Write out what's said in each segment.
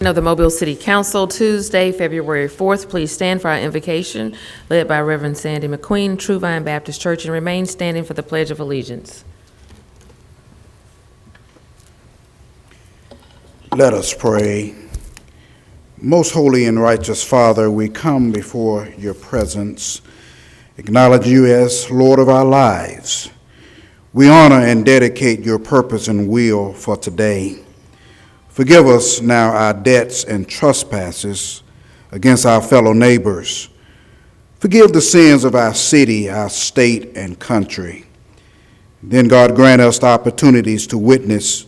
of the Mobile City Council, Tuesday, February 4th. Please stand for our invocation, led by Reverend Sandy McQueen, True Vine Baptist Church, and remain standing for the Pledge of Allegiance. Let us pray. Most holy and righteous Father, we come before your presence, acknowledge you as Lord of our lives. We honor and dedicate your purpose and will for today. Forgive us now our debts and trespasses against our fellow neighbors. Forgive the sins of our city, our state, and country. Then, God, grant us the opportunities to witness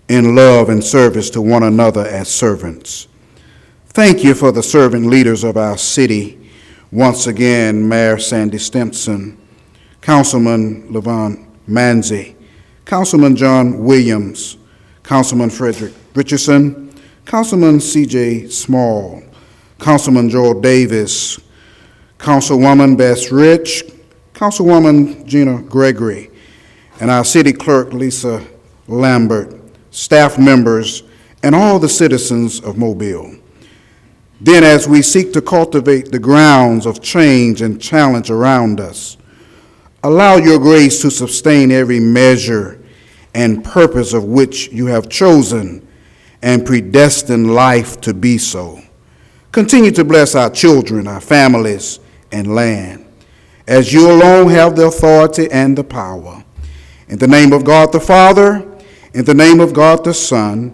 in love and service to one another as servants. Thank you for the servant leaders of our city. Once again, Mayor Sandy Stimpson, Councilman Levon Manzi, Councilman John Williams, Councilman Frederick Richardson, Councilman C.J. Small, Councilman Joel Davis, Councilwoman Bess Rich, Councilwoman Gina Gregory, and our city clerk Lisa Lambert, staff members, and all the citizens of Mobile. Then, as we seek to cultivate the grounds of change and challenge around us, allow your grace to sustain every measure and purpose of which you have chosen and predestined life to be so. Continue to bless our children, our families, and land, as you alone have the authority and the power. In the name of God the Father, in the name of God the Son,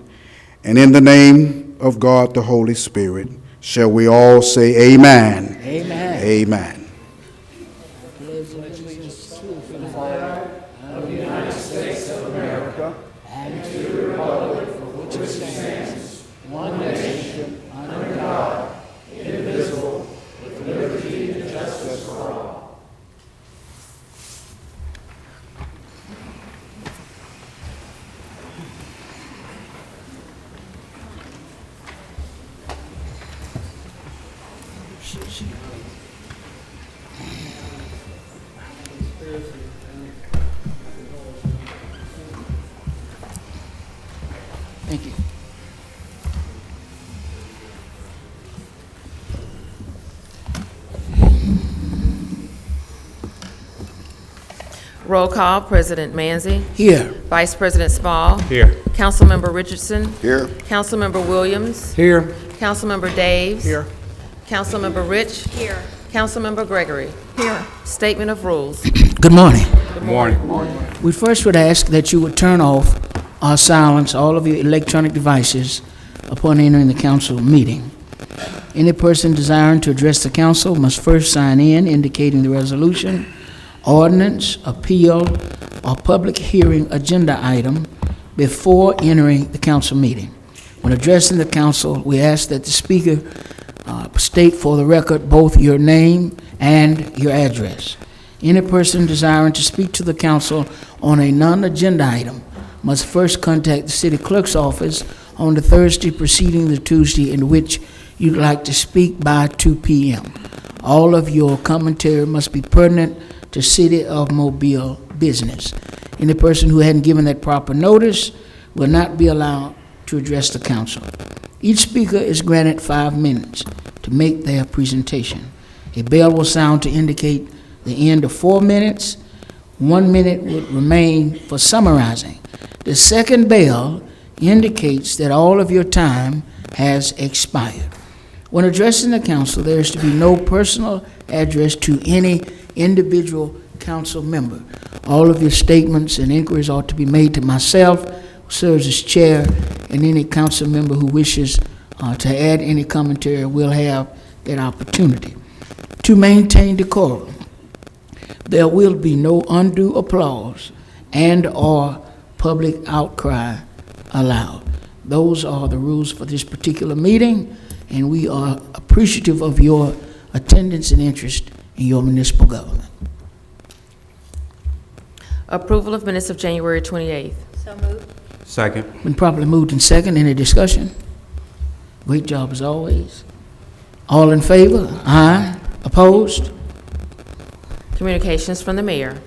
and in the name of God the Holy Spirit, shall we all say amen? Amen. Amen. Thank you. Roll call, President Manzi, Here. Vice President Small, Here. Councilmember Richardson, Here. Councilmember Williams, Here. Councilmember Daves, Here. Councilmember Rich, here. Councilmember Gregory, here. Statement of rules. Good morning. Good Morning. We first would ask that you would turn off or silence all of your electronic devices upon entering the council meeting. Any person desiring to address the council must first sign in indicating the resolution, ordinance, appeal, or public hearing agenda item before entering the council meeting. When addressing the council, we ask that the speaker state for the record both your name and your address. Any person desiring to speak to the council on a non-agenda item must first contact the city clerk's office on the Thursday preceding the Tuesday in which you'd like to speak by 2 p.m. All of your commentary must be pertinent to City of Mobile business. Any person who hadn't given that proper notice will not be allowed to address the council. Each speaker is granted 5 minutes to make their presentation. A bell will sound to indicate the end of 4 minutes. 1 minute would remain for summarizing. The second bell indicates that all of your time has expired. When addressing the council, there is to be no personal address to any individual council member. All of your statements and inquiries ought to be made to myself, who serves as chair, and any council member who wishes to add any commentary will have that opportunity. To maintain decorum, there will be no undue applause and/or public outcry allowed. Those are the rules for this particular meeting, and we are appreciative of your attendance and interest in your municipal government. Approval of minutes of January 28th. So moved. Second. Been properly moved and second. Any discussion? Great job as always. All in favor? Aye. Opposed? Communications from the mayor.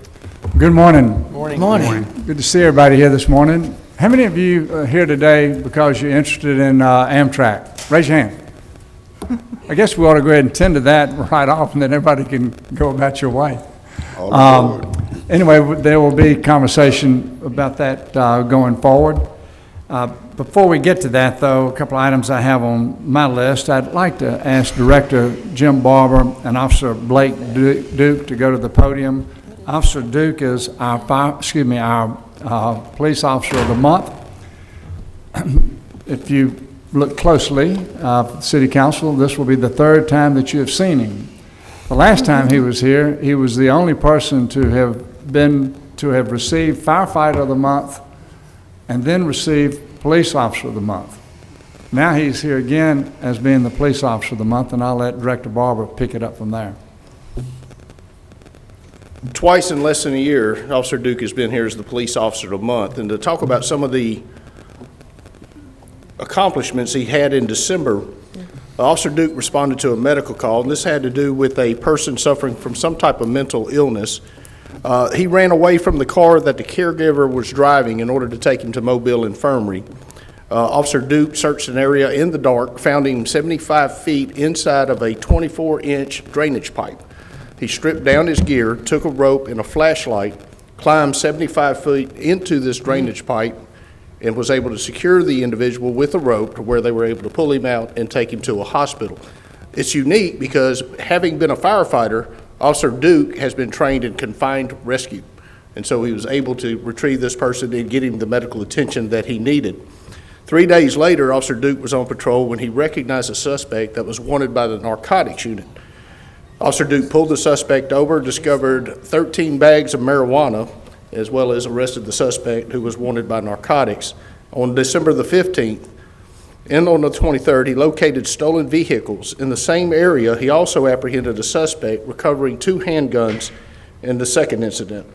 Good morning. Morning. Good to see everybody here this morning. How many of you are here today because you're interested in Amtrak? Raise your hand. I guess we ought to go ahead and tend to that right off, and then everybody can go about your way. Anyway, there will be conversation about that going forward. Before we get to that, though, a couple of items I have on my list. I'd like to ask Director Jim Barber and Officer Blake Duke to go to the podium. Officer Duke is our police officer of the month. If you look closely, City Council, this will be the third time that you have seen him. The last time he was here, he was the only person to have received Firefighter of the Month and then received Police Officer of the Month. Now he's here again as being the Police Officer of the Month, and I'll let Director Barber pick it up from there. Twice in less than a year, Officer Duke has been here as the Police Officer of the Month, and to talk about some of the accomplishments he had in December, Officer Duke responded to a medical call, and this had to do with a person suffering from some type of mental illness. He ran away from the car that the caregiver was driving in order to take him to Mobile Infirmary. Officer Duke searched an area in the dark, found him 75 feet inside of a 24-inch drainage pipe. He stripped down his gear, took a rope and a flashlight, climbed 75 feet into this drainage pipe, and was able to secure the individual with a rope to where they were able to pull him out and take him to a hospital. It's unique because, having been a firefighter, Officer Duke has been trained in confined rescue, and so he was able to retrieve this person and get him the medical attention that he needed. 3 days later, Officer Duke was on patrol when he recognized a suspect that was wanted by the narcotics unit. Officer Duke pulled the suspect over, discovered 13 bags of marijuana, as well as arrested the suspect who was wanted by narcotics. On December the 15th and on the 23rd, he located stolen vehicles. In the same area, he also apprehended a suspect, recovering 2 handguns in the second incident.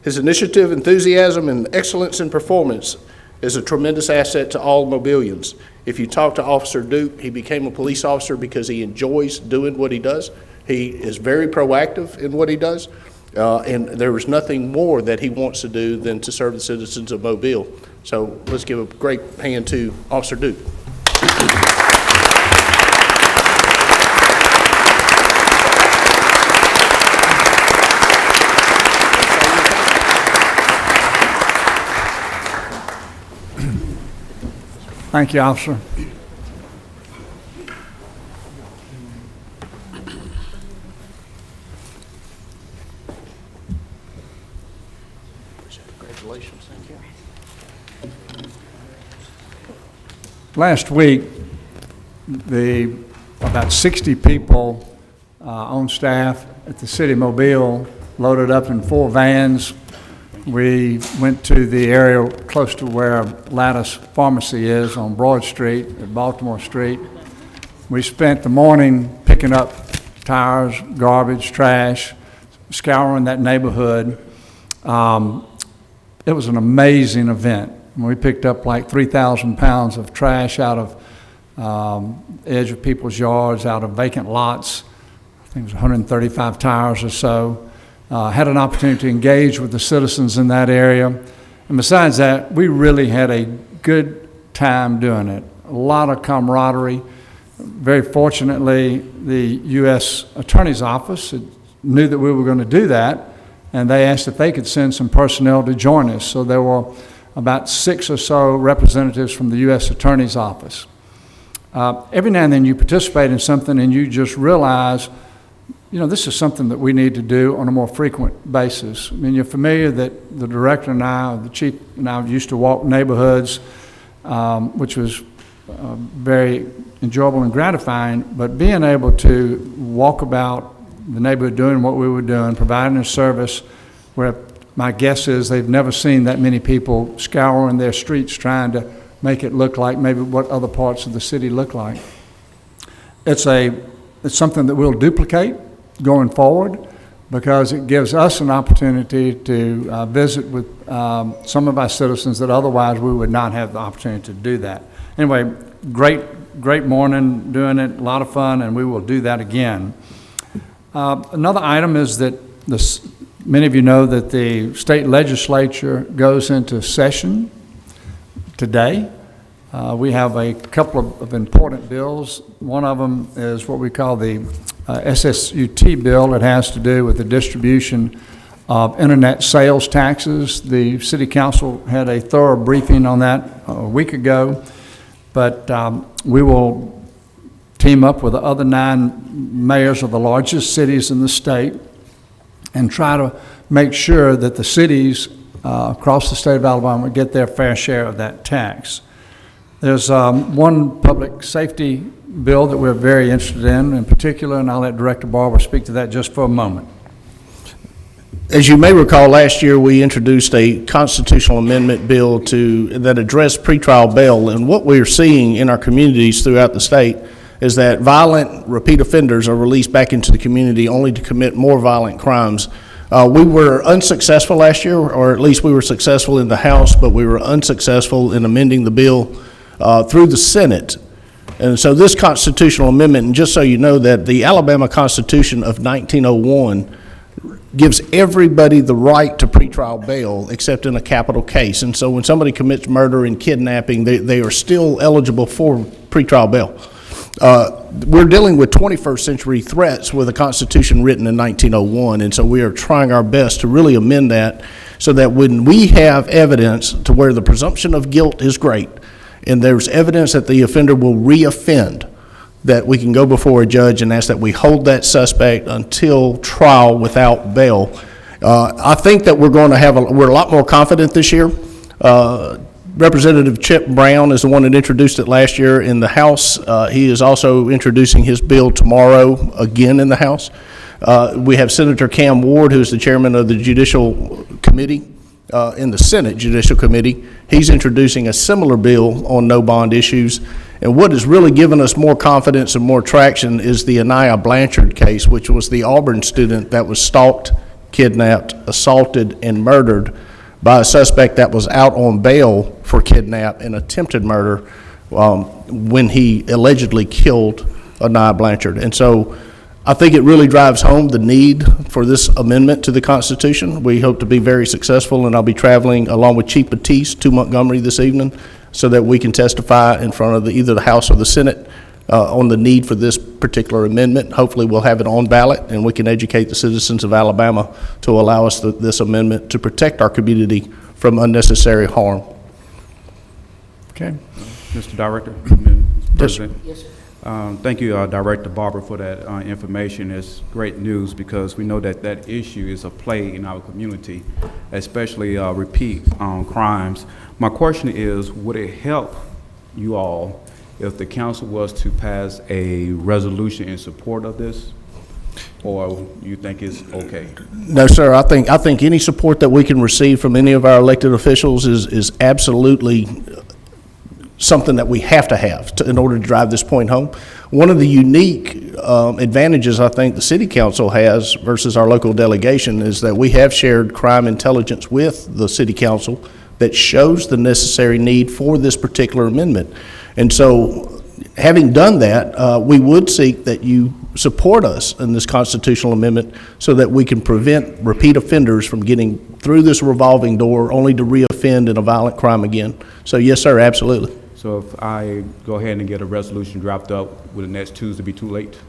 His initiative, enthusiasm, and excellence in performance is a tremendous asset to all Mobilians. If you talk to Officer Duke, he became a police officer because he enjoys doing what he does. He is very proactive in what he does. And there is nothing more that he wants to do than to serve the citizens of Mobile. So let's give a great hand to Officer Duke. Thank you, Officer. Congratulations. Thank you. Last week, about 60 people on staff at the City of Mobile loaded up in 4 vans. We went to the area close to where Lattice Pharmacy is on Broad Street at Baltimore Street. We spent the morning picking up tires, garbage, trash, scouring that neighborhood. It was an amazing event. We picked up like 3,000 pounds of trash out of edge of people's yards, out of vacant lots. I think it was 135 tires or so. Had an opportunity to engage with the citizens in that area. And besides that, we really had a good time doing it. A lot of camaraderie. Very fortunately, the U.S. Attorney's Office knew that we were going to do that, and they asked if they could send some personnel to join us. So there were about 6 or so representatives from the U.S. Attorney's Office. Every now and then you participate in something and you just realize, you know, this is something that we need to do on a more frequent basis. I mean, you're familiar that the director and I, the chief and I, used to walk neighborhoods, which was very enjoyable and gratifying, but being able to walk about the neighborhood doing what we were doing, providing a service where my guess is they've never seen that many people scouring their streets trying to make it look like maybe what other parts of the city look like. It's something that we'll duplicate going forward because it gives us an opportunity to visit with some of our citizens that otherwise we would not have the opportunity to do that. Anyway, great morning doing it, a lot of fun, and we will do that again. Another item is that many of you know that the state legislature goes into session today. We have a couple of important bills. One of them is what we call the SSUT bill. It has to do with the distribution of internet sales taxes. The City Council had a thorough briefing on that a week ago, but we will team up with the other 9 mayors of the largest cities in the state and try to make sure that the cities across the state of Alabama get their fair share of that tax. There's one public safety bill that we're very interested in particular, and I'll let Director Barber speak to that just for a moment. As you may recall, last year we introduced a constitutional amendment bill that addressed pretrial bail, and what we're seeing in our communities throughout the state is that violent repeat offenders are released back into the community only to commit more violent crimes. We were unsuccessful last year, or at least we were successful in the House, but we were unsuccessful in amending the bill through the Senate. And so this constitutional amendment, and just so you know that the Alabama Constitution of 1901 gives everybody the right to pretrial bail except in a capital case. And so when somebody commits murder and kidnapping, they are still eligible for pretrial bail. We're dealing with 21st century threats with a Constitution written in 1901, and so we are trying our best to really amend that so that when we have evidence to where the presumption of guilt is great, and there's evidence that the offender will reoffend, that we can go before a judge and ask that we hold that suspect until trial without bail. I think that we're a lot more confident this year. Representative Chip Brown is the one that introduced it last year in the House. He is also introducing his bill tomorrow again in the House. We have Senator Cam Ward, who is the chairman of the Judicial Committee, in the Senate Judicial Committee. He's introducing a similar bill on no bond issues. And what has really given us more confidence and more traction is the Anaya Blanchard case, which was the Auburn student that was stalked, kidnapped, assaulted, and murdered by a suspect that was out on bail for kidnap and attempted murder when he allegedly killed Anaya Blanchard. And so I think it really drives home the need for this amendment to the Constitution. We hope to be very successful, and I'll be traveling along with Chief Batiste to Montgomery this evening so that we can testify in front of either the House or the Senate on the need for this particular amendment. Hopefully we'll have it on ballot, and we can educate the citizens of Alabama to allow us this amendment to protect our community from unnecessary harm. Okay. Mr. Director, Mr. President. Yes, sir. Thank you, Director Barber, for that information. It's great news because we know that issue is a plague in our community, especially repeat crimes. My question is, would it help you all if the council was to pass a resolution in support of this, or you think it's okay? No, sir. I think any support that we can receive from any of our elected officials is absolutely something that we have to have in order to drive this point home. One of the unique advantages I think the City Council has versus our local delegation is that we have shared crime intelligence with the City Council that shows the necessary need for this particular amendment. And so, having done that, we would seek that you support us in this constitutional amendment so that we can prevent repeat offenders from getting through this revolving door only to reoffend in a violent crime again. So yes, sir, absolutely. So if I go ahead and get a resolution dropped up, would the next Tuesday be too late?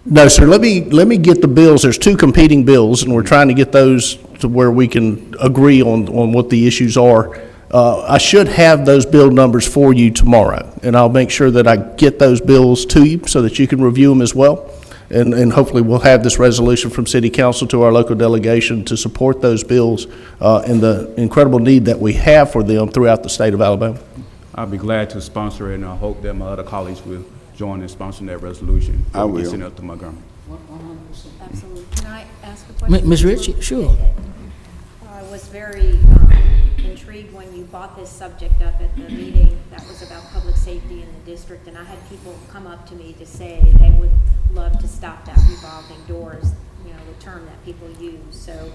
No, sir. Let me get the bills. There's 2 competing bills, and we're trying to get those to where we can agree on what the issues are. I should have those bill numbers for you tomorrow, and I'll make sure that I get those bills to you so that you can review them as well. And hopefully we'll have this resolution from City Council to our local delegation to support those bills and the incredible need that we have for them throughout the state of Alabama. I'll be glad to sponsor it, and I hope that my other colleagues will join in sponsoring that resolution. I will. Send it up to Montgomery. Absolutely. Can I ask a question? Ms. Ritchie, sure. I was very intrigued when you brought this subject up at the meeting that was about public safety in the district, and I had people come up to me to say they would love to stop that revolving doors, you know, the term that people use. So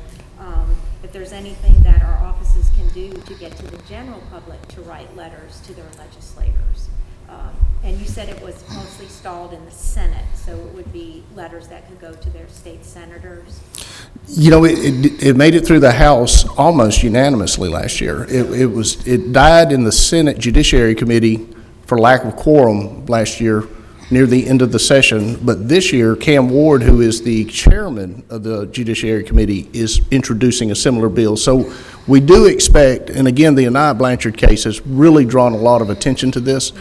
if there's anything that our offices can do to get to the general public to write letters to their legislators And you said it was mostly stalled in the Senate, so it would be letters that could go to their state senators? You know, it made it through the House almost unanimously last year. It died in the Senate Judiciary Committee for lack of quorum last year near the end of the session. But this year, Cam Ward, who is the chairman of the Judiciary Committee, is introducing a similar bill. So we do expect, and again, the Anaya Blanchard case has really drawn a lot of attention to this.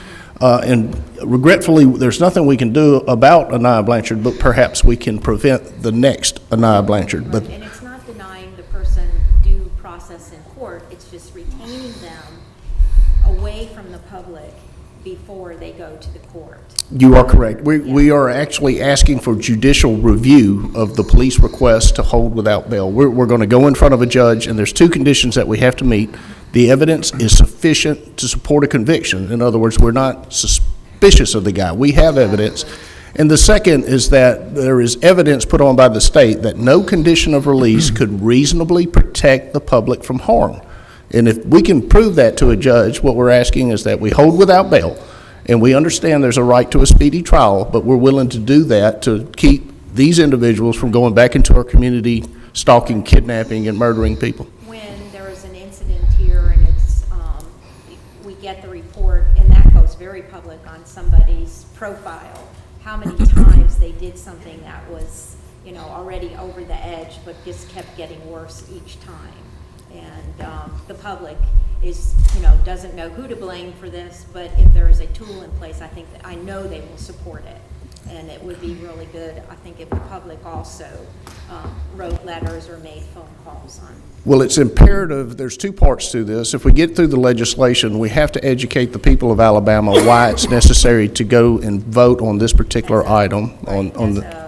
And regretfully, there's nothing we can do about Anaya Blanchard, but perhaps we can prevent the next Anaya Blanchard. But And it's not denying the person due process in court, it's just retaining them away from the public before they go to the court. you are correct. We are actually asking for judicial review of the police request to hold without bail. We're going to go in front of a judge, and there's two conditions that we have to meet. The evidence is sufficient to support a conviction. In other words, we're not suspicious of the guy. We have evidence. And the second is that there is evidence put on by the state that no condition of release could reasonably protect the public from harm. And if we can prove that to a judge, what we're asking is that we hold without bail. And we understand there's a right to a speedy trial, but we're willing to do that to keep these individuals from going back into our community, stalking, kidnapping, and murdering people. When there is an incident here and it's, we get the report, and that goes very public on somebody's profile, how many times they did something that was, you know, already over the edge, but just kept getting worse each time. And the public is, you know, doesn't know who to blame for this, but if there is a tool in place, I know they will support it. And it would be really good, I think, if the public also wrote letters or made phone calls on. Well, it's imperative, there's two parts to this. If we get through the legislation, we have to educate the people of Alabama why it's necessary to go and vote on this particular item. On the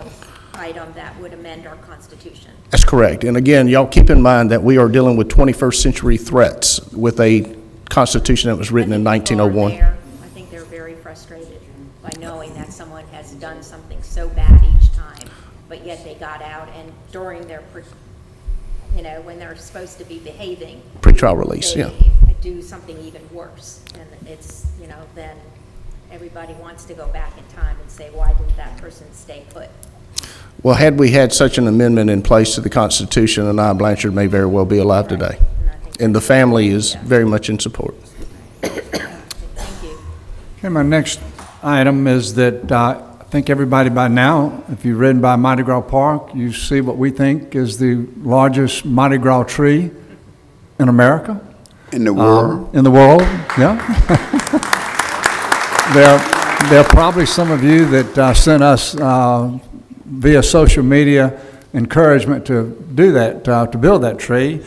Item that would amend our Constitution. That's correct. And again, y'all keep in mind that we are dealing with 21st century threats with a Constitution that was written in I think people are 1901. there. I think they're very frustrated by knowing that someone has done something so bad each time, but yet they got out, and during their, you know, when they're supposed to be behaving, Pretrial release, yeah. they do something even worse. And it's, you know, then everybody wants to go back in time and say, why didn't that person stay put? Well, had we had such an amendment in place to the Constitution, Anaya Blanchard may very well be alive today. And the family is very much in support. Thank you. Okay, my next item is that I think everybody by now, if you've ridden by Mardi Gras Park, you see what we think is the largest Mardi Gras tree in America. In the world. In the world, yeah. There are probably some of you that sent us via social media encouragement to do that, to build that tree.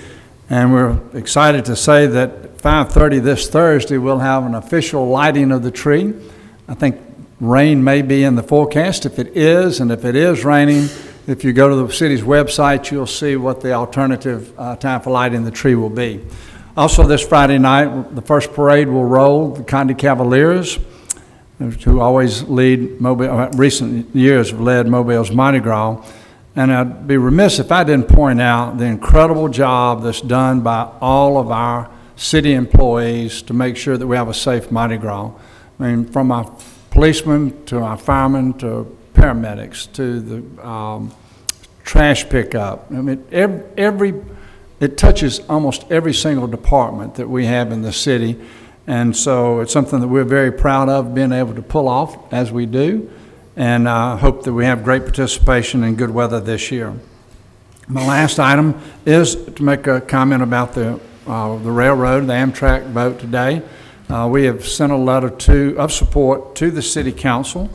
And we're excited to say that 5:30 this Thursday, we'll have an official lighting of the tree. I think rain may be in the forecast. If it is, and if it is raining, if you go to the city's website, you'll see what the alternative time for lighting the tree will be. Also, this Friday night, the first parade will roll, the Conde Cavaliers, who always lead Mobile, recent years have led Mobile's Mardi Gras. And I'd be remiss if I didn't point out the incredible job that's done by all of our city employees to make sure that we have a safe Mardi Gras. I mean, from our policemen to our firemen to paramedics to the trash pickup. I mean, it touches almost every single department that we have in the city. And so it's something that we're very proud of being able to pull off as we do. And I hope that we have great participation and good weather this year. My last item is to make a comment about the railroad, the Amtrak vote today. We have sent a letter of support to the City Council.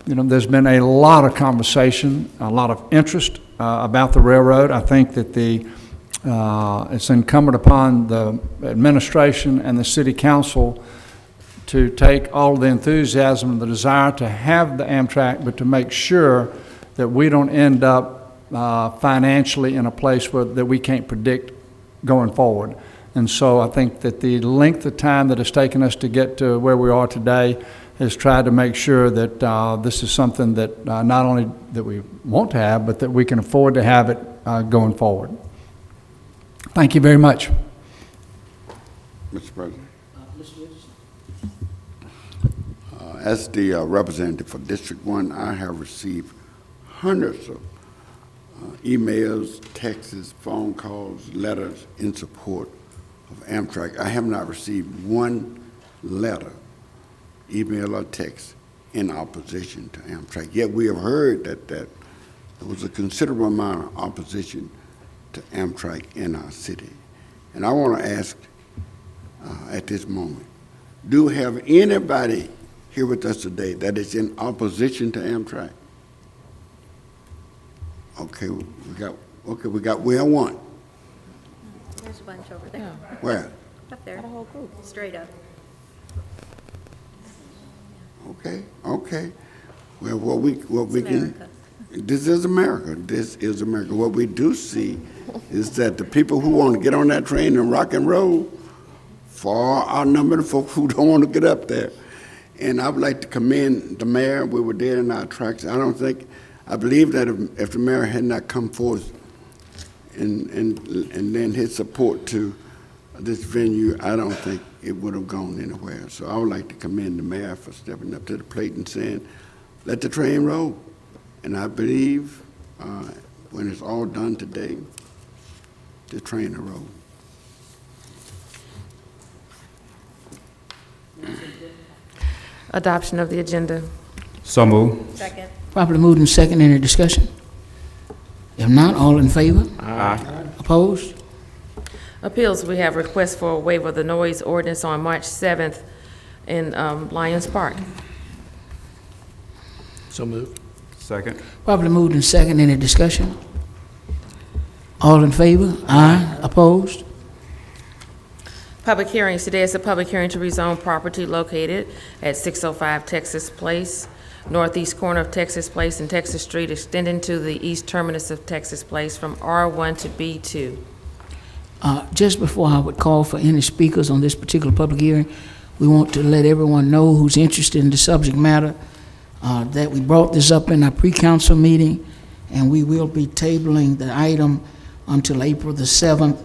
You know, there's been a lot of conversation, a lot of interest about the railroad. I think that it's incumbent upon the administration and the City Council to take all the enthusiasm and the desire to have the Amtrak, but to make sure that we don't end up financially in a place that we can't predict going forward. And so I think that the length of time that it's taken us to get to where we are today has tried to make sure that this is something that not only that we want to have, but that we can afford to have it going forward. Thank you very much. Mr. President. As the representative for District 1, I have received hundreds of emails, texts, phone calls, letters in support of Amtrak. I have not received one letter, email or text in opposition to Amtrak. Yet we have heard that there was a considerable amount of opposition to Amtrak in our city. And I want to ask at this moment, do we have anybody here with us today that is in opposition to Amtrak? Okay, we got one. There's a bunch over there. Where? Up there. The whole group. Straight up. Okay. Well, what we It's can. America. This is America. This is America. What we do see is that the people who want to get on that train and rock and roll far outnumber the folks who don't want to get up there. And I would like to commend the mayor. We were there in our tracks. I believe that if the mayor had not come forth and lend his support to this venue, I don't think it would have gone anywhere. So I would like to commend the mayor for stepping up to the plate and saying, let the train roll. And I believe when it's all done today, the train will roll. Adoption of the agenda. So moved. Second. Properly moved and second. Any discussion? If not, all in favor? Aye. Opposed? Appeals, we have requests for a waiver of the noise ordinance on March 7th in Lions Park. So moved. Second. Properly moved and second. Any discussion? All in favor? Aye. Opposed? Public hearings. Today is a public hearing to rezone property located at 605 Texas Place, northeast corner of Texas Place and Texas Street, extending to the east terminus of Texas Place from R1 to B2. Just before I would call for any speakers on this particular public hearing, we want to let everyone know who's interested in the subject matter that we brought this up in our pre-council meeting, and we will be tabling the item until April the 7th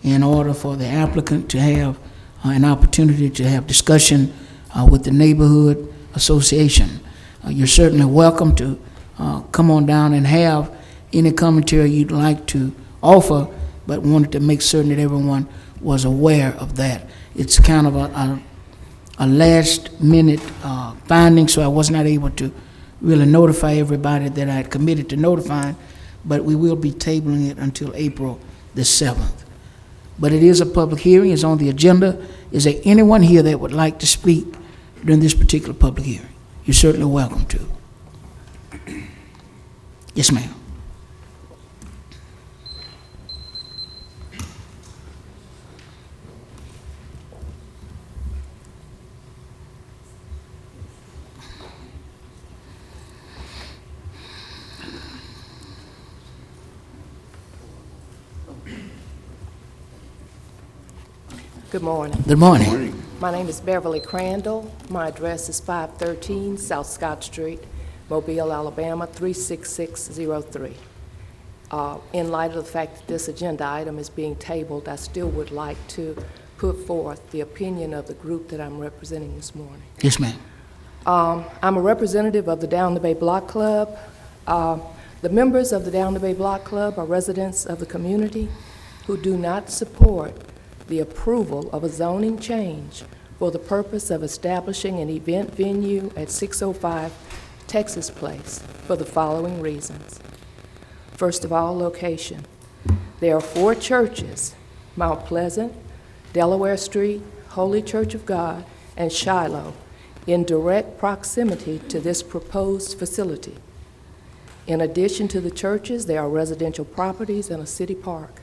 in order for the applicant to have an opportunity to have discussion with the neighborhood association. You're certainly welcome to come on down and have any commentary you'd like to offer, but wanted to make certain that everyone was aware of that. It's kind of a last-minute finding, so I was not able to really notify everybody that I had committed to notifying, but we will be tabling it until April the 7th. But it is a public hearing, it's on the agenda. Is there anyone here that would like to speak during this particular public hearing? You're certainly welcome to. Yes, ma'am. Good morning. Good morning. My name is Beverly Crandall. My address is 513 South Scott Street, Mobile, Alabama, 36603. In light of the fact that this agenda item is being tabled, I still would like to put forth the opinion of the group that I'm representing this morning. Yes, ma'am. I'm a representative of the Down the Bay Block Club. The members of the Down the Bay Block Club are residents of the community who do not support the approval of a zoning change for the purpose of establishing an event venue at 605 Texas Place for the following reasons. First of all, location. There are 4 churches, Mount Pleasant, Delaware Street, Holy Church of God, and Shiloh, in direct proximity to this proposed facility. In addition to the churches, there are residential properties and a city park.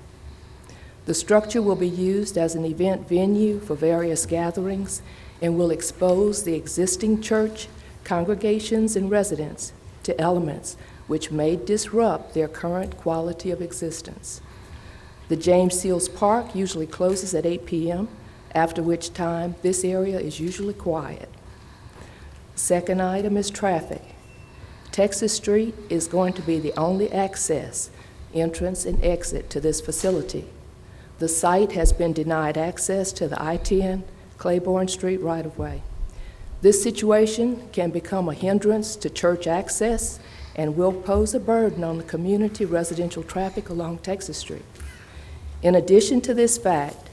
The structure will be used as an event venue for various gatherings and will expose the existing church congregations and residents to elements which may disrupt their current quality of existence. The James Seals Park usually closes at 8 p.m., after which time this area is usually quiet. Second item is traffic. Texas Street is going to be the only access, entrance, and exit to this facility. The site has been denied access to the I-10 Claiborne Street right-of-way. This situation can become a hindrance to church access and will pose a burden on the community residential traffic along Texas Street. In addition to this fact,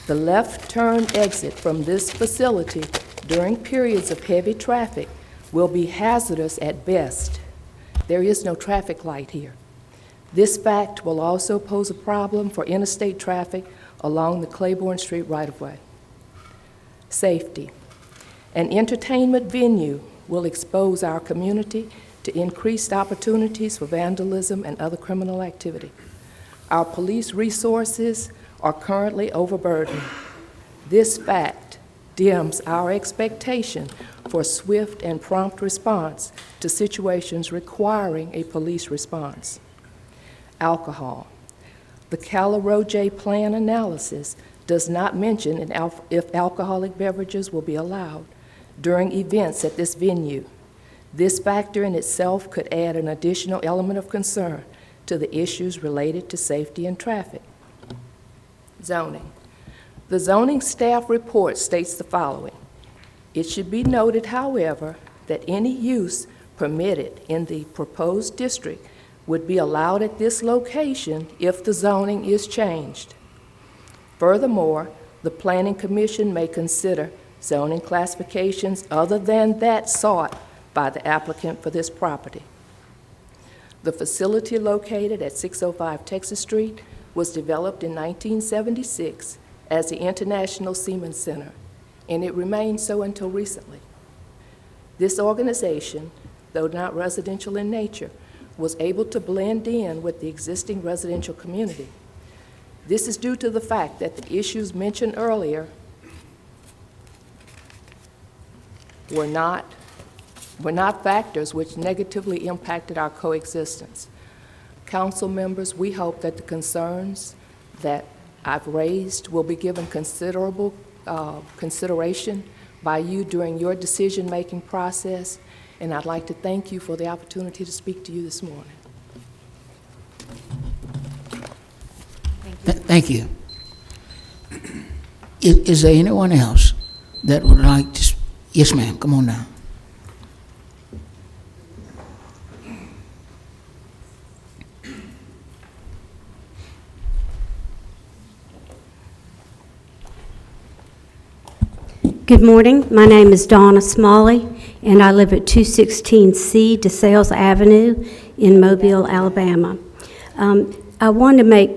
the left turn exit from this facility during periods of heavy traffic will be hazardous at best. There is no traffic light here. This fact will also pose a problem for interstate traffic along the Claiborne Street right-of-way. Safety. An entertainment venue will expose our community to increased opportunities for vandalism and other criminal activity. Our police resources are currently overburdened. This fact dims our expectation for swift and prompt response to situations requiring a police response. Alcohol. The Cala-Roje plan analysis does not mention if alcoholic beverages will be allowed during events at this venue. This factor in itself could add an additional element of concern to the issues related to safety and traffic. Zoning. The zoning staff report states the following. It should be noted, however, that any use permitted in the proposed district would be allowed at this location if the zoning is changed. Furthermore, the Planning Commission may consider zoning classifications other than that sought by the applicant for this property. The facility located at 605 Texas Street was developed in 1976 as the International Seaman Center, and it remained so until recently. This organization, though not residential in nature, was able to blend in with the existing residential community. This is due to the fact that the issues mentioned earlier were not factors which negatively impacted our coexistence. Council members, we hope that the concerns that I've raised will be given considerable consideration by you during your decision-making process, and I'd like to thank you for the opportunity to speak to you this morning. Thank you. Is there anyone else that would like to? Yes, ma'am. Come on now. Good morning. My name is Donna Smalley, and I live at 216C DeSales Avenue in Mobile, Alabama. I want to make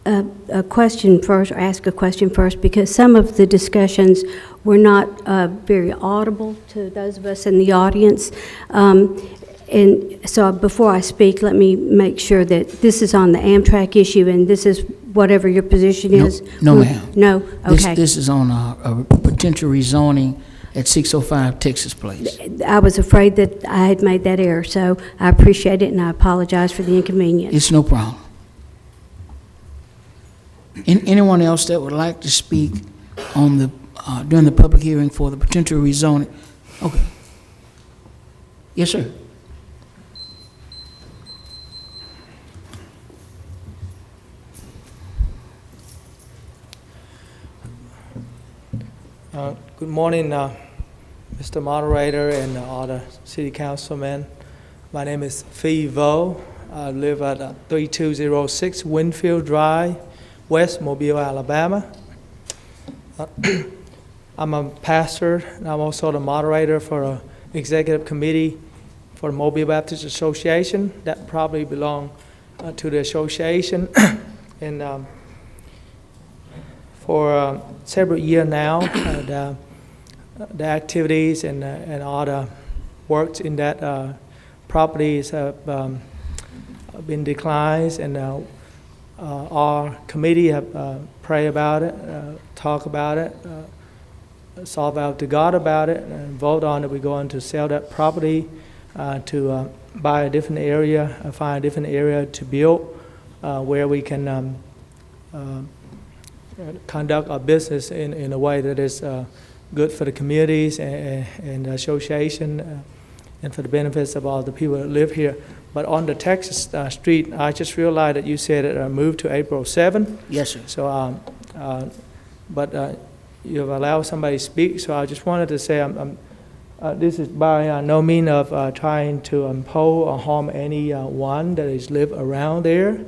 a question first, or ask a question first, because some of the discussions were not very audible to those of us in the audience. And so before I speak, let me make sure that this is on the Amtrak issue, and this is whatever your position is? No, ma'am. No? Okay. This is on a potential rezoning at 605 Texas Place. I was afraid that I had made that error, so I appreciate it, and I apologize for the inconvenience. It's no problem. Anyone else that would like to speak on the during the public hearing for the potential rezoning? Okay. Yes, sir. Good morning, Mr. Moderator and all the city councilmen. My name is Phi Vo. I live at 3206 Winfield Drive, West Mobile, Alabama. I'm a pastor, and I'm also the moderator for an executive committee for the Mobile Baptist Association. That probably belongs to the association. And for several years now, the activities and all the works in that properties have been declines, and our committee have prayed about it, talk about it, solve out to God about it, and vote on it. We're going to sell that property to buy a different area, find a different area to build where we can conduct our business in a way that is good for the communities and the association and for the benefits of all the people that live here. But on the Texas Street, I just realized that you said it moved to April 7. Yes, sir. So, but you've allowed somebody to speak, so I just wanted to say This is by no means of trying to impose or harm anyone that is live around there.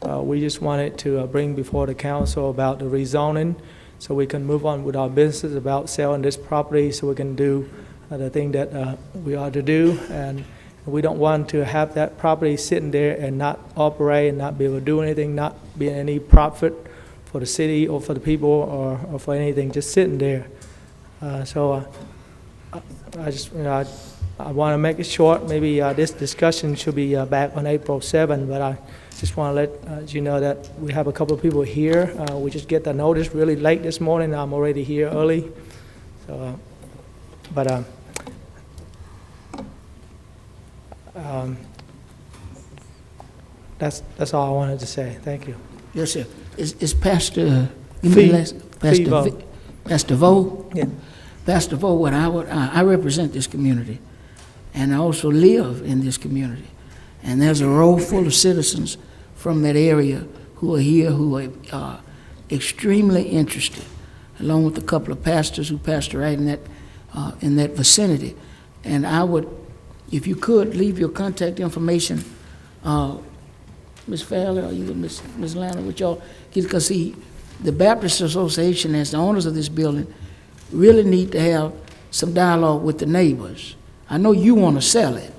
We just wanted to bring before the council about the rezoning so we can move on with our business about selling this property so we can do the thing that we ought to do. And we don't want to have that property sitting there and not operate and not be able to do anything, not be any profit for the city or for the people or for anything, just sitting there. I just, I want to make it short. Maybe this discussion should be back on April 7, but I just want to let you know that we have a couple of people here. We just get the notice really late this morning. I'm already here early. So, that's all I wanted to say. Thank you. Yes, sir. Is Pastor, Vo. Pastor Vo? Yeah. Pastor Vo, I represent this community, and I also live in this community. And there's a row full of citizens from that area who are here, who are extremely interested, along with a couple of pastors who pastor right in that vicinity. And I would, if you could, leave your contact information, Ms. Fowler, or you, Ms. Lana, with y'all, because see, the Baptist Association, as the owners of this building, really need to have some dialogue with the neighbors. I know you want to sell it.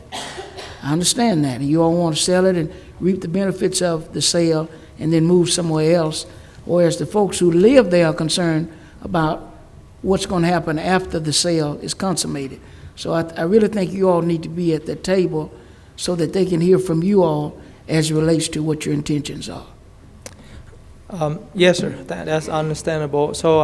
I understand that, and you all want to sell it and reap the benefits of the sale and then move somewhere else, whereas the folks who live there are concerned about what's going to happen after the sale is consummated. So I really think you all need to be at the table so that they can hear from you all as it relates to what your intentions are. Yes, sir. That's understandable. So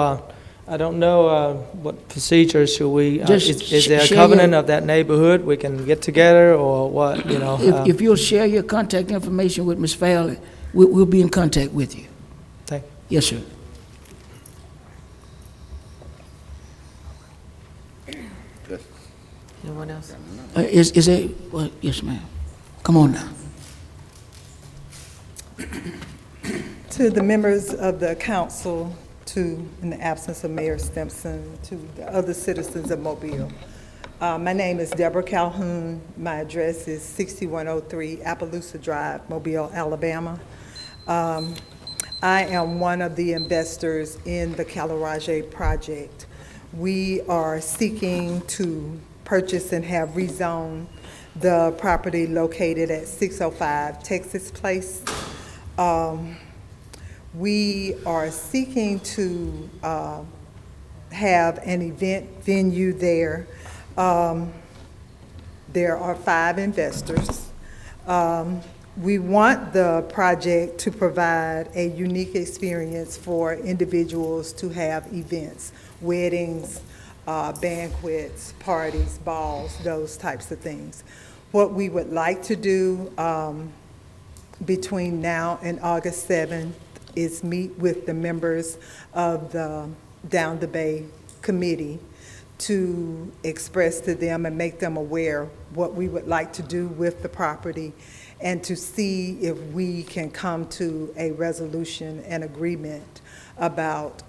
I don't know what procedures should we, is there a covenant of that neighborhood we can get together or what, you know? If you'll share your contact information with Ms. Fowler, we'll be in contact with you. Thank you. Yes, sir. Anyone else? Is it, well, yes, ma'am. Come on now. To the members of the council, in the absence of Mayor Stimpson, to the other citizens of Mobile. My name is Deborah Calhoun. My address is 6103 Appaloosa Drive, Mobile, Alabama. I am one of the investors in the Calorage project. We are seeking to purchase and have rezoned the property located at 605 Texas Place. We are seeking to have an event venue there. There are 5 investors. We want the project to provide a unique experience for individuals to have events, weddings, banquets, parties, balls, those types of things. What we would like to do between now and August 7th is meet with the members of the Down the Bay Committee to express to them and make them aware what we would like to do with the property and to see if we can come to a resolution and agreement about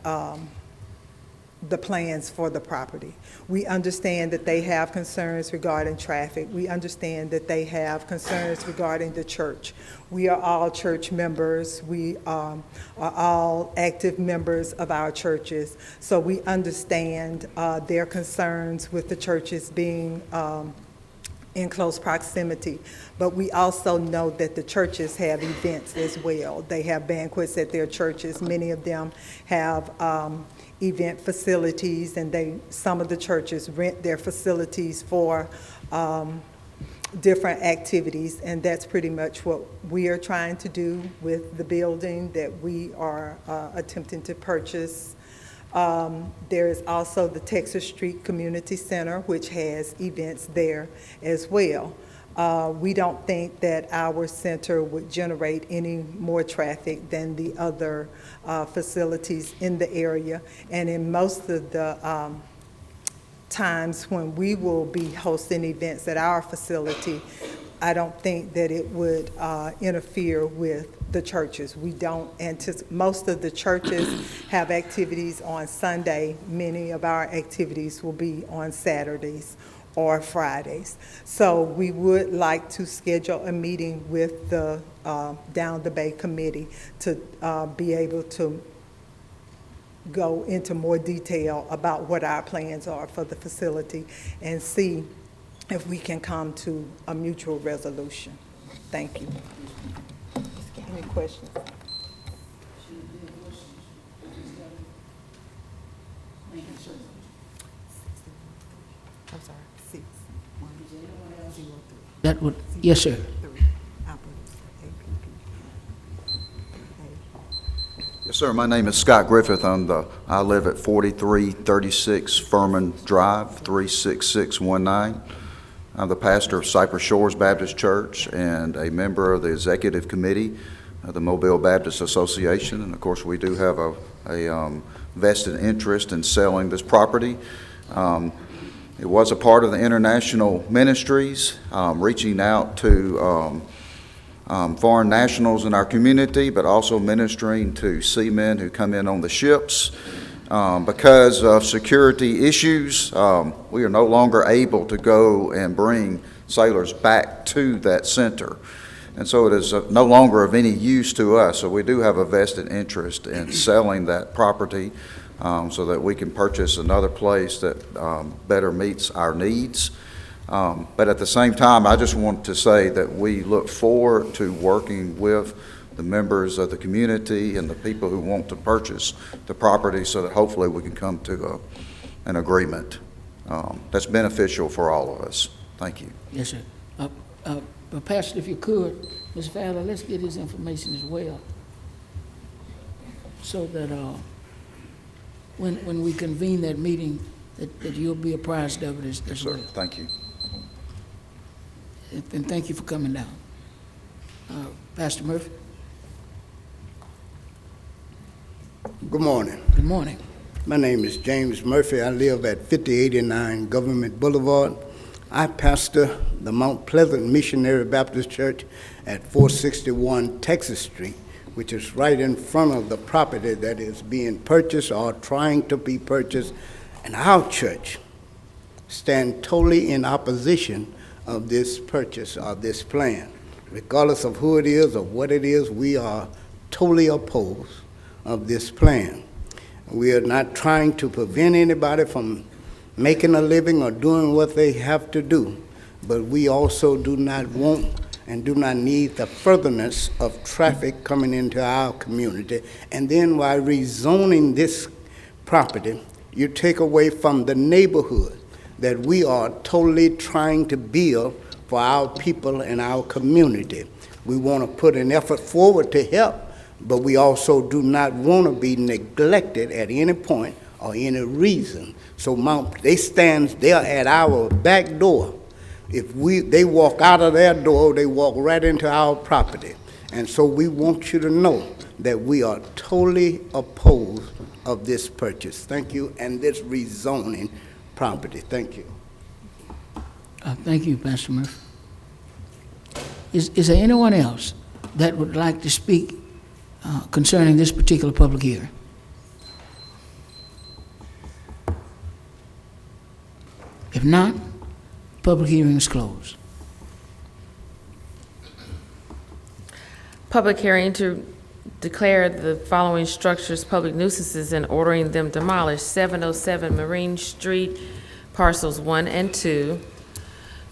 the plans for the property. We understand that they have concerns regarding traffic. We understand that they have concerns regarding the church. We are all church members. We are all active members of our churches. So we understand their concerns with the churches being in close proximity. But we also know that the churches have events as well. They have banquets at their churches. Many of them have event facilities, and some of the churches rent their facilities for different activities, and that's pretty much what we are trying to do with the building that we are attempting to purchase. There is also the Texas Street Community Center, which has events there as well. We don't think that our center would generate any more traffic than the other facilities in the area. And in most of the times when we will be hosting events at our facility, I don't think that it would interfere with the churches. We don't anticipate, most of the churches have activities on Sunday. Many of our activities will be on Saturdays or Fridays. So we would like to schedule a meeting with the Down the Bay Committee to be able to go into more detail about what our plans are for the facility and see if we can come to a mutual resolution. Thank you. Any questions? I'm sorry, 6. That would, yes, sir. Yes, sir. My name is Scott Griffith. I live at 4336 Furman Drive, 36619. I'm the pastor of Cypress Shores Baptist Church and a member of the executive committee of the Mobile Baptist Association. And of course, we do have a vested interest in selling this property. It was a part of the international ministries, reaching out to foreign nationals in our community, but also ministering to seamen who come in on the ships. Because of security issues, we are no longer able to go and bring sailors back to that center. And so it is no longer of any use to us. So we do have a vested interest in selling that property so that we can purchase another place that better meets our needs. But at the same time, I just want to say that we look forward to working with the members of the community and the people who want to purchase the property so that hopefully we can come to an agreement that's beneficial for all of us. Thank you. Yes, sir. Pastor, if you could, Ms. Fowler, let's get his information as well, so that when we convene that meeting, that you'll be apprised of it as well. Sir, thank you. And thank you for coming down. Pastor Murphy? Good morning. Good morning. My name is James Murphy. I live at 5089 Government Boulevard. I pastor the Mount Pleasant Missionary Baptist Church at 461 Texas Street, which is right in front of the property that is being purchased or trying to be purchased. And our church stands totally in opposition of this purchase or this plan. Regardless of who it is or what it is, we are totally opposed of this plan. We are not trying to prevent anybody from making a living or doing what they have to do, but we also do not want and do not need the furtherness of traffic coming into our community. And then while rezoning this property, you take away from the neighborhood that we are totally trying to build for our people and our community. We want to put an effort forward to help, but we also do not want to be neglected at any point or any reason. So they stand there at our back door. If they walk out of their door, they walk right into our property. And so we want you to know that we are totally opposed of this purchase. Thank you, and this rezoning property. Thank you. Thank you, Pastor Murphy. Is there anyone else that would like to speak concerning this particular public hearing? If not, public hearing is closed. Public hearing to declare the following structures public nuisances and ordering them demolished: 707 Marine Street, parcels 1 and 2,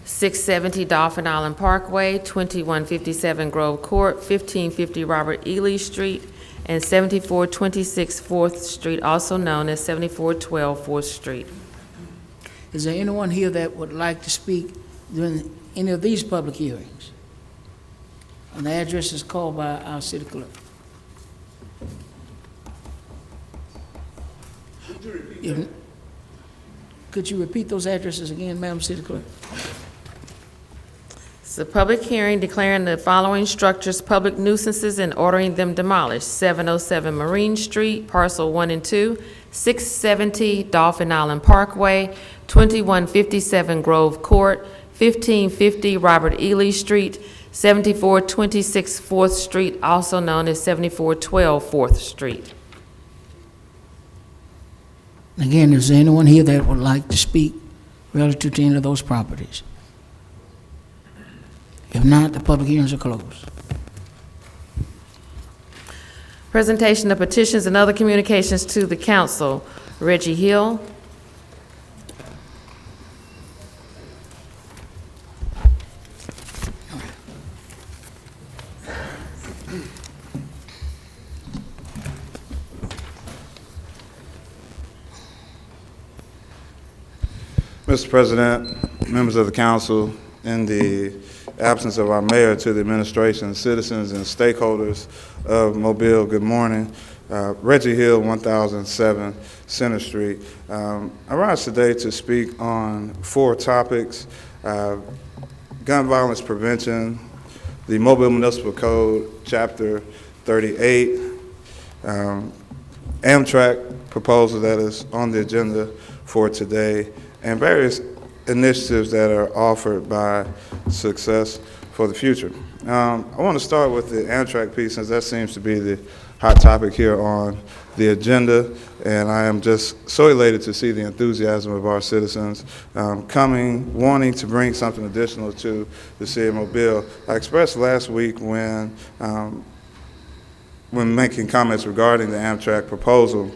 670 Dolphin Island Parkway, 2157 Grove Court, 1550 Robert Ely Street, and 7426 4th Street, also known as 7412 4th Street. Is there anyone here that would like to speak during any of these public hearings? And the address is called by our city clerk. Could you repeat those addresses again, Madam City Clerk? It's a public hearing declaring the following structures public nuisances and ordering them demolished: 707 Marine Street, parcel 1 and 2, 670 Dolphin Island Parkway, 2157 Grove Court, 1550 Robert Ely Street, 7426 4th Street, also known as 7412 4th Street. Again, is there anyone here that would like to speak relative to any of those properties? If not, the public hearings are closed. Presentation of petitions and other communications to the council. Reggie Hill. Mr. President, members of the council, in the absence of our mayor, to the administration, citizens, and stakeholders of Mobile, good morning. Reggie Hill, 1007 Center Street. I rise today to speak on 4 topics: gun violence prevention, the Mobile Municipal Code, Chapter 38, Amtrak proposal that is on the agenda for today, and various initiatives that are offered by Success for the Future. I want to start with the Amtrak piece, since that seems to be the hot topic here on the agenda, and I am just so elated to see the enthusiasm of our citizens coming, wanting to bring something additional to the city of Mobile. I expressed last week when making comments regarding the Amtrak proposal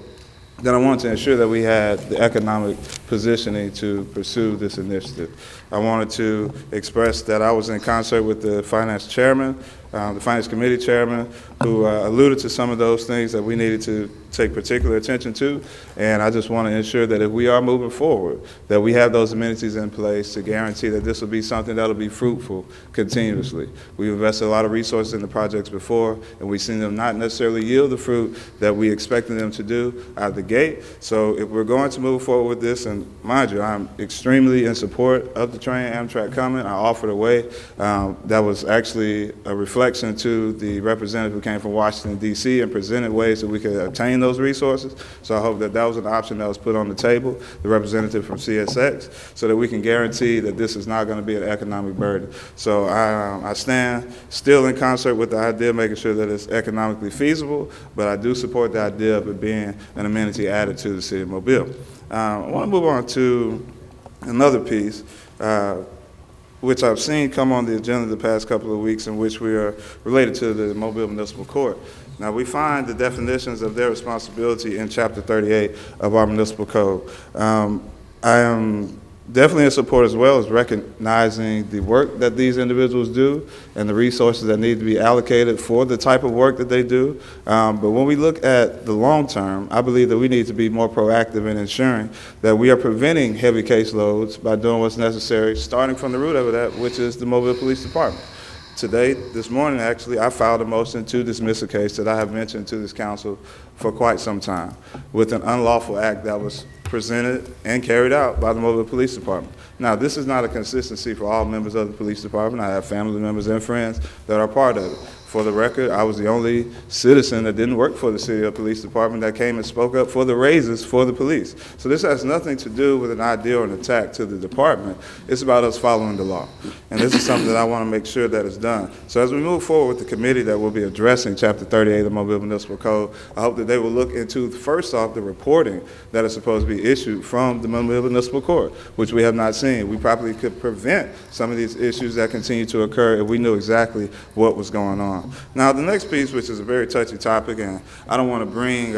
that I wanted to ensure that we had the economic positioning to pursue this initiative. I wanted to express that I was in concert with the finance chairman, the finance committee chairman, who alluded to some of those things that we needed to take particular attention to, and I just want to ensure that if we are moving forward, that we have those amenities in place to guarantee that this will be something that will be fruitful continuously. We've invested a lot of resources in the projects before, and we've seen them not necessarily yield the fruit that we expected them to do out of the gate. So if we're going to move forward with this, and mind you, I'm extremely in support of the train Amtrak coming. I offered a way that was actually a reflection to the representative who came from Washington, D.C. and presented ways that we could obtain those resources. So I hope that that was an option that was put on the table, the representative from CSX, so that we can guarantee that this is not going to be an economic burden. So I stand still in concert with the idea of making sure that it's economically feasible, but I do support the idea of it being an amenity added to the city of Mobile. I want to move on to another piece, which I've seen come on the agenda the past couple of weeks, in which we are related to the Mobile Municipal Court. Now, we find the definitions of their responsibility in Chapter 38 of our municipal code. I am definitely in support, as well as recognizing the work that these individuals do and the resources that need to be allocated for the type of work that they do. But when we look at the long term, I believe that we need to be more proactive in ensuring that we are preventing heavy caseloads by doing what's necessary, starting from the root of that, which is the Mobile Police Department. Today, this morning, actually, I filed a motion to dismiss a case that I have mentioned to this council for quite some time, with an unlawful act that was presented and carried out by the Mobile Police Department. Now, this is not a consistency for all members of the police department. I have family members and friends that are part of it. For the record, I was the only citizen that didn't work for the City Police Department that came and spoke up for the raises for the police. So this has nothing to do with an idea or an attack to the department. It's about us following the law. And this is something that I want to make sure that is done. So as we move forward with the committee that will be addressing Chapter 38 of the Mobile Municipal Code, I hope that they will look into, first off, the reporting that is supposed to be issued from the Mobile Municipal Court, which we have not seen. We probably could prevent some of these issues that continue to occur if we knew exactly what was going on. Now, the next piece, which is a very touchy topic, and I don't want to bring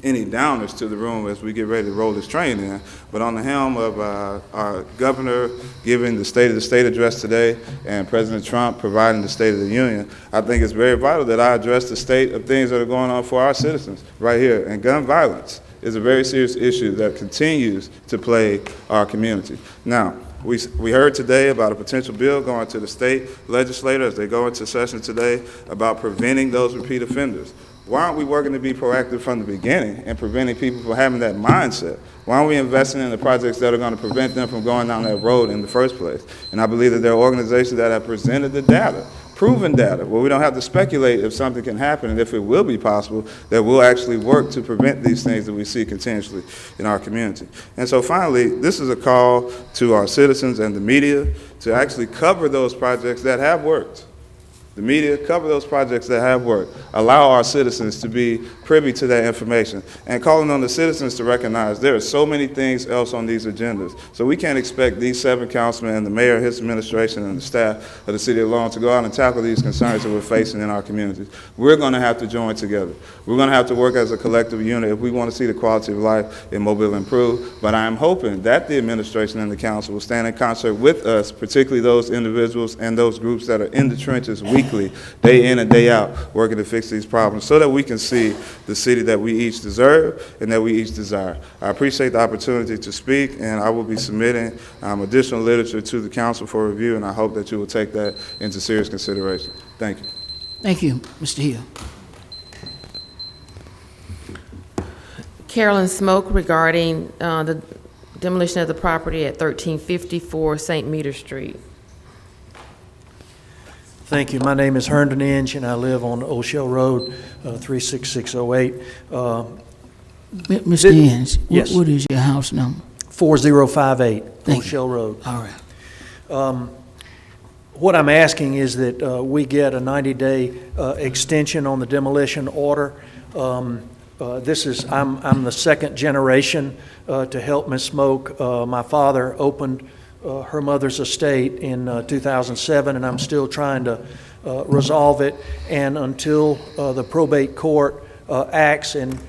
any downers to the room as we get ready to roll this train in, but on the helm of our governor giving the State of the State address today and President Trump providing the State of the Union, I think it's very vital that I address the state of things that are going on for our citizens right here. And gun violence is a very serious issue that continues to plague our community. Now, we heard today about a potential bill going to the state legislature as they go into session today about preventing those repeat offenders. Why aren't we working to be proactive from the beginning and preventing people from having that mindset? Why aren't we investing in the projects that are going to prevent them from going down that road in the first place? And I believe that there are organizations that have presented the data proven data, where we don't have to speculate if something can happen and if it will be possible, that we'll actually work to prevent these things that we see continuously in our community. And so finally, this is a call to our citizens and the media to actually cover those projects that have worked. The media, cover those projects that have worked. Allow our citizens to be privy to that information. And calling on the citizens to recognize there are so many things else on these agendas. So we can't expect these 7 councilmen and the mayor, his administration, and the staff of the city of Long to go out and tackle these concerns that we're facing in our communities. We're going to have to join together. We're going to have to work as a collective unit if we want to see the quality of life in Mobile improve. But I am hoping that the administration and the council will stand in concert with us, particularly those individuals and those groups that are in the trenches weekly, day in and day out, working to fix these problems so that we can see the city that we each deserve and that we each desire. I appreciate the opportunity to speak, and I will be submitting additional literature to the council for review, and I hope that you will take that into serious consideration. Thank you. Thank you, Mr. Hill. Carolyn Smoke regarding the demolition of the property at 1354 St. Meter Street. Thank you. My name is Herndon Inge, and I live on O'Shell Road, 36608. Mr. Inge, yes. What is your house number? 4058 Thank O'Shell you. Road. All right. What I'm asking is that we get a 90-day extension on the demolition order. I'm the second generation to help Ms. Smoke. My father opened her mother's estate in 2007, and I'm still trying to resolve it. And until the probate court acts and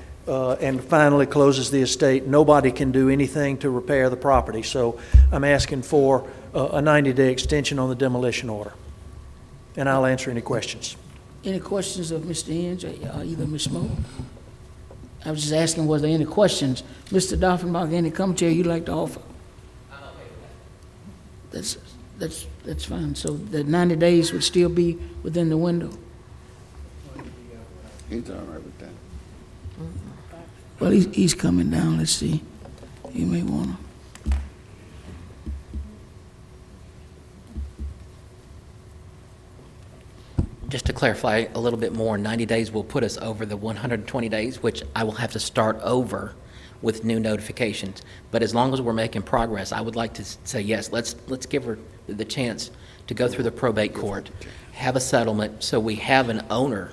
finally closes the estate, nobody can do anything to repair the property. So I'm asking for a 90-day extension on the demolition order, and I'll answer any questions. Any questions of Mr. Inge or either Ms. Smoke? I was just asking, was there any questions? Mr. Doffenbach, any commentary you'd like to offer? That's fine. So the 90 days would still be within the window? He's all right with that. Well, he's coming down. Let's see. You may want to. Just to clarify a little bit more, 90 days will put us over the 120 days, which I will have to start over with new notifications. But as long as we're making progress, I would like to say, yes, let's give her the chance to go through the probate court, have a settlement, so we have an owner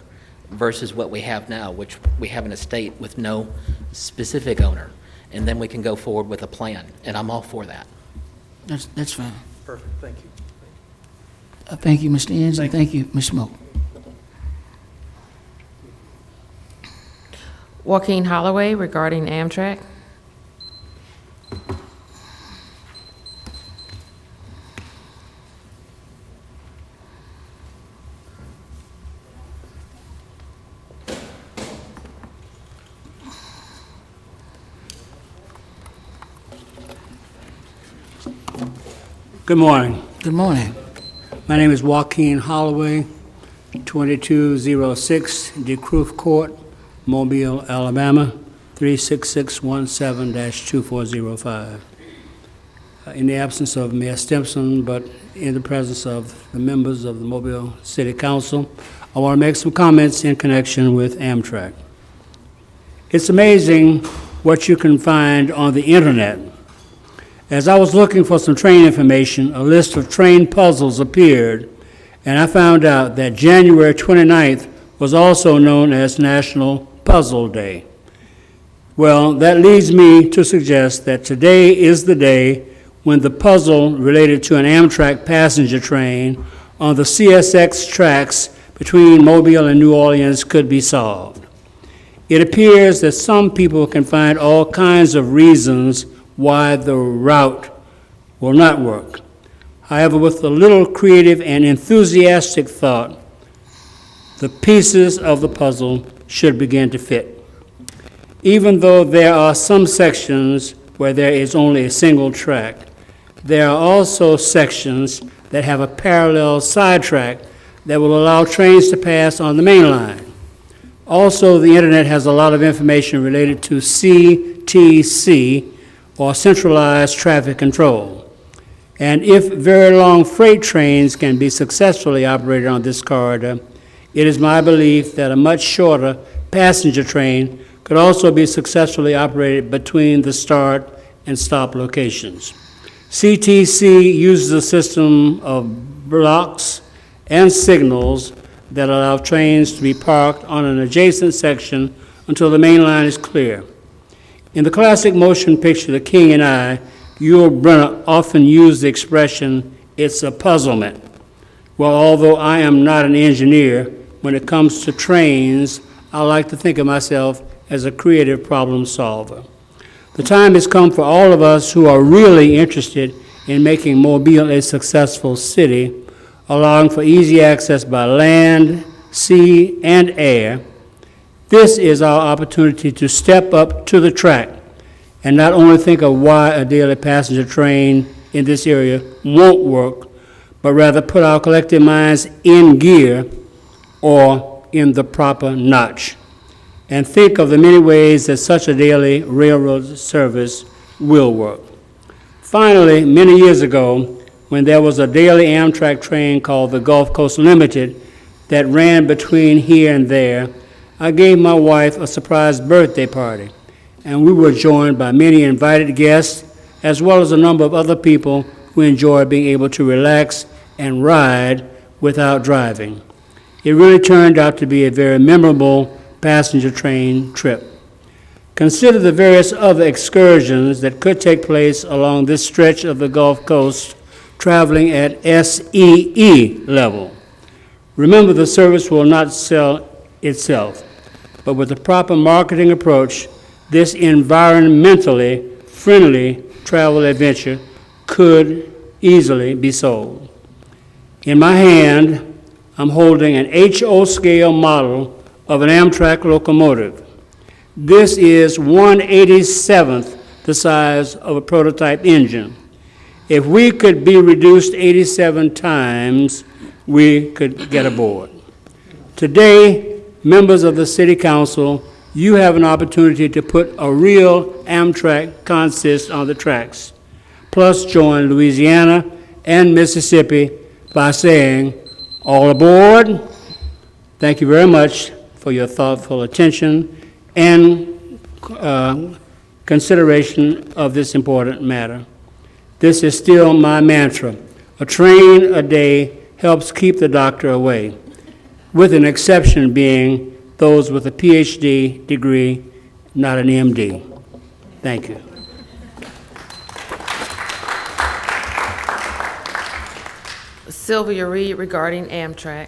versus what we have now, which we have an estate with no specific owner. And then we can go forward with a plan, and I'm all for that. That's fine. Perfect. Thank you. Thank you, Mr. Inge, and thank you, Ms. Smoke. Joaquin Holloway regarding Amtrak. Good morning. Good morning. My name is Joaquin Holloway, 2206 DeCruz Court, Mobile, Alabama, 36617-2405. In the absence of Mayor Stimson, but in the presence of the members of the Mobile City Council, I want to make some comments in connection with Amtrak. It's amazing what you can find on the internet. As I was looking for some train information, a list of train puzzles appeared, and I found out that January 29th was also known as National Puzzle Day. Well, that leads me to suggest that today is the day when the puzzle related to an Amtrak passenger train on the CSX tracks between Mobile and New Orleans could be solved. It appears that some people can find all kinds of reasons why the route will not work. However, with a little creative and enthusiastic thought, the pieces of the puzzle should begin to fit. Even though there are some sections where there is only a single track, there are also sections that have a parallel sidetrack that will allow trains to pass on the main line. Also, the internet has a lot of information related to CTC, or centralized traffic control. And if very long freight trains can be successfully operated on this corridor, it is my belief that a much shorter passenger train could also be successfully operated between the start and stop locations. CTC uses a system of blocks and signals that allow trains to be parked on an adjacent section until the main line is clear. In the classic motion picture, The King and I, Yul Brynner often used the expression, "It's a puzzlement." Well, although I am not an engineer, when it comes to trains, I like to think of myself as a creative problem solver. The time has come for all of us who are really interested in making Mobile a successful city, allowing for easy access by land, sea, and air. This is our opportunity to step up to the track and not only think of why a daily passenger train in this area won't work, but rather put our collective minds in gear or in the proper notch, and think of the many ways that such a daily railroad service will work. Finally, many years ago, when there was a daily Amtrak train called the Gulf Coast Limited that ran between here and there, I gave my wife a surprise birthday party, and we were joined by many invited guests, as well as a number of other people who enjoy being able to relax and ride without driving. It really turned out to be a very memorable passenger train trip. Consider the various other excursions that could take place along this stretch of the Gulf Coast traveling at SEE level. Remember, the service will not sell itself, but with the proper marketing approach, this environmentally friendly travel adventure could easily be sold. In my hand, I'm holding an HO scale model of an Amtrak locomotive. This is 1/87th the size of a prototype engine. If we could be reduced 87 times, we could get aboard. Today, members of the City Council, you have an opportunity to put a real Amtrak consist on the tracks, plus join Louisiana and Mississippi by saying, "All aboard." Thank you very much for your thoughtful attention and consideration of this important matter. This is still my mantra. A train a day helps keep the doctor away, with an exception being those with a PhD degree, not an MD. Thank you. Sylvia Reed regarding Amtrak.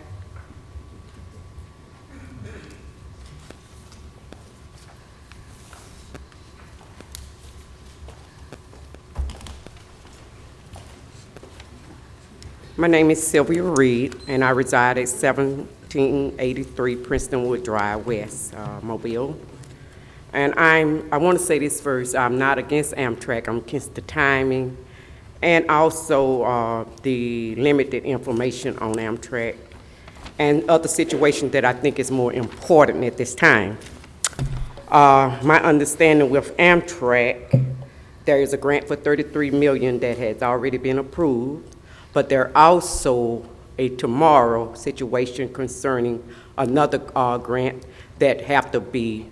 My name is Sylvia Reed, and I reside at 1783 Princeton Wood Drive, West Mobile. And I want to say this first. I'm not against Amtrak. I'm against the timing and also the limited information on Amtrak and other situations that I think is more important at this time. My understanding with Amtrak, there is a grant for $33 million that has already been approved. But there also a tomorrow situation concerning another grant that have to be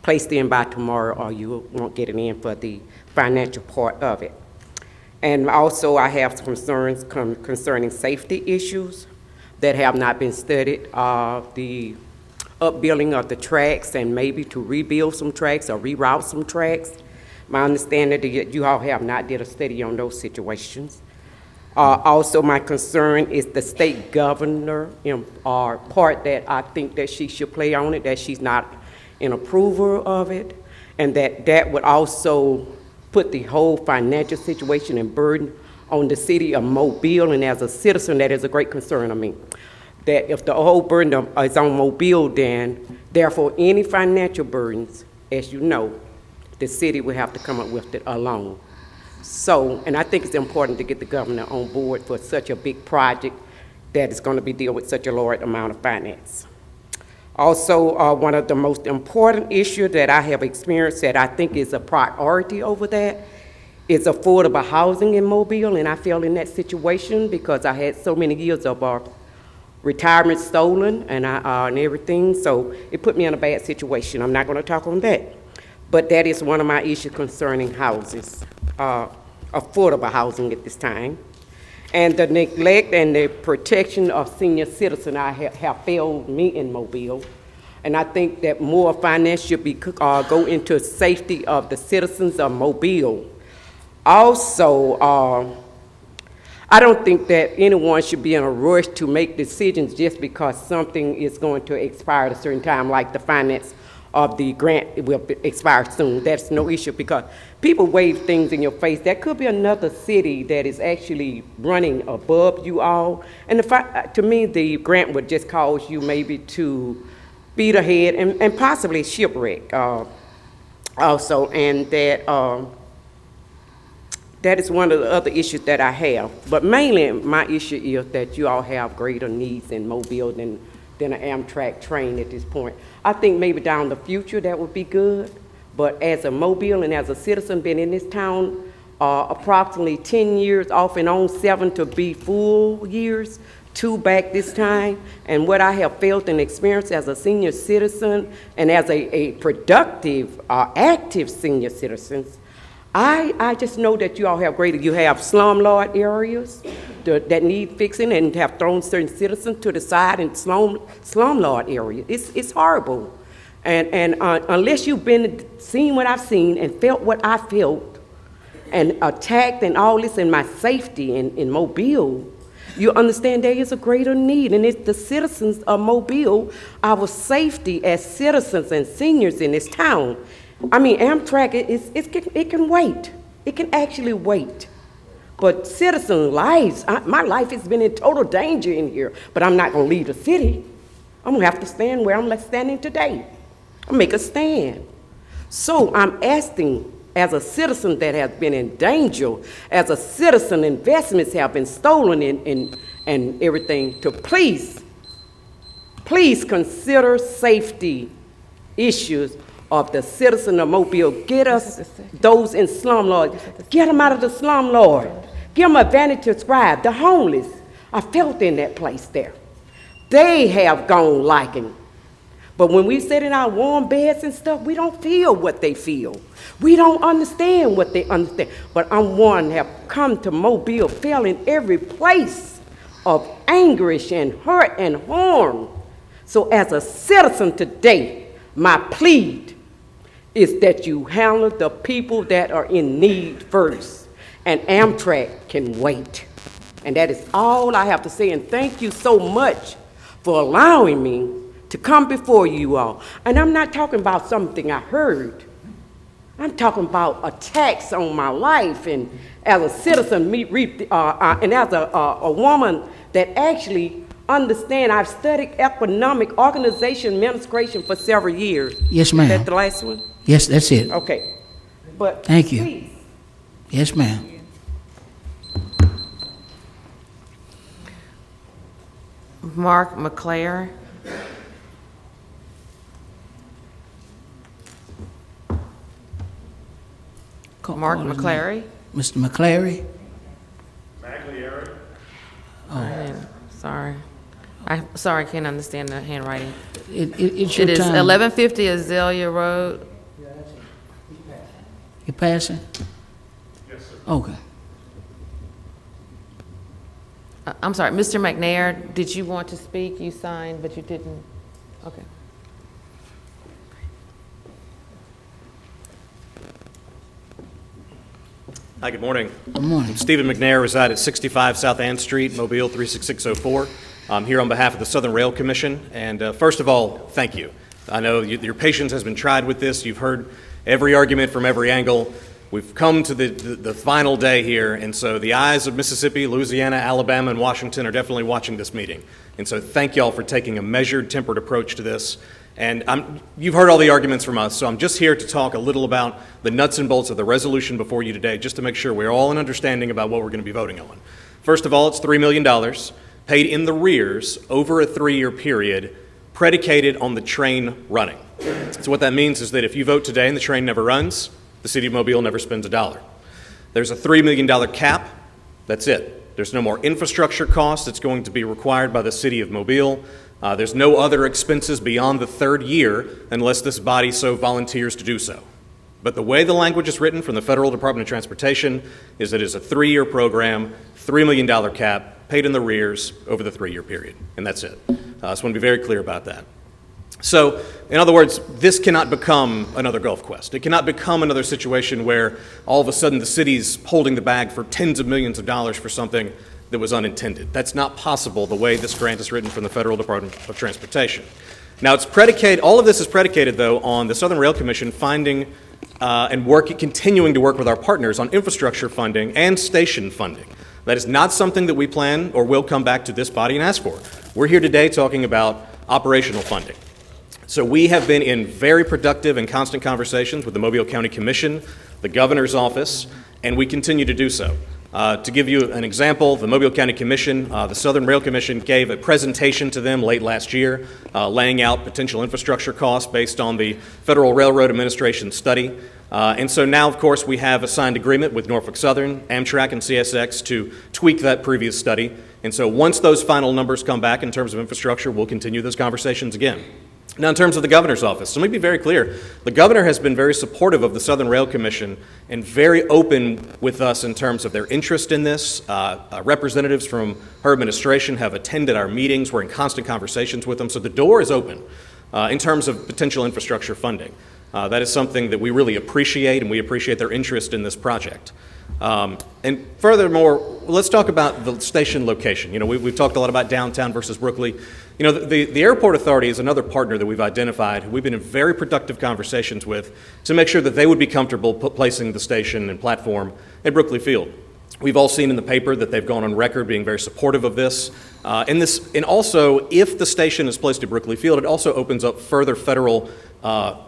placed in by tomorrow, or you won't get it in for the financial part of it. And also I have some concerns concerning safety issues that have not been studied, the upbuilding of the tracks and maybe to rebuild some tracks or reroute some tracks. My understanding that you all have not did a study on those situations. Also, my concern is the state governor part that I think that she should play on it, that she's not an approver of it, and that would also put the whole financial situation and burden on the city of Mobile, and as a citizen, that is a great concern of me. That if the whole burden is on Mobile, then therefore any financial burdens, as you know, the city will have to come up with it alone. So, and I think it's important to get the governor on board for such a big project that is going to be dealing with such a large amount of finance. Also, one of the most important issues that I have experienced that I think is a priority over that is affordable housing in Mobile, and I fell in that situation because I had so many years of retirement stolen and everything, so it put me in a bad situation. I'm not going to talk on that, but that is one of my issues concerning houses, affordable housing at this time. And the neglect and the protection of senior citizens have failed me in Mobile. And I think that more finance should be go into safety of the citizens of Mobile. Also, I don't think that anyone should be in a rush to make decisions just because something is going to expire at a certain time, like the finance of the grant will expire soon. That's no issue because people wave things in your face. There could be another city that is actually running above you all. And to me, the grant would just cause you maybe to beat ahead and possibly shipwreck also. And that is one of the other issues that I have. But mainly my issue is that you all have greater needs in Mobile than an Amtrak train at this point. I think maybe down the future that would be good, but as a Mobile and as a citizen been in this town approximately 10 years, off and on 7 to be full years, 2 back this time, and what I have felt and experienced as a senior citizen and as a productive, active senior citizen, I just know that you all have you have slumlord areas that need fixing and have thrown certain citizens to the side in slumlord areas. It's horrible. And unless you've seen what I've seen and felt what I felt and attacked and all this in my safety in Mobile, you understand there is a greater need. And it's the citizens of Mobile, our safety as citizens and seniors in this town. I mean, Amtrak, it can wait. It can actually wait. But citizen lives, my life has been in total danger in here, but I'm not going to leave the city. I'm going to have to stand where I'm standing today. I'll make a stand. So I'm asking, as a citizen that has been in danger, as a citizen investments have been stolen and everything, to please consider safety issues of the citizen of Mobile. Get us those in slumlord. Get them out of the slumlord. Give them advantage to thrive. The homeless, I felt in that place there. They have gone lacking. But when we sit in our warm beds and stuff, we don't feel what they feel. We don't understand what they understand. But I'm one have come to Mobile, fell in every place of anguish and hurt and harm. So as a citizen today, my plea is that you handle the people that are in need first. And Amtrak can wait. And that is all I have to say. And thank you so much for allowing me to come before you all. And I'm not talking about something I heard. I'm talking about attacks on my life. And as a citizen, and as a woman that actually understand, I've studied economic organization administration for several years. Yes, ma'am. Is that the last one? Yes, that's it. Okay. But thank you. Please. Yes, ma'am. Mark McClare. Mark McClary. Mr. McClary. Maglieri. Oh, sorry. I'm sorry, I can't understand the handwriting. It's your It is time. 1150 Azalea Road. You passing? Yes, sir. Okay. I'm sorry, Mr. McNair, did you want to speak? You signed, but you didn't. Okay. Hi, good morning. Good morning. I'm Stephen McNair, reside at 65 South Ann Street, Mobile 36604. I'm here on behalf of the Southern Rail Commission, and first of all, thank you. I know your patience has been tried with this. You've heard every argument from every angle. We've come to the final day here, and so the eyes of Mississippi, Louisiana, Alabama, and Washington are definitely watching this meeting. And so thank y'all for taking a measured, tempered approach to this. And you've heard all the arguments from us, so I'm just here to talk a little about the nuts and bolts of the resolution before you today, just to make sure we're all in understanding about what we're going to be voting on. First of all, it's $3 million paid in the rears over a 3-year period, predicated on the train running. So what that means is that if you vote today and the train never runs, the city of Mobile never spends $1. There's a $3 million cap. That's it. There's no more infrastructure cost that's going to be required by the city of Mobile. There's no other expenses beyond the third year unless this body so volunteers to do so. But the way the language is written from the Federal Department of Transportation is that it's a 3-year program, $3 million cap, paid in the arrears over the 3-year period, and that's it. So I want to be very clear about that. So, in other words, this cannot become another Gulf Quest. It cannot become another situation where all of a sudden the city's holding the bag for tens of millions of dollars for something that was unintended. That's not possible the way this grant is written from the Federal Department of Transportation. Now, all of this is predicated, though, on the Southern Rail Commission finding and continuing to work with our partners on infrastructure funding and station funding. That is not something that we plan or will come back to this body and ask for. We're here today talking about operational funding. So we have been in very productive and constant conversations with the Mobile County Commission, the governor's office, and we continue to do so. To give you an example, the Mobile County Commission, the Southern Rail Commission gave a presentation to them late last year, laying out potential infrastructure costs based on the Federal Railroad Administration study. And so now, of course, we have a signed agreement with Norfolk Southern, Amtrak, and CSX to tweak that previous study. And so once those final numbers come back in terms of infrastructure, we'll continue those conversations again. Now, in terms of the governor's office, so let me be very clear. The governor has been very supportive of the Southern Rail Commission and very open with us in terms of their interest in this. Representatives from her administration have attended our meetings. We're in constant conversations with them. So the door is open in terms of potential infrastructure funding. That is something that we really appreciate, and we appreciate their interest in this project. And furthermore, let's talk about the station location. You know, we've talked a lot about downtown versus Brooklyn. You know, the Airport Authority is another partner that we've identified. We've been in very productive conversations with to make sure that they would be comfortable placing the station and platform at Brooklyn Field. We've all seen in the paper that they've gone on record being very supportive of this. And also, if the station is placed at Brooklyn Field, it also opens up further federal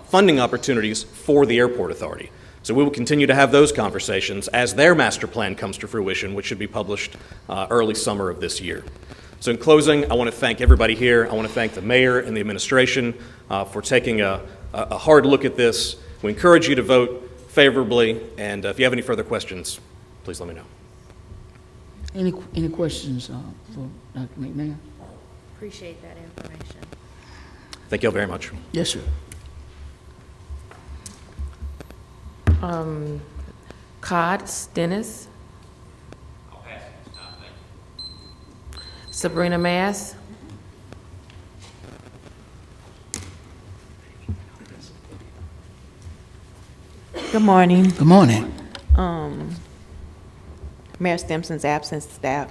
funding opportunities for the Airport Authority. So we will continue to have those conversations as their master plan comes to fruition, which should be published early summer of this year. So in closing, I want to thank everybody here. I want to thank the mayor and the administration for taking a hard look at this. We encourage you to vote favorably, and if you have any further questions, please let me know. Any questions for Dr. McNair? Appreciate that information. Thank you all very much. Yes, sir. Cod Dennis. Sabrina Mass. Good morning. Good morning. Mayor Stimson's absent, staff,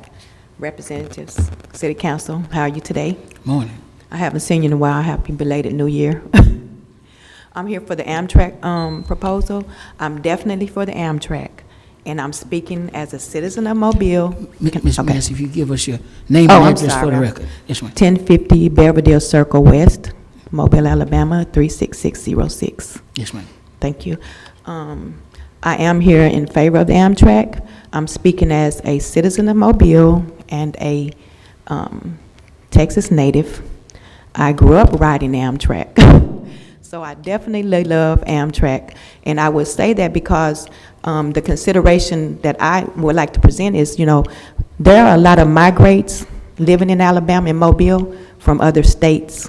representatives, city council, how are you today? Morning. I haven't seen you in a while. Happy belated New Year. I'm here for the Amtrak proposal. I'm definitely for the Amtrak, and I'm speaking as a citizen of Mobile. Ms. Massey, if you give us your name and address for the record. Yes, ma'am. 1050 Belvedere Circle West, Mobile, Alabama, 36606. Yes, ma'am. Thank you. I am here in favor of the Amtrak. I'm speaking as a citizen of Mobile and a Texas native. I grew up riding Amtrak. So I definitely love Amtrak. And I would say that because the consideration that I would like to present is, you know, there are a lot of migrants living in Alabama and Mobile from other states.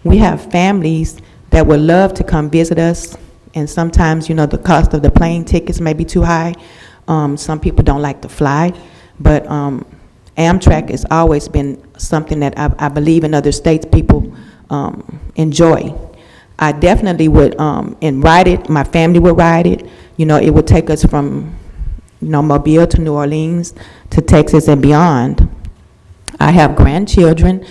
We have families that would love to come visit us, and sometimes, you know, the cost of the plane tickets may be too high. Some people don't like to fly, but Amtrak has always been something that I believe in other states people enjoy. I definitely would and ride it. My family would ride it. You know, it would take us from, you know, Mobile to New Orleans to Texas and beyond. I have grandchildren.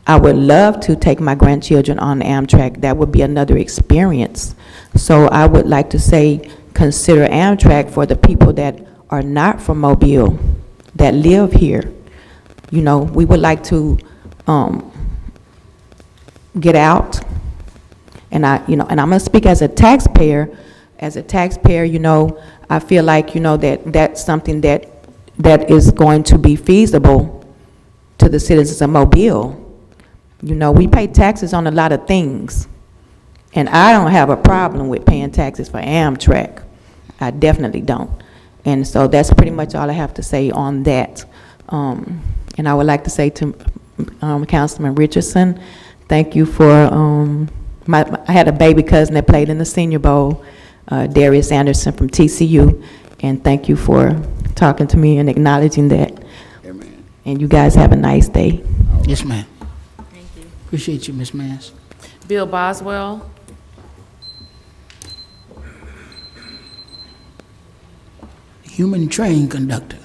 I would love to take my grandchildren on Amtrak. That would be another experience. So I would like to say consider Amtrak for the people that are not from Mobile, that live here. You know, we would like to get out. And I'm going to speak as a taxpayer. As a taxpayer, you know, I feel like, you know, that's something that is going to be feasible to the citizens of Mobile. You know, we pay taxes on a lot of things, and I don't have a problem with paying taxes for Amtrak. I definitely don't. And so that's pretty much all I have to say on that. And I would like to say to Councilman Richardson, thank you for, I had a baby cousin that played in the Senior Bowl, Darius Anderson from TCU, and thank you for talking to me and acknowledging that. Amen. And you guys have a nice day. Yes, ma'am. Thank you. Appreciate you, Ms. Mass. Bill Boswell. Human train conductor.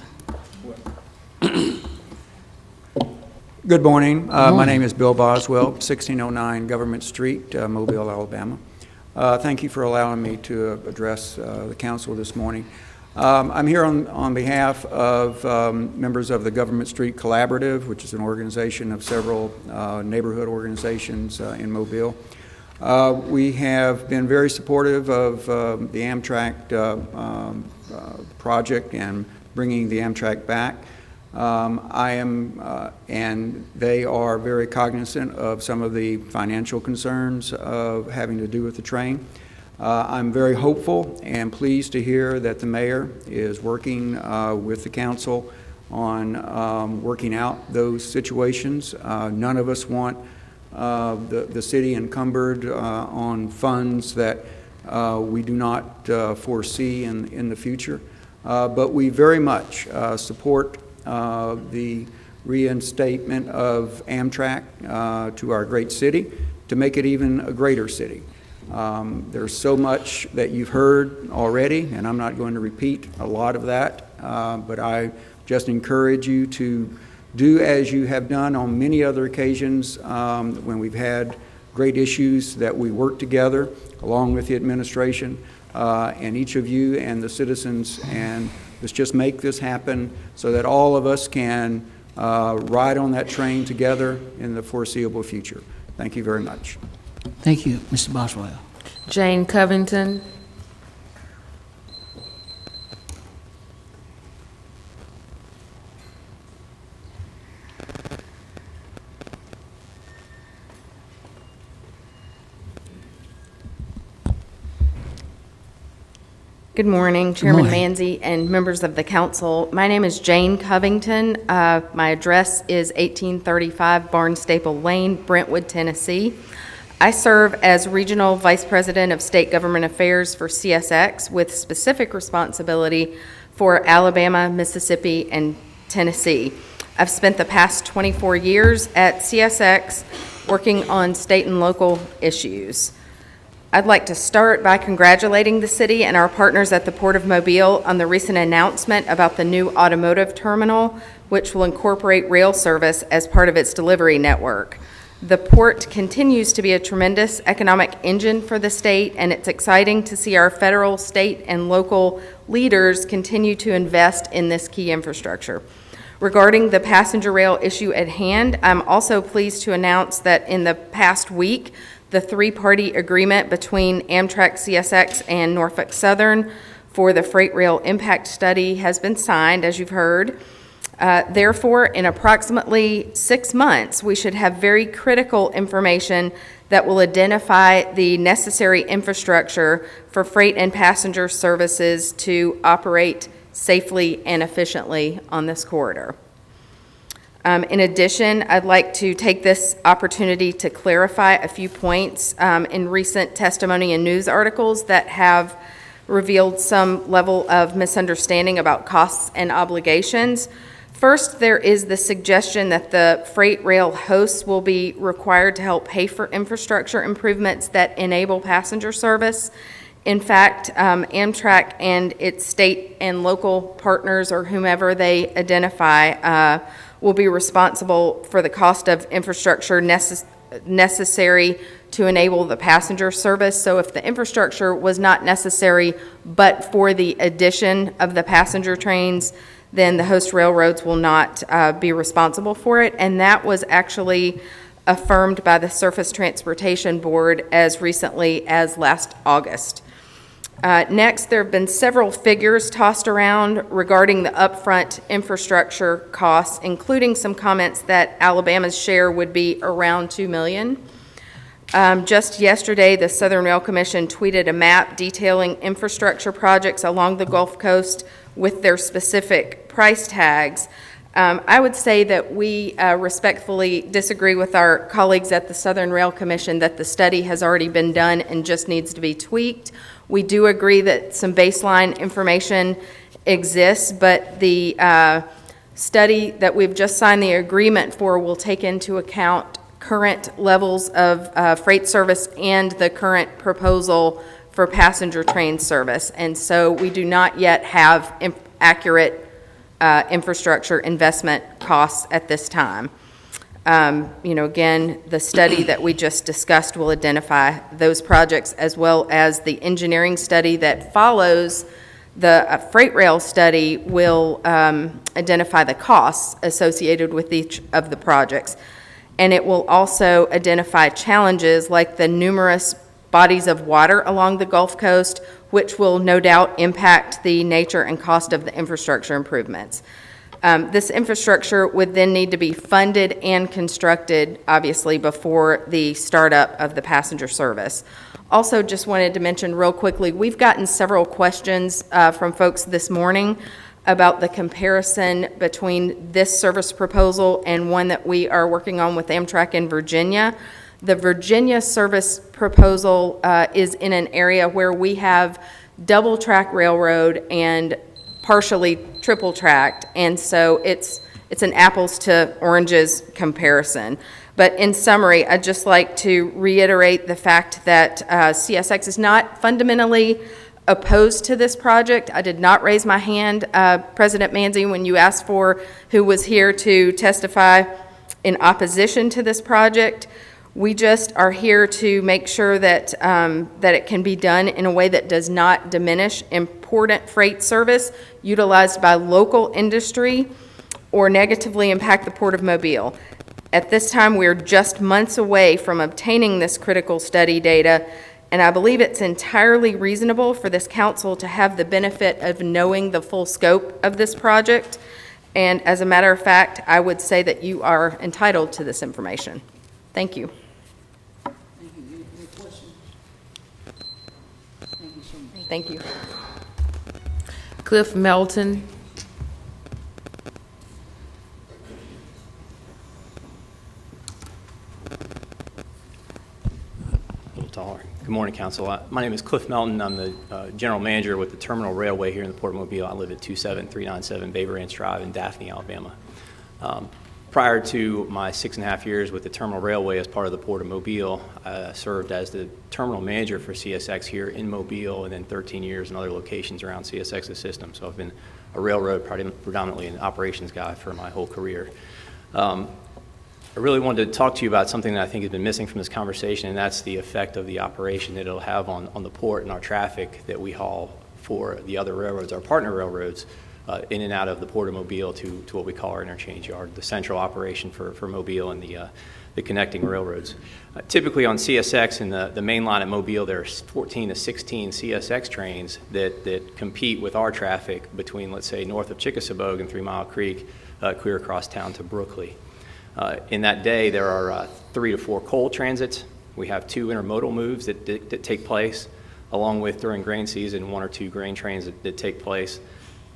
Good morning. My name is Bill Boswell, 1609 Government Street, Mobile, Alabama. Thank you for allowing me to address the council this morning. I'm here on behalf of members of the Government Street Collaborative, which is an organization of several neighborhood organizations in Mobile. We have been very supportive of the Amtrak project and bringing the Amtrak back. And they are very cognizant of some of the financial concerns of having to do with the train. I'm very hopeful and pleased to hear that the mayor is working with the council on working out those situations. None of us want the city encumbered on funds that we do not foresee in the future. But we very much support the reinstatement of Amtrak to our great city to make it even a greater city. There's so much that you've heard already, and I'm not going to repeat a lot of that, but I just encourage you to do as you have done on many other occasions when we've had great issues that we work together along with the administration and each of you and the citizens, and let's just make this happen so that all of us can ride on that train together in the foreseeable future. Thank you very much. Thank you, Mr. Boswell. Jane Covington. Good morning, Chairman Manzi and members of the council. My name is Jane Covington. My address is 1835 Barnstaple Lane, Brentwood, Tennessee. I serve as Regional Vice President of State Government Affairs for CSX with specific responsibility for Alabama, Mississippi, and Tennessee. I've spent the past 24 years at CSX working on state and local issues. I'd like to start by congratulating the city and our partners at the Port of Mobile on the recent announcement about the new automotive terminal, which will incorporate rail service as part of its delivery network. The port continues to be a tremendous economic engine for the state, and it's exciting to see our federal, state, and local leaders continue to invest in this key infrastructure. Regarding the passenger rail issue at hand, I'm also pleased to announce that in the past week, the three-party agreement between Amtrak, CSX, and Norfolk Southern for the freight rail impact study has been signed, as you've heard. Therefore, in approximately 6 months, we should have very critical information that will identify the necessary infrastructure for freight and passenger services to operate safely and efficiently on this corridor. In addition, I'd like to take this opportunity to clarify a few points in recent testimony and news articles that have revealed some level of misunderstanding about costs and obligations. First, there is the suggestion that the freight rail hosts will be required to help pay for infrastructure improvements that enable passenger service. In fact, Amtrak and its state and local partners, or whomever they identify, will be responsible for the cost of infrastructure necessary to enable the passenger service. So if the infrastructure was not necessary but for the addition of the passenger trains, then the host railroads will not be responsible for it. And that was actually affirmed by the Surface Transportation Board as recently as last August. Next, there have been several figures tossed around regarding the upfront infrastructure costs, including some comments that Alabama's share would be around $2 million. Just yesterday, the Southern Rail Commission tweeted a map detailing infrastructure projects along the Gulf Coast with their specific price tags. I would say that we respectfully disagree with our colleagues at the Southern Rail Commission that the study has already been done and just needs to be tweaked. We do agree that some baseline information exists, but the study that we've just signed the agreement for will take into account current levels of freight service and the current proposal for passenger train service. And so we do not yet have accurate infrastructure investment costs at this time. Again, the study that we just discussed will identify those projects, as well as the engineering study that follows the freight rail study will identify the costs associated with each of the projects. And it will also identify challenges like the numerous bodies of water along the Gulf Coast, which will no doubt impact the nature and cost of the infrastructure improvements. This infrastructure would then need to be funded and constructed, obviously, before the startup of the passenger service. Also, just wanted to mention real quickly, we've gotten several questions from folks this morning about the comparison between this service proposal and one that we are working on with Amtrak in Virginia. The Virginia service proposal is in an area where we have double track railroad and partially triple tracked, and so it's an apples to oranges comparison. But in summary, I'd just like to reiterate the fact that CSX is not fundamentally opposed to this project. I did not raise my hand, President Manzi, when you asked for who was here to testify in opposition to this project. We just are here to make sure that that it can be done in a way that does not diminish important freight service utilized by local industry or negatively impact the Port of Mobile. At this time, we're just months away from obtaining this critical study data, and I believe it's entirely reasonable for this council to have the benefit of knowing the full scope of this project. And as a matter of fact, I would say that you are entitled to this information. Thank you. Thank you. Cliff Melton. A little taller. Good morning, Council. My name is Cliff Melton. I'm the General Manager with the Terminal Railway here in the Port of Mobile. I live at 27397 Bay Ranch Drive in Daphne, Alabama. Prior to my 6.5 years with the Terminal Railway as part of the Port of Mobile, I served as the terminal manager for CSX here in Mobile, and then 13 years in other locations around CSX's system. So I've been a railroad, predominantly an operations guy for my whole career. I really wanted to talk to you about something that I think has been missing from this conversation, and that's the effect of the operation that it'll have on the port and our traffic that we haul for the other railroads, our partner railroads, in and out of the Port of Mobile to what we call our interchange yard, the central operation for Mobile and the connecting railroads. Typically on CSX and the main line at Mobile, there's 14 to 16 CSX trains that compete with our traffic between, let's say, north of Chickasaugee and 3 Mile Creek, clear across town to Brookley. In that day, there are 3 to 4 coal transits. We have 2 intermodal moves that take place, along with during grain season, 1 or 2 grain trains that take place.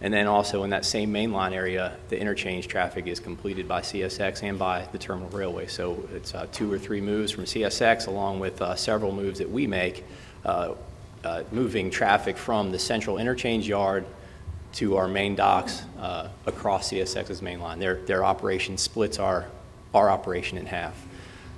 And then also in that same mainline area, the interchange traffic is completed by CSX and by the Terminal Railway. So it's 2 or 3 moves from CSX, along with several moves that we make, moving traffic from the central interchange yard to our main docks across CSX's main line. Their operation splits our operation in half.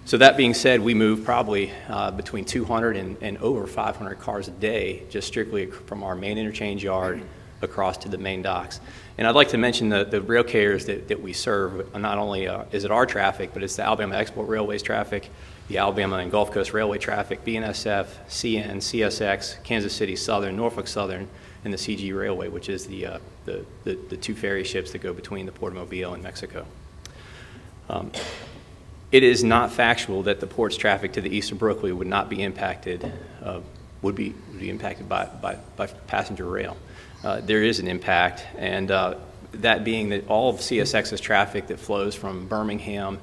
So that being said, we move probably between 200 and over 500 cars a day, just strictly from our main interchange yard across to the main docks. And I'd like to mention the rail carriers that we serve. Not only is it our traffic, but it's the Alabama Export Railways traffic, the Alabama and Gulf Coast Railway traffic, BNSF, CN, CSX, Kansas City Southern, Norfolk Southern, and the CG Railway, which is the 2 ferry ships that go between the Port of Mobile and Mexico. It is not factual that the port's traffic to the east of Brooklyn would not be impacted, would be impacted by passenger rail. There is an impact, and that being that all of CSX's traffic that flows from Birmingham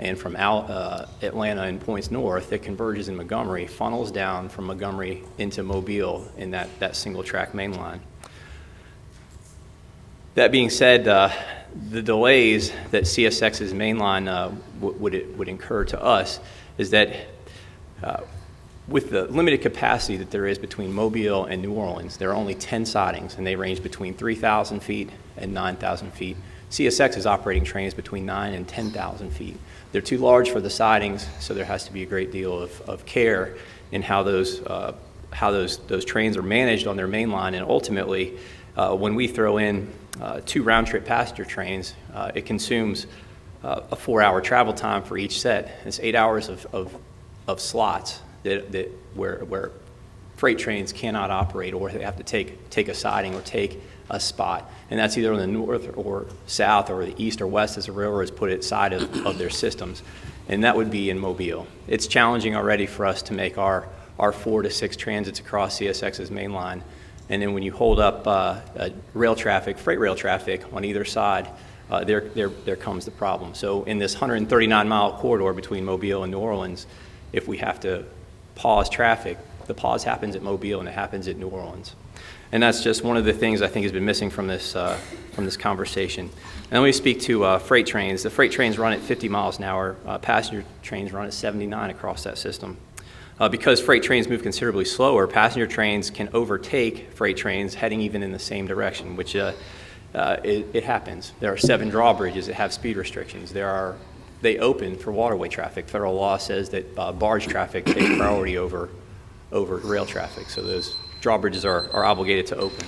and from Atlanta and points north, it converges in Montgomery, funnels down from Montgomery into Mobile in that single-track main line. That being said, the delays that CSX's main line would incur to us is that with the limited capacity that there is between Mobile and New Orleans, there are only 10 sidings, and they range between 3,000 feet and 9,000 feet. CSX is operating trains between 9,000 and 10,000 feet. They're too large for the sidings, so there has to be a great deal of care in how those trains are managed on their main line. And ultimately, when we throw in 2 round-trip passenger trains, it consumes a 4-hour travel time for each set. It's 8 hours of slots where freight trains cannot operate, or they have to take a siding or take a spot, and that's either on the north or south or the east or west as the railroads put it side of their systems, and that would be in Mobile. It's challenging already for us to make our 4 to 6 transits across CSX's main line, and then when you hold up rail traffic, freight rail traffic on either side, there comes the problem. So in this 139-mile corridor between Mobile and New Orleans, if we have to pause traffic, the pause happens at Mobile and it happens at New Orleans. And that's just one of the things I think has been missing from this conversation. And let me speak to freight trains. The freight trains run at 50 miles an hour. Passenger trains run at 79 across that system. Because freight trains move considerably slower, passenger trains can overtake freight trains heading even in the same direction, which it happens. There are 7 drawbridges that have speed restrictions. They open for waterway traffic. Federal law says that barge traffic takes priority over rail traffic, so those drawbridges are obligated to open.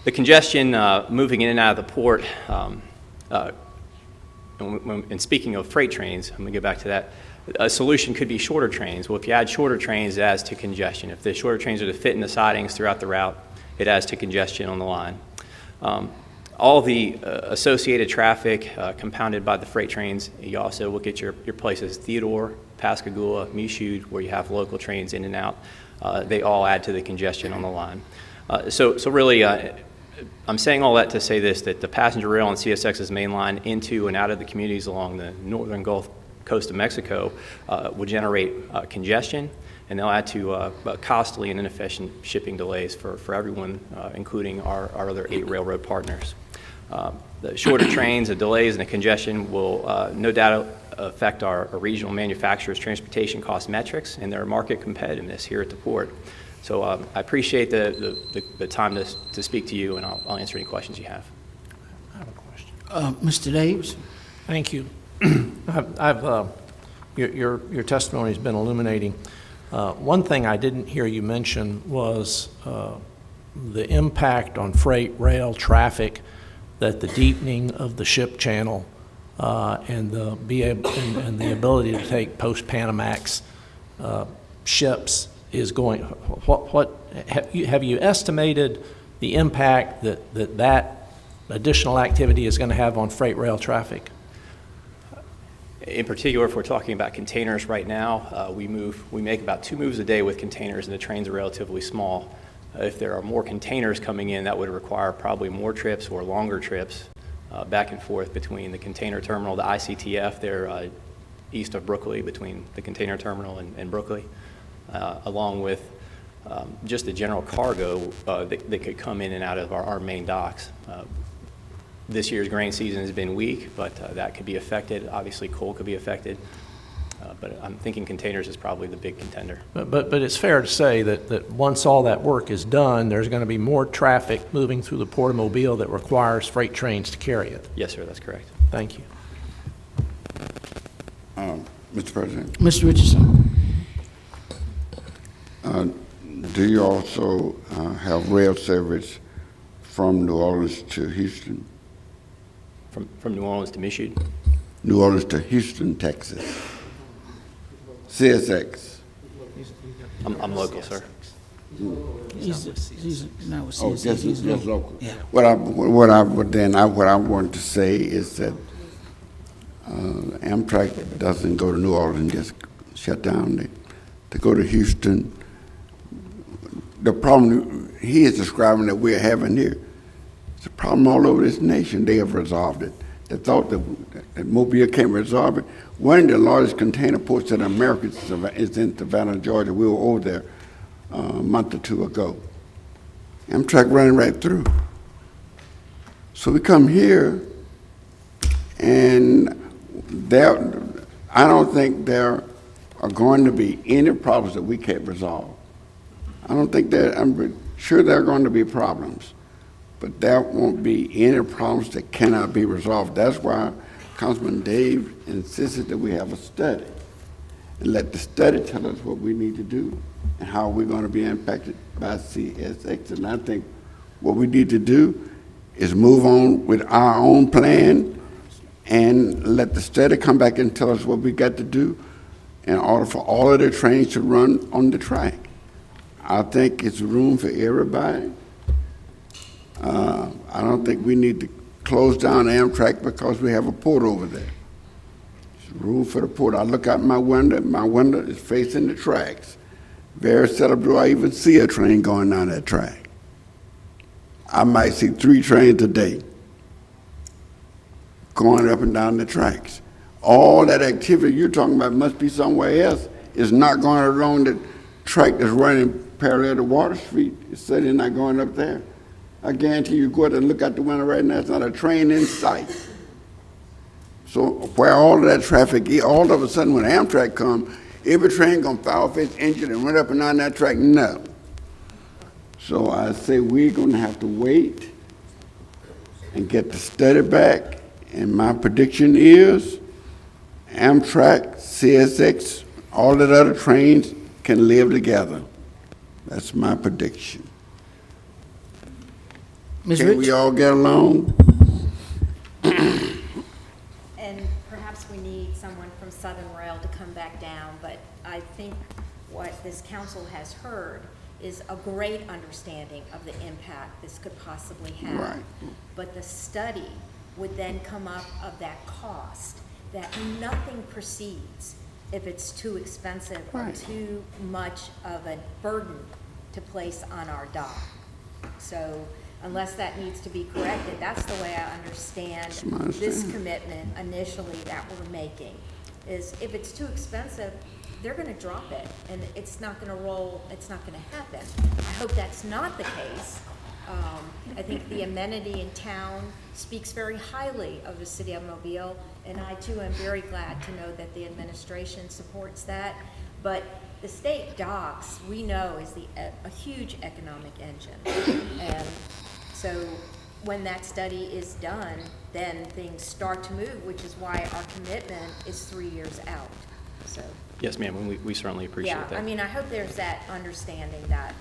The congestion moving in and out of the port, and speaking of freight trains, I'm going to get back to that. A solution could be shorter trains. Well, if you add shorter trains, it adds to congestion. If the shorter trains are to fit in the sidings throughout the route, it adds to congestion on the line. All the associated traffic compounded by the freight trains, you also look at your places, Theodore, Pascagoula, Michoud, where you have local trains in and out. They all add to the congestion on the line. So really, I'm saying all that to say this, that the passenger rail on CSX's main line into and out of the communities along the northern Gulf Coast of Mexico would generate congestion, and they'll add to costly and inefficient shipping delays for everyone, including our other 8 railroad partners. The shorter trains, the delays, and the congestion will no doubt affect our regional manufacturers' transportation cost metrics and their market competitiveness here at the port. So I appreciate the time to speak to you, and I'll answer any questions you have. I have a question. Mr. Davis? Thank you. Your testimony has been illuminating. One thing I didn't hear you mention was the impact on freight rail traffic that the deepening of the ship channel and the ability to take post-Panamax ships is going. What have you estimated the impact that additional activity is going to have on freight rail traffic? In particular, if we're talking about containers right now, we make about 2 moves a day with containers, and the trains are relatively small. If there are more containers coming in, that would require probably more trips or longer trips back and forth between the container terminal, the ICTF there east of Brooklyn, between the container terminal and Brooklyn, along with just the general cargo that could come in and out of our main docks. This year's grain season has been weak, but that could be affected. Obviously, coal could be affected. But I'm thinking containers is probably the big contender. But it's fair to say that once all that work is done, there's going to be more traffic moving through the Port of Mobile that requires freight trains to carry it. Yes, sir, that's correct. Thank you. Mr. President. Mr. Richardson? Do you also have rail service from New Orleans to Houston? From New Orleans to Michoud? New Orleans to Houston, Texas. CSX. I'm local, sir. He's not with Oh, CSX. He's just local. Yeah. What I want to say is that Amtrak doesn't go to New Orleans and just shut down. They go to Houston. The problem he is describing that we're having here, it's a problem all over this nation. They have resolved it. that thought that Mobile can't resolve it. One of the largest container ports in America is in Savannah, Georgia. We were over there a month or two ago. Amtrak running right through. So we come here, and I don't think there are going to be any problems that we can't resolve. I'm sure there are going to be problems, but there won't be any problems that cannot be resolved. That's why Councilman Dave insisted that we have a study, and let the study tell us what we need to do and how we're going to be impacted by CSX. And I think what we need to do is move on with our own plan and let the study come back and tell us what we got to do in order for all of the trains to run on the track. I think it's room for everybody. I don't think we need to close down Amtrak because we have a port over there. There's room for the port. I look out my window is facing the tracks. Very seldom do I even see a train going down that track. I might see 3 trains a day going up and down the tracks. All that activity you're talking about must be somewhere else. It's not going along the track that's running parallel to Water Street. It's certainly not going up there. I guarantee you go out and look out the window right now, there's not a train in sight. So where all of that traffic is, all of a sudden when Amtrak comes, every train gonna fire off its engine and run up and down that track? No. So I say we're gonna have to wait and get the study back, and my prediction is Amtrak, CSX, all the other trains can live together. That's my prediction. Ms. Can Rich? we all get along? And perhaps we need someone from Southern Rail to come back down, but I think what this council has heard is a great understanding of the impact this could possibly have. Right. But the study would then come up of that cost, that nothing proceeds if it's too expensive or too much of a burden to place on our dock. So unless that needs to be corrected, that's the way I understand this commitment initially that we're making, is if it's too expensive, they're gonna drop it, and it's not gonna roll, it's not gonna happen. I hope that's not the case. I think the amenity in town speaks very highly of the city of Mobile, and I too am very glad to know that the administration supports that. But the state docks, we know, is a huge economic engine. And so when that study is done, then things start to move, which is why our commitment is 3 years out, so. Yes, ma'am, and we certainly appreciate that. Yeah, I mean, I hope there's that understanding that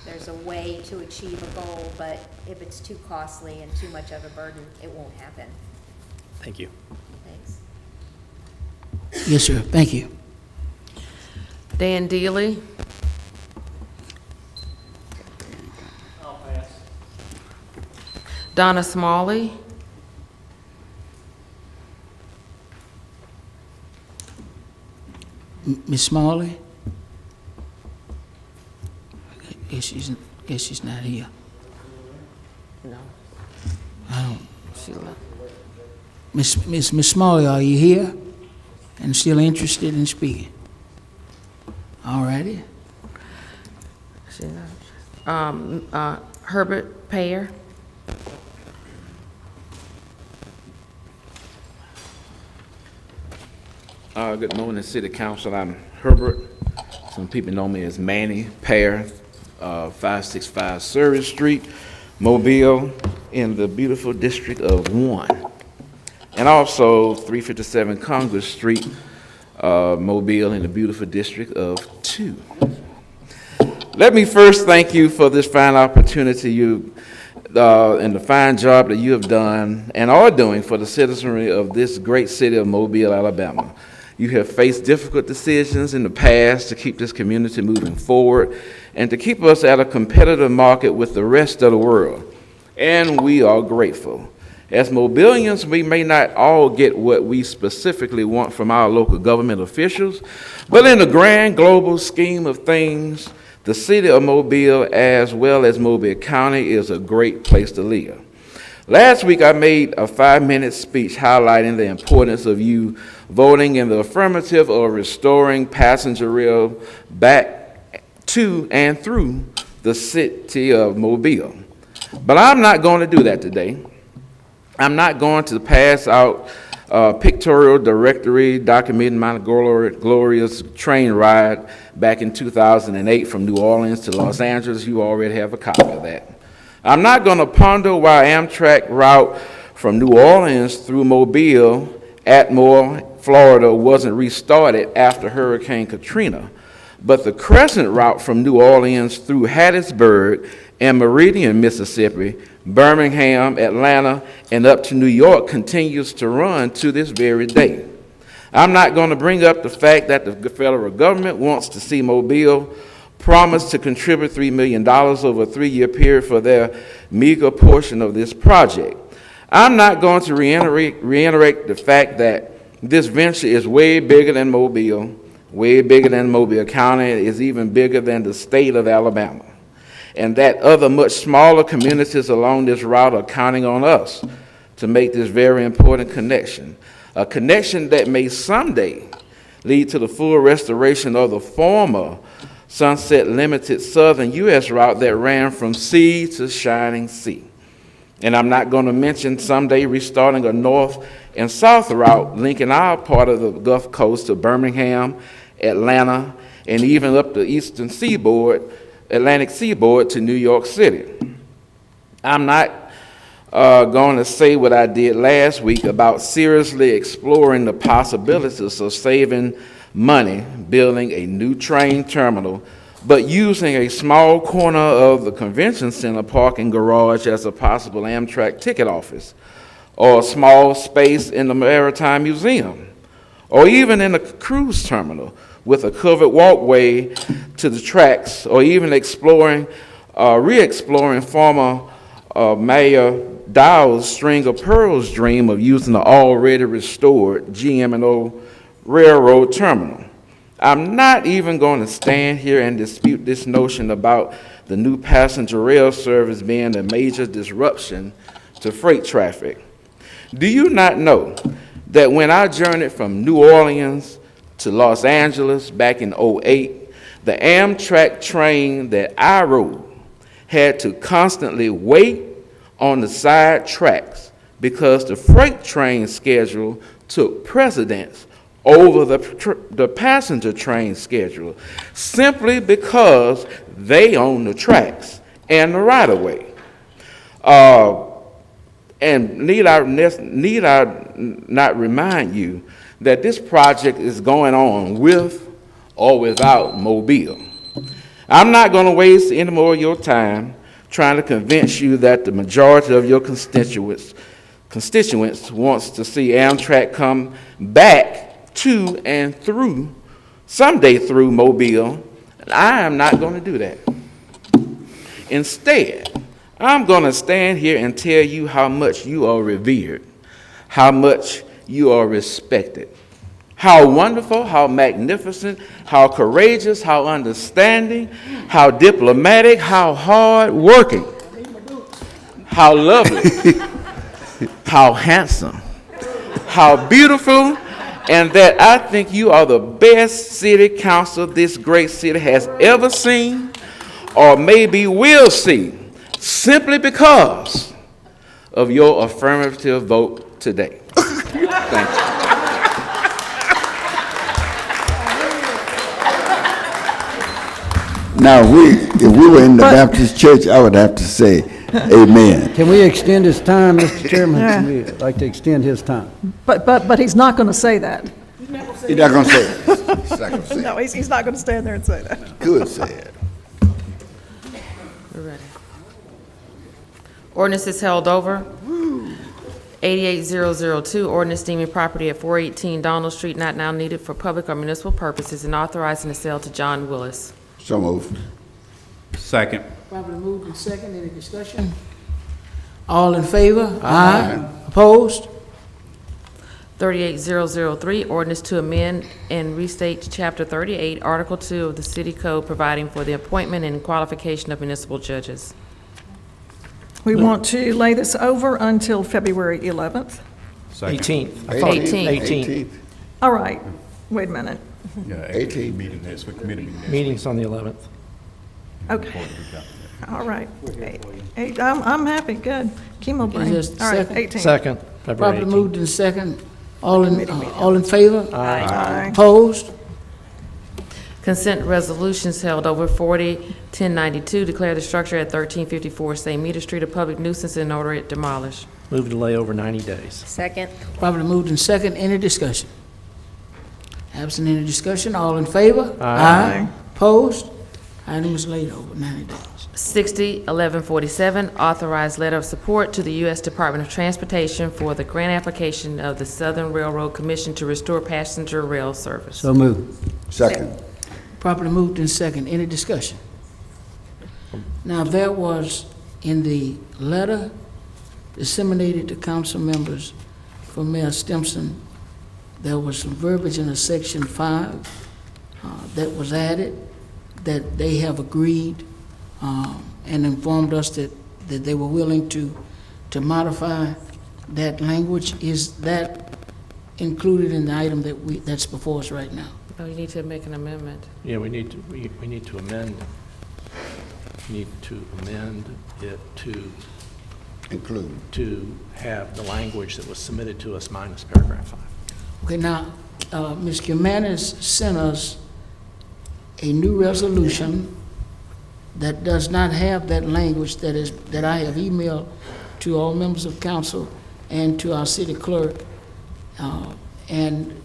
there's a way to achieve a goal, but if it's too costly and too much of a burden, it won't happen. Thank you. Thanks. Yes, sir. Thank you. Dan Dealey. Donna Smalley. Ms. Smalley? Guess she's not here. No. I don't. She left. Miss Smalley, are you here and still interested in speaking? All righty. She left. Herbert Payer. Good morning, City Council. I'm Herbert. Some people know me as Manny Payer, 565 Service Street, Mobile, in the beautiful district of 1. And also 357 Congress Street, Mobile, in the beautiful district of 2. Let me first thank you for this fine opportunity and the fine job that you have done and are doing for the citizenry of this great city of Mobile, Alabama. You have faced difficult decisions in the past to keep this community moving forward and to keep us at a competitive market with the rest of the world. And we are grateful. As Mobilians, we may not all get what we specifically want from our local government officials, but in the grand global scheme of things, the city of Mobile, as well as Mobile County, is a great place to live. Last week, I made a 5-minute speech highlighting the importance of you voting in the affirmative of restoring passenger rail back to and through the city of Mobile. But I'm not going to do that today. I'm not going to pass out pictorial directory documenting my glorious train ride back in 2008 from New Orleans to Los Angeles. You already have a copy of that. I'm not going to ponder why Amtrak route from New Orleans through Mobile, Atmore, Florida wasn't restarted after Hurricane Katrina, but the Crescent route from New Orleans through Hattiesburg and Meridian, Mississippi, Birmingham, Atlanta, and up to New York continues to run to this very day. I'm not going to bring up the fact that the federal government wants to see Mobile promise to contribute $3 million over a 3-year period for their meager portion of this project. I'm not going to reiterate the fact that this venture is way bigger than Mobile, way bigger than Mobile County, is even bigger than the state of Alabama, and that other much smaller communities along this route are counting on us to make this very important connection, a connection that may someday lead to the full restoration of the former Sunset Limited Southern U.S. route that ran from sea to shining sea. And I'm not going to mention someday restarting a north and south route linking our part of the Gulf Coast to Birmingham, Atlanta, and even up the eastern seaboard, Atlantic seaboard to New York City. I'm not going to say what I did last week about seriously exploring the possibilities of saving money building a new train terminal, but using a small corner of the convention center parking garage as a possible Amtrak ticket office, or a small space in the Maritime Museum, or even in a cruise terminal with a covered walkway to the tracks, or even re-exploring former Mayor Dow's String of Pearls dream of using the already restored GM&O Railroad Terminal. I'm not even going to stand here and dispute this notion about the new passenger rail service being a major disruption to freight traffic. Do you not know that when I journeyed from New Orleans to Los Angeles back in '08, the Amtrak train that I rode had to constantly wait on the side tracks because the freight train schedule took precedence over the passenger train schedule, simply because they own the tracks and the right-of-way. And need I not remind you that this project is going on with or without Mobile. I'm not going to waste any more of your time trying to convince you that the majority of your constituents wants to see Amtrak come back to and through, someday through Mobile. I am not going to do that. Instead, I'm going to stand here and tell you how much you are revered, how much you are respected, how wonderful, how magnificent, how courageous, how understanding, how diplomatic, how hard-working, how lovely, how handsome, how beautiful, and that I think you are the best city council this great city has ever seen or maybe will see, simply because of your affirmative vote today. Thank you. Now, if we were in the Baptist church, I would have to say amen. Can we extend his time, Mr. Chairman? Can we like to extend his time? But he's not going to say that. He's not going to say it. He's not going to say No, he's not going to stand there and say that. it. Could say it. We're ready. Ordinance is held over. 88002, ordinance deeming property at 418 Donald Street not now needed for public or municipal purposes and authorizing the sale to John Willis. So moved. Second. Probably moved in second. Any discussion? All in favor? Aye. Opposed? 38003, ordinance to amend and restate Chapter 38, Article 2 of the City Code, providing for the appointment and qualification of municipal judges. We want to lay this over until February 11th. 18th. 18th. All right, wait a minute. Yeah, 18. Meeting next week, committee meeting next Meeting's on the 11th. Okay. All right. I'm happy, good. Chemo brain. Is there All a right, second? 18. Second, February Properly 18th. moved in second. All in favor? Aye. Opposed? Consent resolutions held over 40-1092, declare the structure at 1354 St. Meter Street a public nuisance and order it demolished. Move to lay over 90 days. Second. Properly moved in second. Any discussion? Absent any discussion, all in favor? Aye. Opposed? Item is laid over 90 days. 60-1147, authorized letter of support to the U.S. Department of Transportation for the grant application of the Southern Railroad Commission to restore passenger rail service. So moved. Second. Properly moved in second. Any discussion? Now, there was, in the letter disseminated to council members from Mayor Stimson, there was some verbiage in a section 5 that was added that they have agreed and informed us that they were willing to modify that language. Is that included in the item that's before us right now? Oh, you need to make an amendment. Yeah, we need to amend. Need to amend it to have the language that was submitted to us minus paragraph 5. Okay, now, Ms. Cumanis sent us a new resolution that does not have that language that I have emailed to all members of council and to our city clerk, and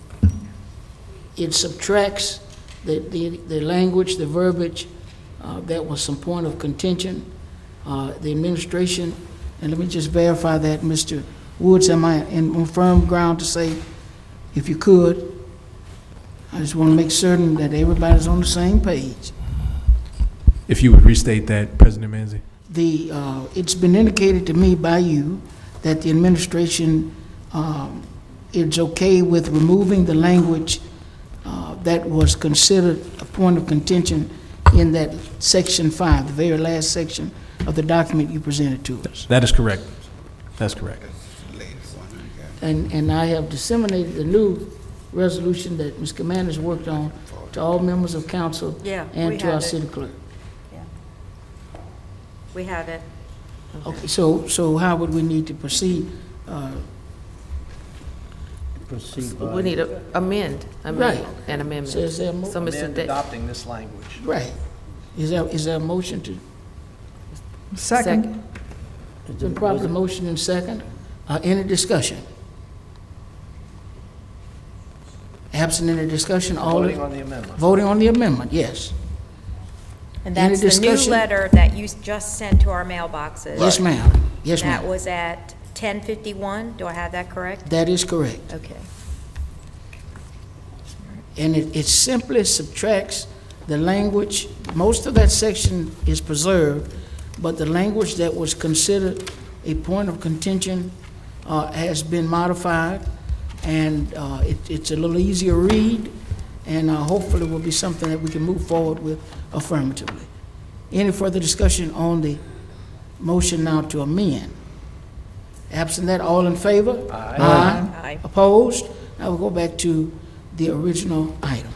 it subtracts the language, the verbiage, that was some point of contention. The administration, and let me just verify that, Mr. Woods, am I on firm ground to say, if you could, I just want to make certain that everybody's on the same page. If you would restate that, President Manzi. It's been indicated to me by you that the administration is okay with removing the language that was considered a point of contention in that section 5, the very last section of the document you presented to us. That is correct. That's correct. And I have disseminated the new resolution that Ms. Cumanis worked on to all members of council and to our city clerk. We have it. Okay, so how would we need to proceed? We need to amend Right. an amendment. So is there a So, Mr. Amend Da- adopting this language. Right. Is there a motion to? Second. It's been properly motion and second. Any discussion? Absent any discussion, all Voting on the amendment. voting on the amendment, yes. And Any that's the new discussion? letter that you just sent to our mailboxes. Yes, ma'am. Yes, That ma'am. was at 10:51. Do I have that correct? That is correct. Okay. And it simply subtracts the language, most of that section is preserved, but the language that was considered a point of contention has been modified, and it's a little easier read, and hopefully will be something that we can move forward with affirmatively. Any further discussion on the motion now to amend? Absent that, all in favor? Aye. Aye. Opposed? Now we'll go back to the original item.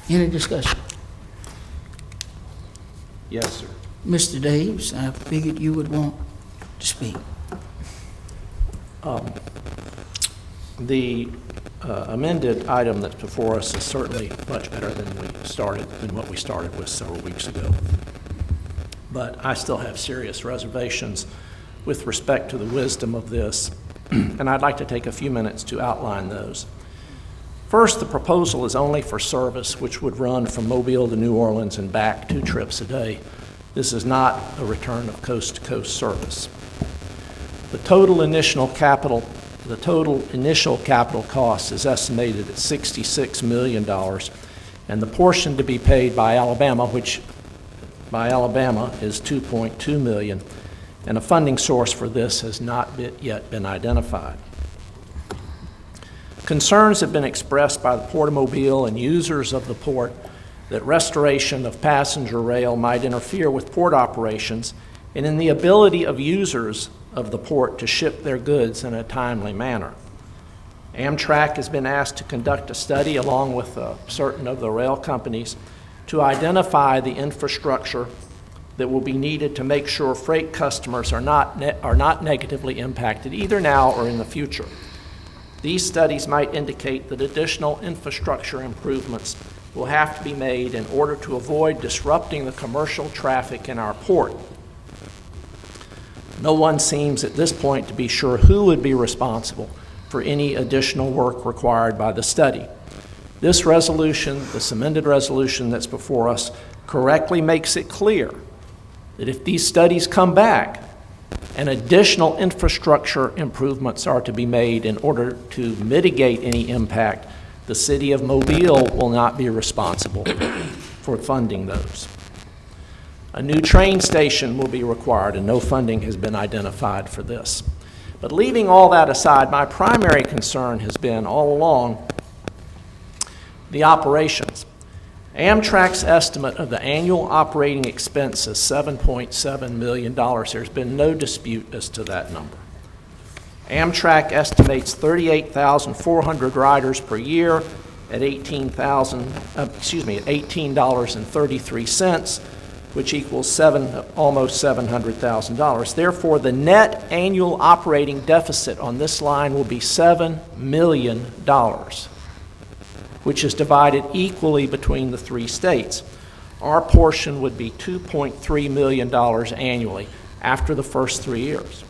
Any discussion? Yes, sir. Mr. Daves, I figured you would want to speak. The amended item that's before us is certainly much better than what we started with several weeks ago. But I still have serious reservations with respect to the wisdom of this, and I'd like to take a few minutes to outline those. First, the proposal is only for service, which would run from Mobile to New Orleans and back 2 trips a day. This is not a return of coast-to-coast service. The total initial capital cost is estimated at $66 million, and the portion to be paid by Alabama, which by Alabama is $2.2 million, and a funding source for this has not yet been identified. Concerns have been expressed by the Port of Mobile and users of the port that restoration of passenger rail might interfere with port operations and in the ability of users of the port to ship their goods in a timely manner. Amtrak has been asked to conduct a study along with certain of the rail companies to identify the infrastructure that will be needed to make sure freight customers are not negatively impacted either now or in the future. These studies might indicate that additional infrastructure improvements will have to be made in order to avoid disrupting the commercial traffic in our port. No one seems at this point to be sure who would be responsible for any additional work required by the study. This resolution, this amended resolution that's before us, correctly makes it clear that if these studies come back and additional infrastructure improvements are to be made in order to mitigate any impact, the City of Mobile will not be responsible for funding those. A new train station will be required, and no funding has been identified for this. But leaving all that aside, my primary concern has been all along the operations. Amtrak's estimate of the annual operating expense is $7.7 million. There's been no dispute as to that number. Amtrak estimates 38,400 riders per year at $18.33, which equals almost $700,000. Therefore, the net annual operating deficit on this line will be $7 million, which is divided equally between the three states. Our portion would be $2.3 million annually after the first 3 years.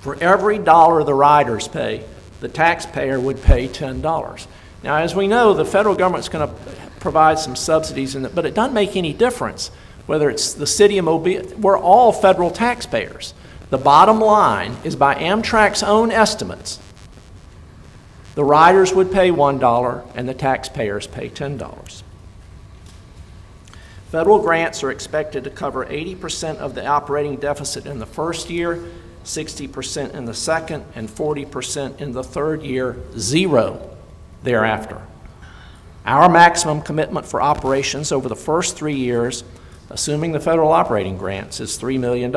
For every dollar the riders pay, the taxpayer would pay $10. Now, as we know, the federal government's going to provide some subsidies, but it doesn't make any difference whether it's the City of Mobile. We're all federal taxpayers. The bottom line is, by Amtrak's own estimates, the riders would pay $1 and the taxpayers pay $10. Federal grants are expected to cover 80% of the operating deficit in the first year, 60% in the second, and 40% in the third year, zero thereafter. Our maximum commitment for operations over the first 3 years, assuming the federal operating grants, is $3 million.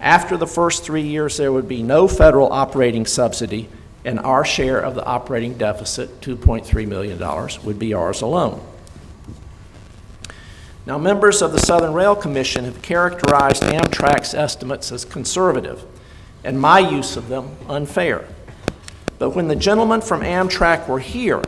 After the first 3 years, there would be no federal operating subsidy, and our share of the operating deficit, $2.3 million, would be ours alone. Now, members of the Southern Rail Commission have characterized Amtrak's estimates as conservative, and my use of them unfair. But when the gentlemen from Amtrak were here,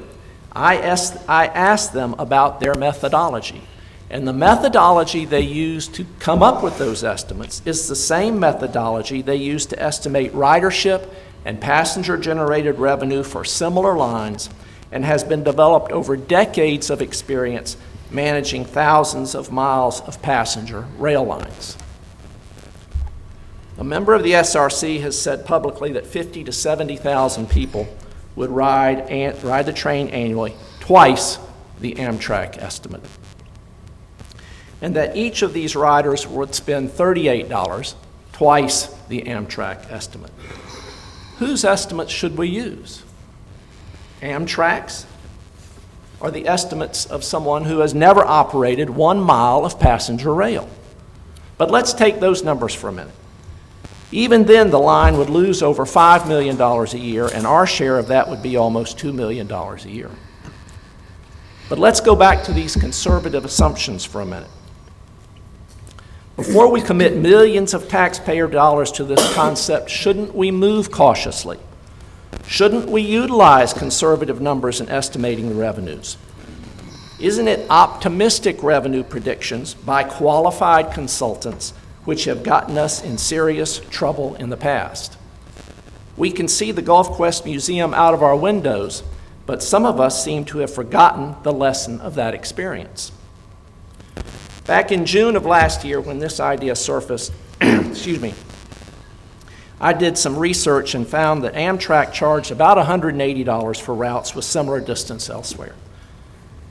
I asked them about their methodology. And the methodology they used to come up with those estimates is the same methodology they used to estimate ridership and passenger-generated revenue for similar lines, and has been developed over decades of experience managing thousands of miles of passenger rail lines. A member of the SRC has said publicly that 50,000 to 70,000 people would ride the train annually, twice the Amtrak estimate, and that each of these riders would spend $38, twice the Amtrak estimate. Whose estimates should we use? Amtrak's, or the estimates of someone who has never operated 1 mile of passenger rail? But let's take those numbers for a minute. Even then, the line would lose over $5 million a year, and our share of that would be almost $2 million a year. But let's go back to these conservative assumptions for a minute. Before we commit millions of taxpayer dollars to this concept, shouldn't we move cautiously? Shouldn't we utilize conservative numbers in estimating the revenues? Isn't it optimistic revenue predictions by qualified consultants which have gotten us in serious trouble in the past? We can see the Gulf Quest Museum out of our windows, but some of us seem to have forgotten the lesson of that experience. Back in June of last year, when this idea surfaced, I did some research and found that Amtrak charged about $180 for routes with similar distance elsewhere.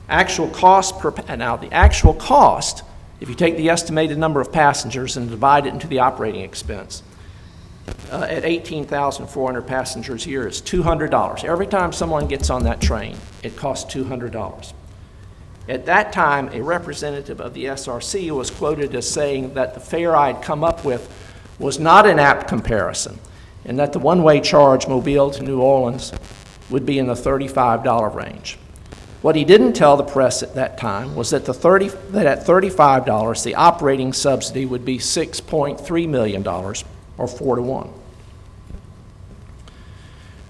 The actual cost, if you take the estimated number of passengers and divide it into the operating expense, at 18,400 passengers a year, is $200. Every time someone gets on that train, it costs $200. At that time, a representative of the SRC was quoted as saying that the fare I'd come up with was not an apt comparison, and that the one-way charge Mobile to New Orleans would be in the $35 range. What he didn't tell the press at that time was that at $35, the operating subsidy would be $6.3 million, or 4 to 1.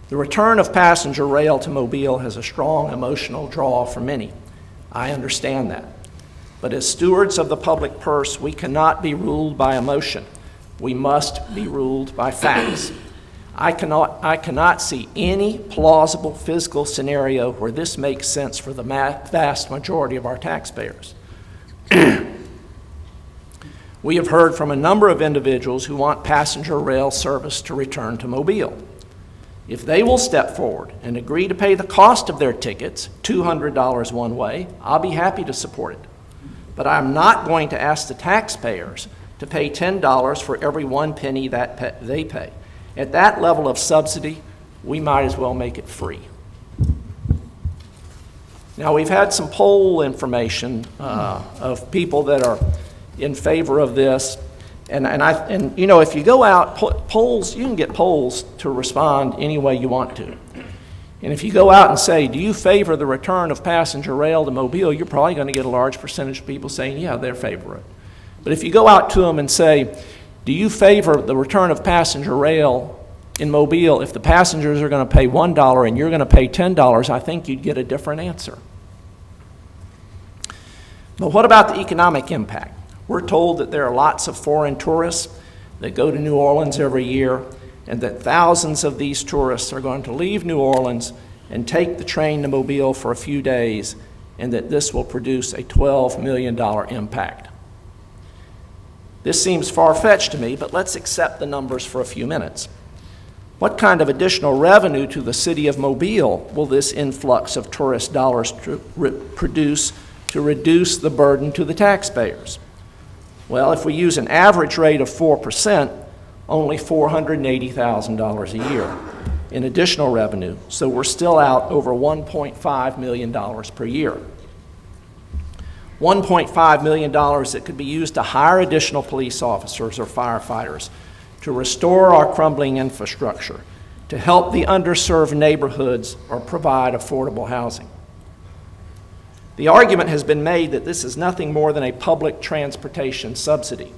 The return of passenger rail to Mobile has a strong emotional draw for many. I understand that. But as stewards of the public purse, we cannot be ruled by emotion. We must be ruled by facts. I cannot see any plausible physical scenario where this makes sense for the vast majority of our taxpayers. We have heard from a number of individuals who want passenger rail service to return to Mobile. If they will step forward and agree to pay the cost of their tickets, $200 one way, I'll be happy to support it. But I'm not going to ask the taxpayers to pay $10 for every 1 penny that they pay. At that level of subsidy, we might as well make it free. Now, we've had some poll information of people that are in favor of this. And you know, if you go out, polls, you can get polls to respond any way you want to. And if you go out and say, do you favor the return of passenger rail to Mobile, you're probably going to get a large percentage of people saying, yeah, they're favor it. But if you go out to them and say, do you favor the return of passenger rail in Mobile? If the passengers are going to pay $1 and you're going to pay $10, I think you'd get a different answer. But what about the economic impact? We're told that there are lots of foreign tourists that go to New Orleans every year, and that thousands of these tourists are going to leave New Orleans and take the train to Mobile for a few days, and that this will produce a $12 million impact. This seems far-fetched to me, but let's accept the numbers for a few minutes. What kind of additional revenue to the city of Mobile will this influx of tourist dollars produce to reduce the burden to the taxpayers? Well, if we use an average rate of 4%, only $480,000 a year in additional revenue, so we're still out over $1.5 million per year. $1.5 million that could be used to hire additional police officers or firefighters, to restore our crumbling infrastructure, to help the underserved neighborhoods, or provide affordable housing. The argument has been made that this is nothing more than a public transportation subsidy.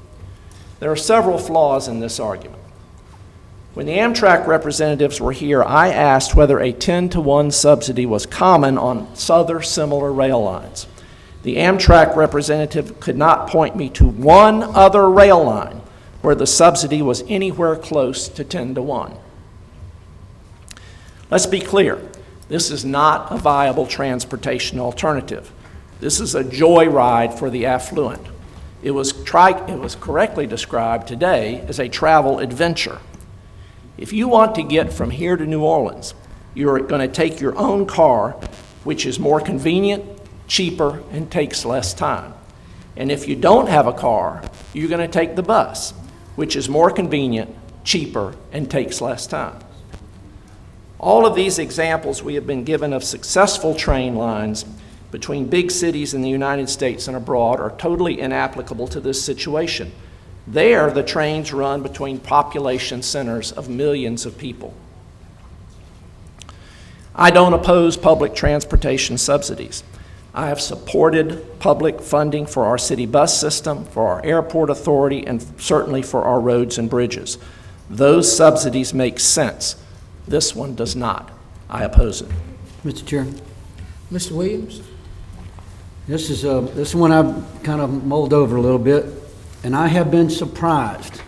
There are several flaws in this argument. When the Amtrak representatives were here, I asked whether a 10-to-1 subsidy was common on other similar rail lines. The Amtrak representative could not point me to one other rail line where the subsidy was anywhere close to 10-to-1. Let's be clear. This is not a viable transportation alternative. This is a joyride for the affluent. It was correctly described today as a travel adventure. If you want to get from here to New Orleans, you're going to take your own car, which is more convenient, cheaper, and takes less time. And if you don't have a car, you're going to take the bus, which is more convenient, cheaper, and takes less time. All of these examples we have been given of successful train lines between big cities in the United States and abroad are totally inapplicable to this situation. There, the trains run between population centers of millions of people. I don't oppose public transportation subsidies. I have supported public funding for our city bus system, for our airport authority, and certainly for our roads and bridges. Those subsidies make sense. This one does not. I oppose it. Mr. Chairman, Mr. Williams? this is one I've kind of mulled over a little bit, and I have been surprised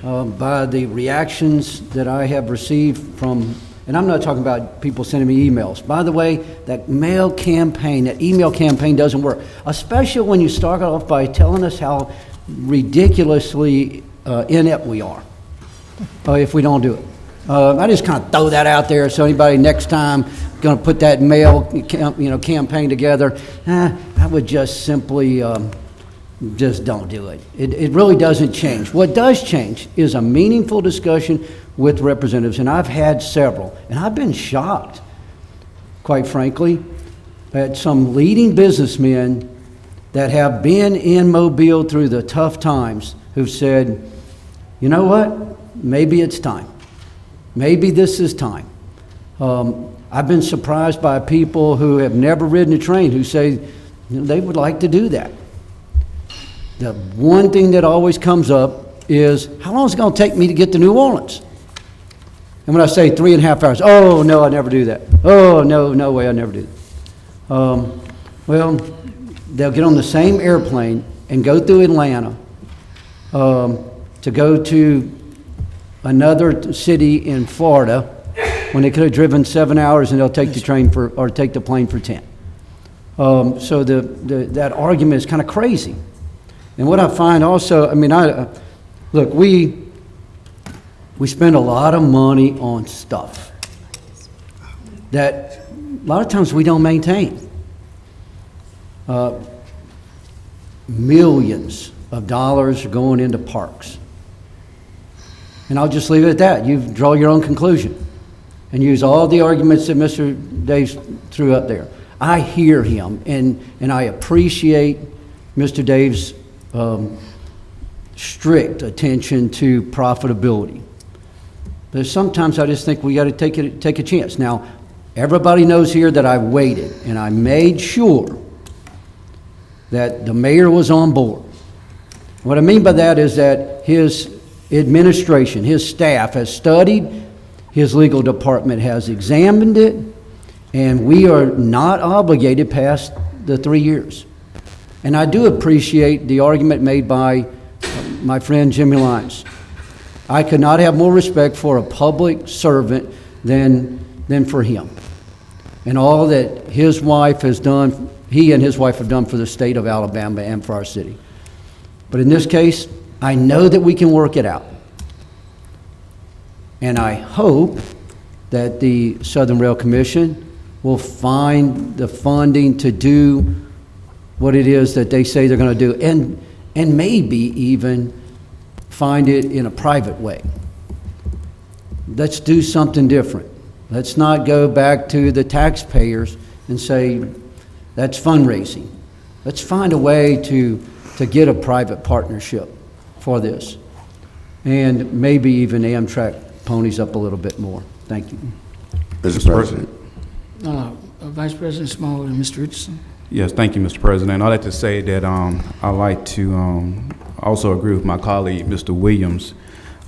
by the reactions that I have received from, and I'm not talking about people sending me emails. By the way, that email campaign doesn't work, especially when you start off by telling us how ridiculously inept we are if we don't do it. I just kind of throw that out there so anybody next time going to put that mail campaign together, I would just simply just don't do it. It really doesn't change. What does change is a meaningful discussion with representatives, and I've had several, and I've been shocked, quite frankly, at some leading businessmen that have been in Mobile through the tough times who've said, you know what, maybe it's time. Maybe this is time. I've been surprised by people who have never ridden a train who say, you know, they would like to do that. The one thing that always comes up is, how long is it going to take me to get to New Orleans? And when I say 3.5 hours, oh, no, I never do that. Oh, no way, I never do that. Well, they'll get on the same airplane and go through Atlanta to go to another city in Florida when they could have driven 7 hours, and they'll take the train or take the plane for 10. So that argument is kind of crazy. And what I find also, I mean, look, we spend a lot of money on stuff that a lot of times we don't maintain. Millions of dollars are going into parks. And I'll just leave it at that. You draw your own conclusion and use all the arguments that Mr. Daves threw up there. I hear him, and I appreciate Mr. Daves' strict attention to profitability. But sometimes I just think we got to take a chance. Now, everybody knows here that I waited, and I made sure that the mayor was on board. What I mean by that is that his administration, his staff has studied, his legal department has examined it, and we are not obligated past the 3 years. And I do appreciate the argument made by my friend Jimmy Lyons. I could not have more respect for a public servant than for him. And all that his wife has done, he and his wife have done for the state of Alabama and for our city. But in this case, I know that we can work it out. And I hope that the Southern Rail Commission will find the funding to do what it is that they say they're going to do, and maybe even find it in a private way. Let's do something different. Let's not go back to the taxpayers and say, that's fundraising. Let's find a way to get a private partnership for this. And maybe even Amtrak ponies up a little bit more. Thank you. Mr. President. Vice President Small and Mr. Richardson. Yes, thank you, Mr. President. I'd like to say that I like to also agree with my colleague, Mr. Williams,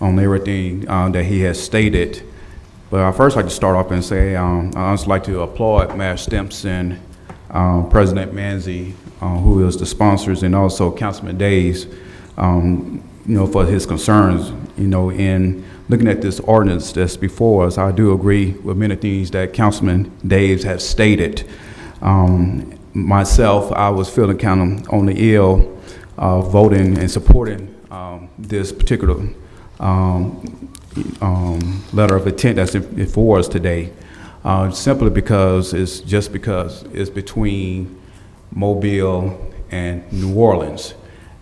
on everything that he has stated. But I first like to start off and say I also like to applaud Mayor Stimpson, President Manzi, who is the sponsors, and also Councilman Days, for his concerns, in looking at this ordinance that's before us. I do agree with many things that Councilman Days has stated. Myself, I was feeling kind of on the ill voting and supporting this particular letter of intent that's before us today, simply because it's between Mobile and New Orleans.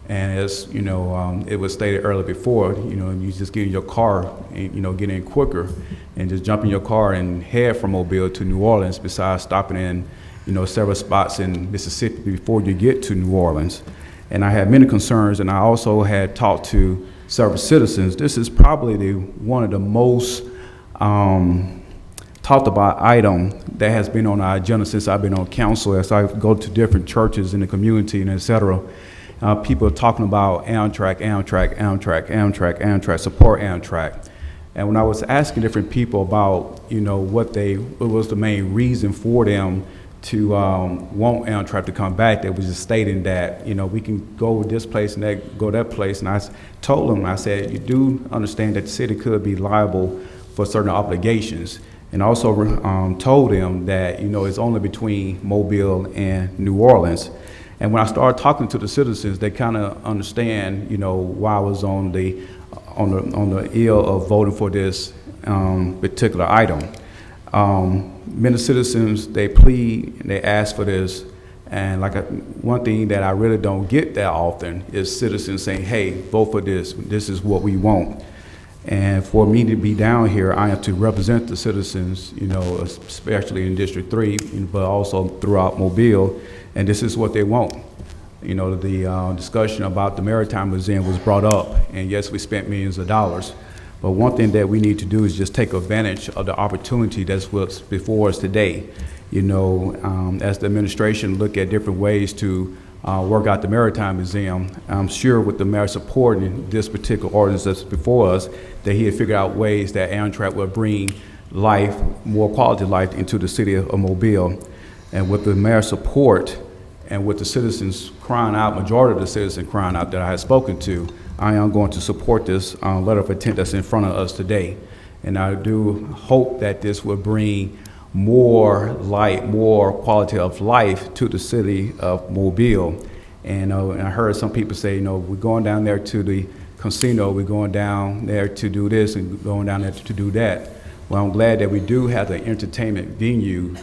And as it was stated earlier before, you just get in your car and get in quicker and just jump in your car and head from Mobile to New Orleans, besides stopping in several spots in Mississippi before you get to New Orleans. And I had many concerns, and I also had talked to several citizens. This is probably one of the most talked about item that has been on our agenda since I've been on council. As I go to different churches in the community and et cetera, people are talking about Amtrak, support Amtrak. And when I was asking different people about, what was the main reason for them to want Amtrak to come back, they was just stating that, we can go this place and go that place. And I told them, I said, you do understand that the city could be liable for certain obligations. And also told them that, it's only between Mobile and New Orleans. And when I started talking to the citizens, they kind of understand, why I was on the ill of voting for this particular item. Many citizens, they plead and they ask for this, and one thing that I really don't get that often is citizens saying, hey, vote for this, this is what we want. And for me to be down here, I have to represent the citizens, you know, especially in District 3, but also throughout Mobile, and this is what they want. You know, the discussion about the Maritime Museum was brought up, and yes, we spent millions of dollars, but one thing that we need to do is just take advantage of the opportunity that's what's before us today. You know, as the administration look at different ways to work out the Maritime Museum, I'm sure with the mayor supporting this particular ordinance that's before us, that he had figured out ways that Amtrak will bring life, more quality life into the city of Mobile. And with the mayor's support and with the citizens crying out, majority of the citizens crying out that I have spoken to, I am going to support this letter of intent that's in front of us today. And I do hope that this will bring more light, more quality of life to the city of Mobile. And I heard some people say, you know, we're going down there to the casino, we're going down there to do this and going down there to do that. Well, I'm glad that we do have the entertainment venue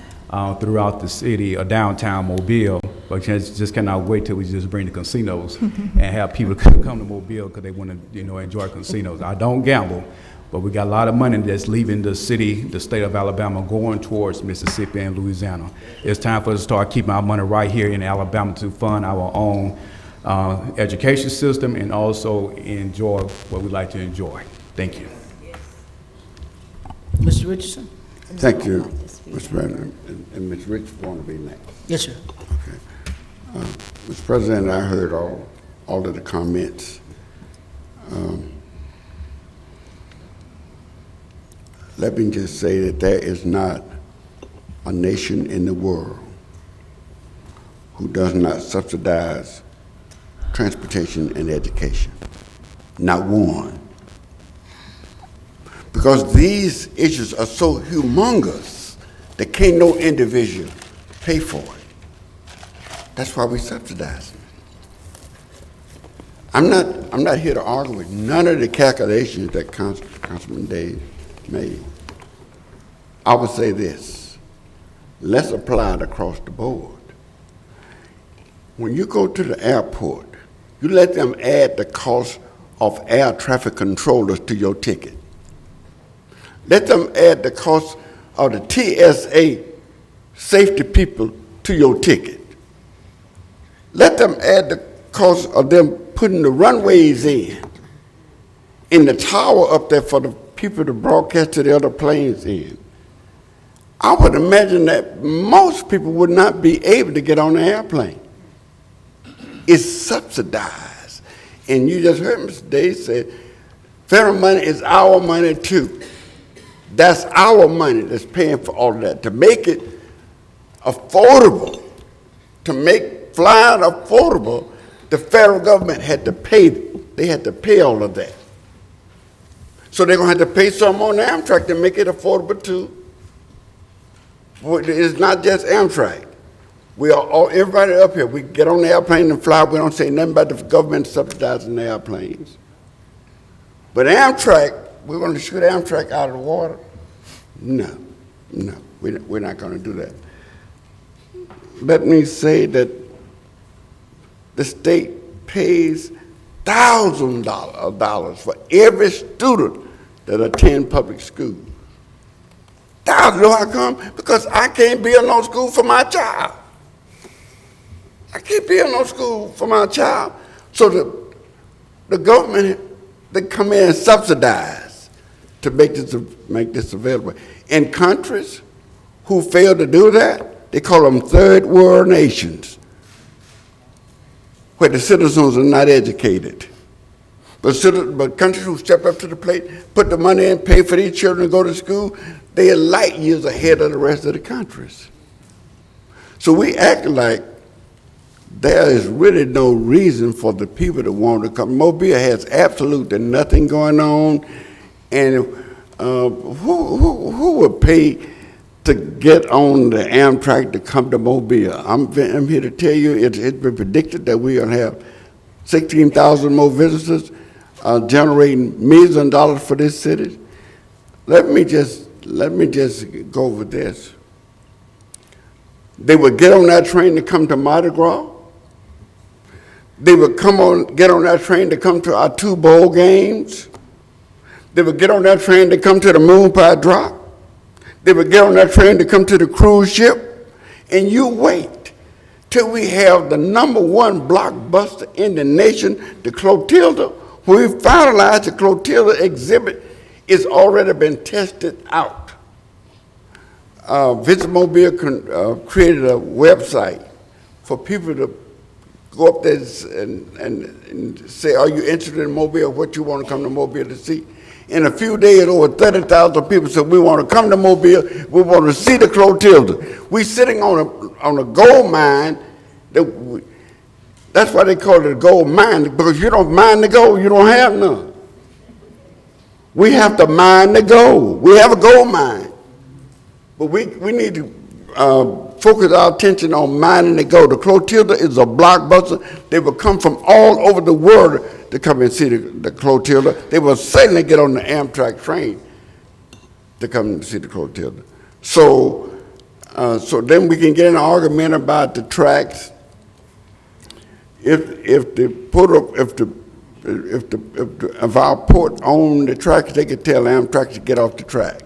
throughout the city or downtown Mobile, but just cannot wait till we just bring the casinos and have people come to Mobile because they want to, you know, enjoy casinos. I don't gamble, but we got a lot of money that's leaving the city, the state of Alabama, going towards Mississippi and Louisiana. It's time for us to start keeping our money right here in Alabama to fund our own education system and also enjoy what we like to enjoy. Thank you. Mr. Richardson? Thank you, Mr. President. And Ms. Rich want to be next. Yes, sir. Okay. Mr. President, I heard all of the comments. Let me just say that there is not a nation in the world who does not subsidize transportation and education. Not one. Because these issues are so humongous that can't no individual pay for it. That's why we subsidize them. I'm not here to argue with none of the calculations that Councilman Days made. I would say this: let's apply it across the board. When you go to the airport, you let them add the cost of air traffic controllers to your ticket. Let them add the cost of the TSA safety people to your ticket. Let them add the cost of them putting the runways in the tower up there for the people to broadcast to the other planes in. I would imagine that most people would not be able to get on the airplane. It's subsidized. And you just heard Mr. Days say, federal money is our money too. That's our money that's paying for all of that. To make it affordable, to make flying affordable, the federal government had to pay, they had to pay all of that. So they're going to have to pay some on Amtrak to make it affordable too. It's not just Amtrak. We are all, everybody up here, we get on the airplane and fly, we don't say nothing about the government subsidizing the airplanes. But Amtrak, we're going to shoot Amtrak out of the water? No, we're not going to do that. Let me say that the state pays thousands of dollars for every student that attend public school. Thousands. You know how come? Because I can't build no school for my child. I can't build no school for my child. So the government, they come in and subsidize to make this available. In countries who fail to do that, they call them third world nations, where the citizens are not educated. But countries who step up to the plate, put the money in, pay for these children to go to school, they are light years ahead of the rest of the countries. So we act like there is really no reason for the people to want to come. Mobile has absolutely nothing going on, and who would pay to get on the Amtrak to come to Mobile? I'm here to tell you it's been predicted that we're going to have 16,000 more visitors, generating millions of dollars for this city. Let me just go over this. They would get on that train to come to Mardi Gras. They would get on that train to come to our 2 bowl games. They would get on that train to come to the Moon Pie Drop. They would get on that train to come to the cruise ship. And you wait till we have the #1 blockbuster in the nation, the Clotilda. When we finalize the Clotilda exhibit, it's already been tested out. Visit Mobile created a website for people to go up there and say, are you interested in Mobile? What you want to come to Mobile to see? In a few days, over 30,000 people said, we want to come to Mobile. We want to see the Clotilda. We sitting on a gold mine. That's why they call it a gold mine, because you don't mine the gold, you don't have none. We have to mine the gold. We have a gold mine. But we need to focus our attention on mining the gold. The Clotilda is a blockbuster. They will come from all over the world to come and see the Clotilda. They will certainly get on the Amtrak train to come and see the Clotilda. So then we can get in an argument about the tracks. If our port owned the tracks, they could tell Amtrak to get off the track.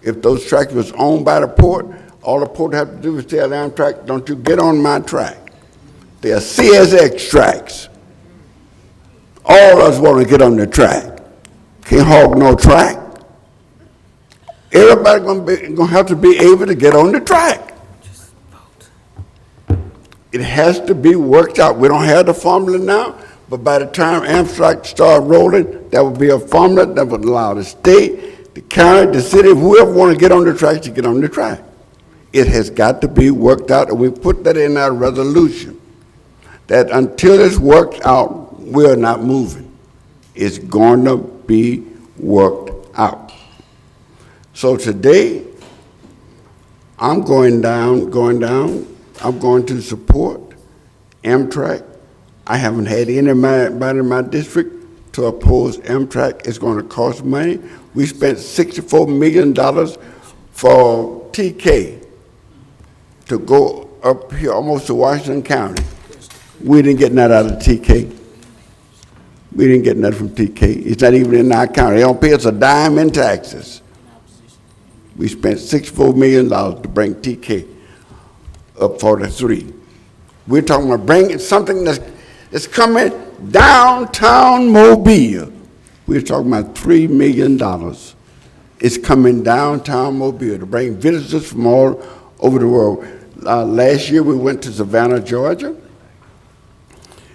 If those tracks was owned by the port, all the port have to do is tell Amtrak, don't you get on my track. They are CSX tracks. All of us want to get on the track. Can't hog no track. Everybody gonna have to be able to get on the track. It has to be worked out. We don't have the formula now, but by the time Amtrak start rolling, that will be a formula that would allow the state, the county, the city, whoever want to get on the track to get on the track. It has got to be worked out, and we put that in our resolution, that until it's worked out, we're not moving. It's going to be worked out. So today, I'm going down. I'm going to support Amtrak. I haven't had anybody in my district to oppose Amtrak. It's going to cost money. We spent $64 million for TK to go up here almost to Washington County. We didn't get nothing out of TK. We didn't get nothing from TK. It's not even in our county. They don't pay us a dime in taxes. We spent $64 million to bring TK up 43. We're talking about bringing something that's coming downtown Mobile. We're talking about $3 million. It's coming downtown Mobile to bring visitors from all over the world. Last year we went to Savannah, Georgia.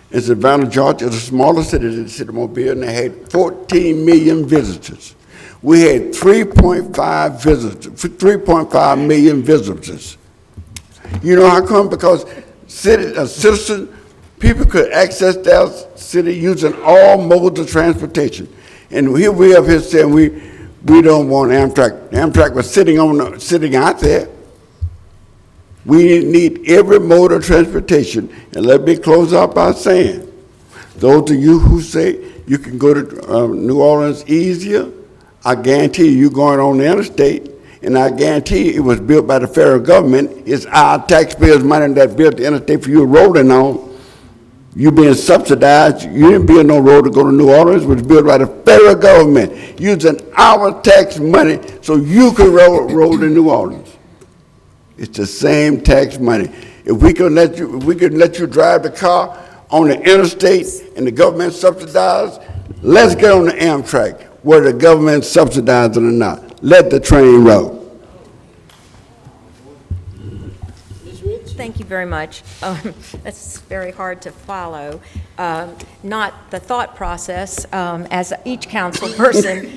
And Savannah, Georgia is a smaller city than the city of Mobile, and they had 14 million visitors. We had 3.5 million visitors. You know how come? Because citizens, people could access their city using all modes of transportation. And here we have here saying we don't want Amtrak. Amtrak was sitting out there. We need every mode of transportation. And let me close out by saying, those of you who say you can go to New Orleans easier, I guarantee you're going on the interstate, and I guarantee it was built by the federal government. It's our taxpayers' money that built the interstate for you rolling on. You being subsidized. You didn't build no road to go to New Orleans. It was built by the federal government using our tax money so you could roll to New Orleans. It's the same tax money. If we could let you drive the car on the interstate and the government subsidized, let's get on the Amtrak, whether the government subsidized it or not. Let the train roll. Thank you very much. That's very hard to follow. Not the thought process, as each council person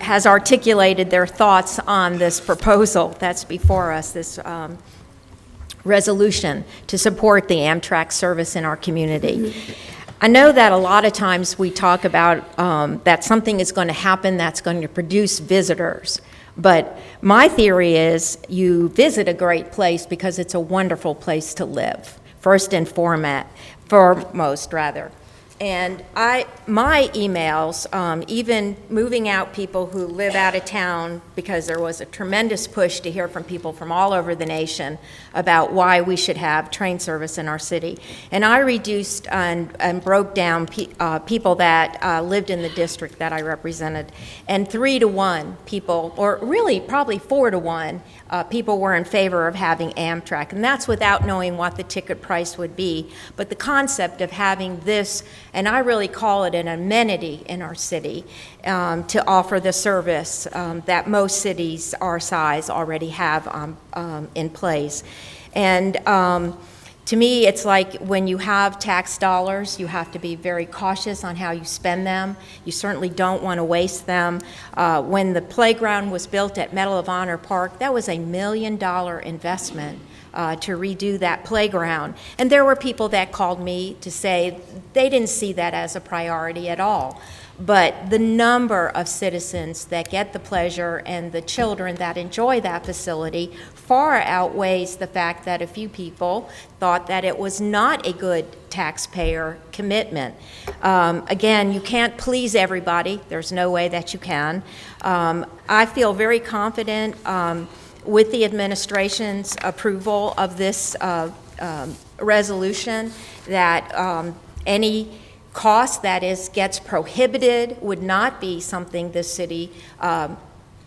has articulated their thoughts on this proposal that's before us, this resolution to support the Amtrak service in our community. I know that a lot of times we talk about that something is going to happen that's going to produce visitors. But my theory is you visit a great place because it's a wonderful place to live, first and foremost. And my emails, even moving out people who live out of town, because there was a tremendous push to hear from people from all over the nation about why we should have train service in our city. And I reduced and broke down people that lived in the district that I represented. And 3 to 1 people, or really probably 4 to 1, people were in favor of having Amtrak. And that's without knowing what the ticket price would be. But the concept of having this, and I really call it an amenity in our city, to offer the service that most cities our size already have in place. And to me, it's like when you have tax dollars, you have to be very cautious on how you spend them. You certainly don't want to waste them. When the playground was built at Medal of Honor Park, that was $1 million investment to redo that playground. And there were people that called me to say they didn't see that as a priority at all. But the number of citizens that get the pleasure and the children that enjoy that facility far outweighs the fact that a few people thought that it was not a good taxpayer commitment. Again, you can't please everybody. There's no way that you can. I feel very confident with the administration's approval of this resolution that any cost that gets prohibited would not be something the city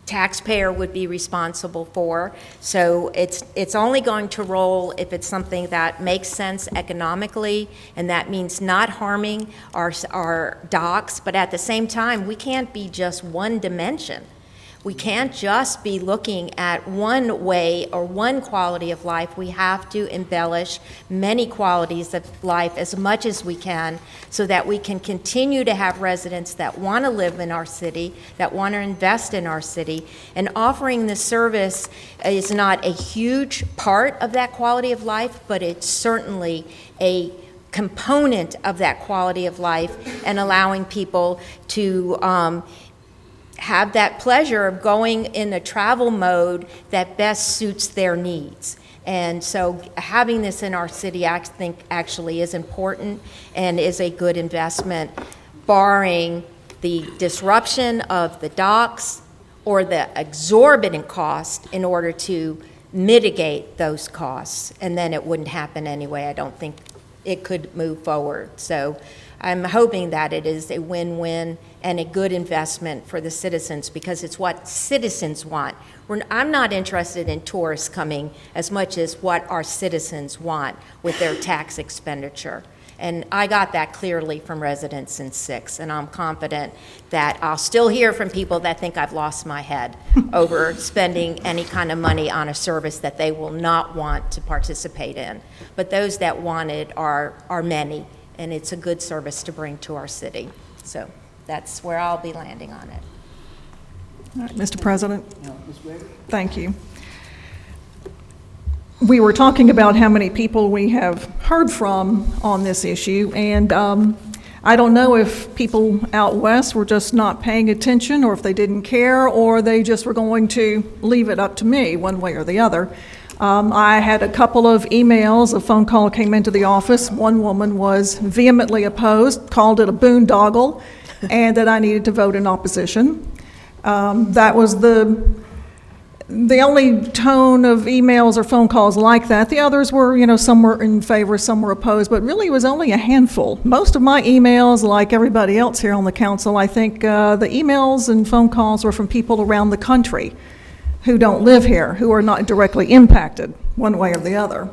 taxpayer would be responsible for. So it's only going to roll if it's something that makes sense economically, and that means not harming our docks. But at the same time, we can't be just one dimension. We can't just be looking at one way or one quality of life. We have to embellish many qualities of life as much as we can so that we can continue to have residents that want to live in our city, that want to invest in our city. And offering this service is not a huge part of that quality of life, but it's certainly a component of that quality of life, and allowing people to have that pleasure of going in a travel mode that best suits their needs. And so having this in our city, I think, actually is important and is a good investment, barring the disruption of the docks or the exorbitant cost in order to mitigate those costs. And then it wouldn't happen anyway. I don't think it could move forward. So I'm hoping that it is a win-win and a good investment for the citizens, because it's what citizens want. I'm not interested in tourists coming as much as what our citizens want with their tax expenditure. And I got that clearly from residents in 6, and I'm confident that I'll still hear from people that think I've lost my head over spending any kind of money on a service that they will not want to participate in. But those that want it are many, and it's a good service to bring to our city. So that's where I'll be landing on it. All right, Mr. President. Thank you. We were talking about how many people we have heard from on this issue, and I don't know if people out west were just not paying attention, or if they didn't care, or they just were going to leave it up to me one way or the other. I had a couple of emails, a phone call came into the office. One woman was vehemently opposed, called it a boondoggle, and that I needed to vote in opposition. That was the only tone of emails or phone calls like that. The others were, some were in favor, some were opposed, but really it was only a handful. Most of my emails, like everybody else here on the council, I think the emails and phone calls were from people around the country who don't live here, who are not directly impacted one way or the other.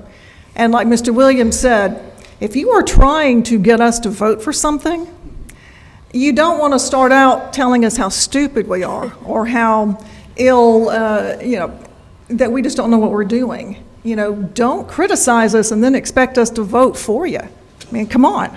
And like Mr. Williams said, if you are trying to get us to vote for something, you don't want to start out telling us how stupid we are or how ill, that we just don't know what we're doing. Don't criticize us and then expect us to vote for you. I mean, come on.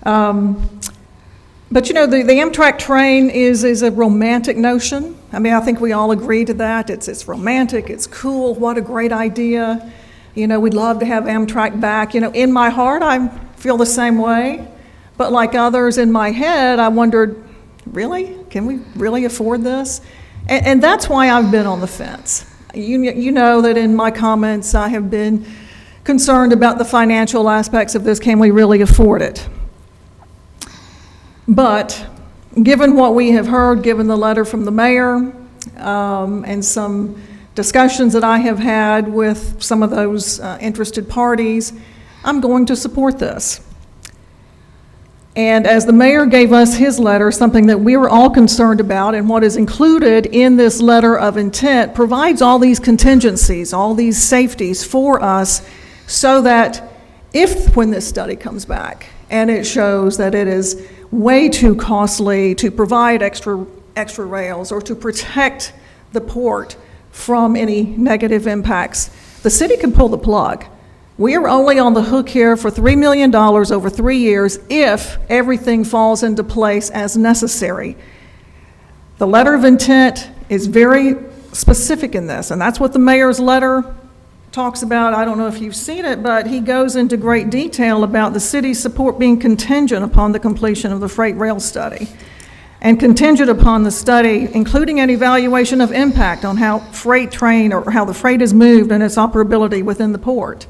But the Amtrak train is a romantic notion. I mean, I think we all agree to that. It's romantic, it's cool, what a great idea. We'd love to have Amtrak back. In my heart, I feel the same way. But like others in my head, I wondered, really? Can we really afford this? And that's why I've been on the fence. You know that in my comments, I have been concerned about the financial aspects of this. Can we really afford it? But given what we have heard, given the letter from the mayor, and some discussions that I have had with some of those interested parties, I'm going to support this. And as the mayor gave us his letter, something that we were all concerned about, and what is included in this letter of intent provides all these contingencies, all these safeties for us, so that if, when this study comes back, and it shows that it is way too costly to provide extra rails or to protect the port from any negative impacts, the city can pull the plug. We are only on the hook here for $3 million over 3 years if everything falls into place as necessary. The letter of intent is very specific in this, and that's what the mayor's letter talks about. I don't know if you've seen it, but he goes into great detail about the city's support being contingent upon the completion of the freight rail study, and contingent upon the study, including an evaluation of impact on how freight train or how the freight is moved and its operability within the port.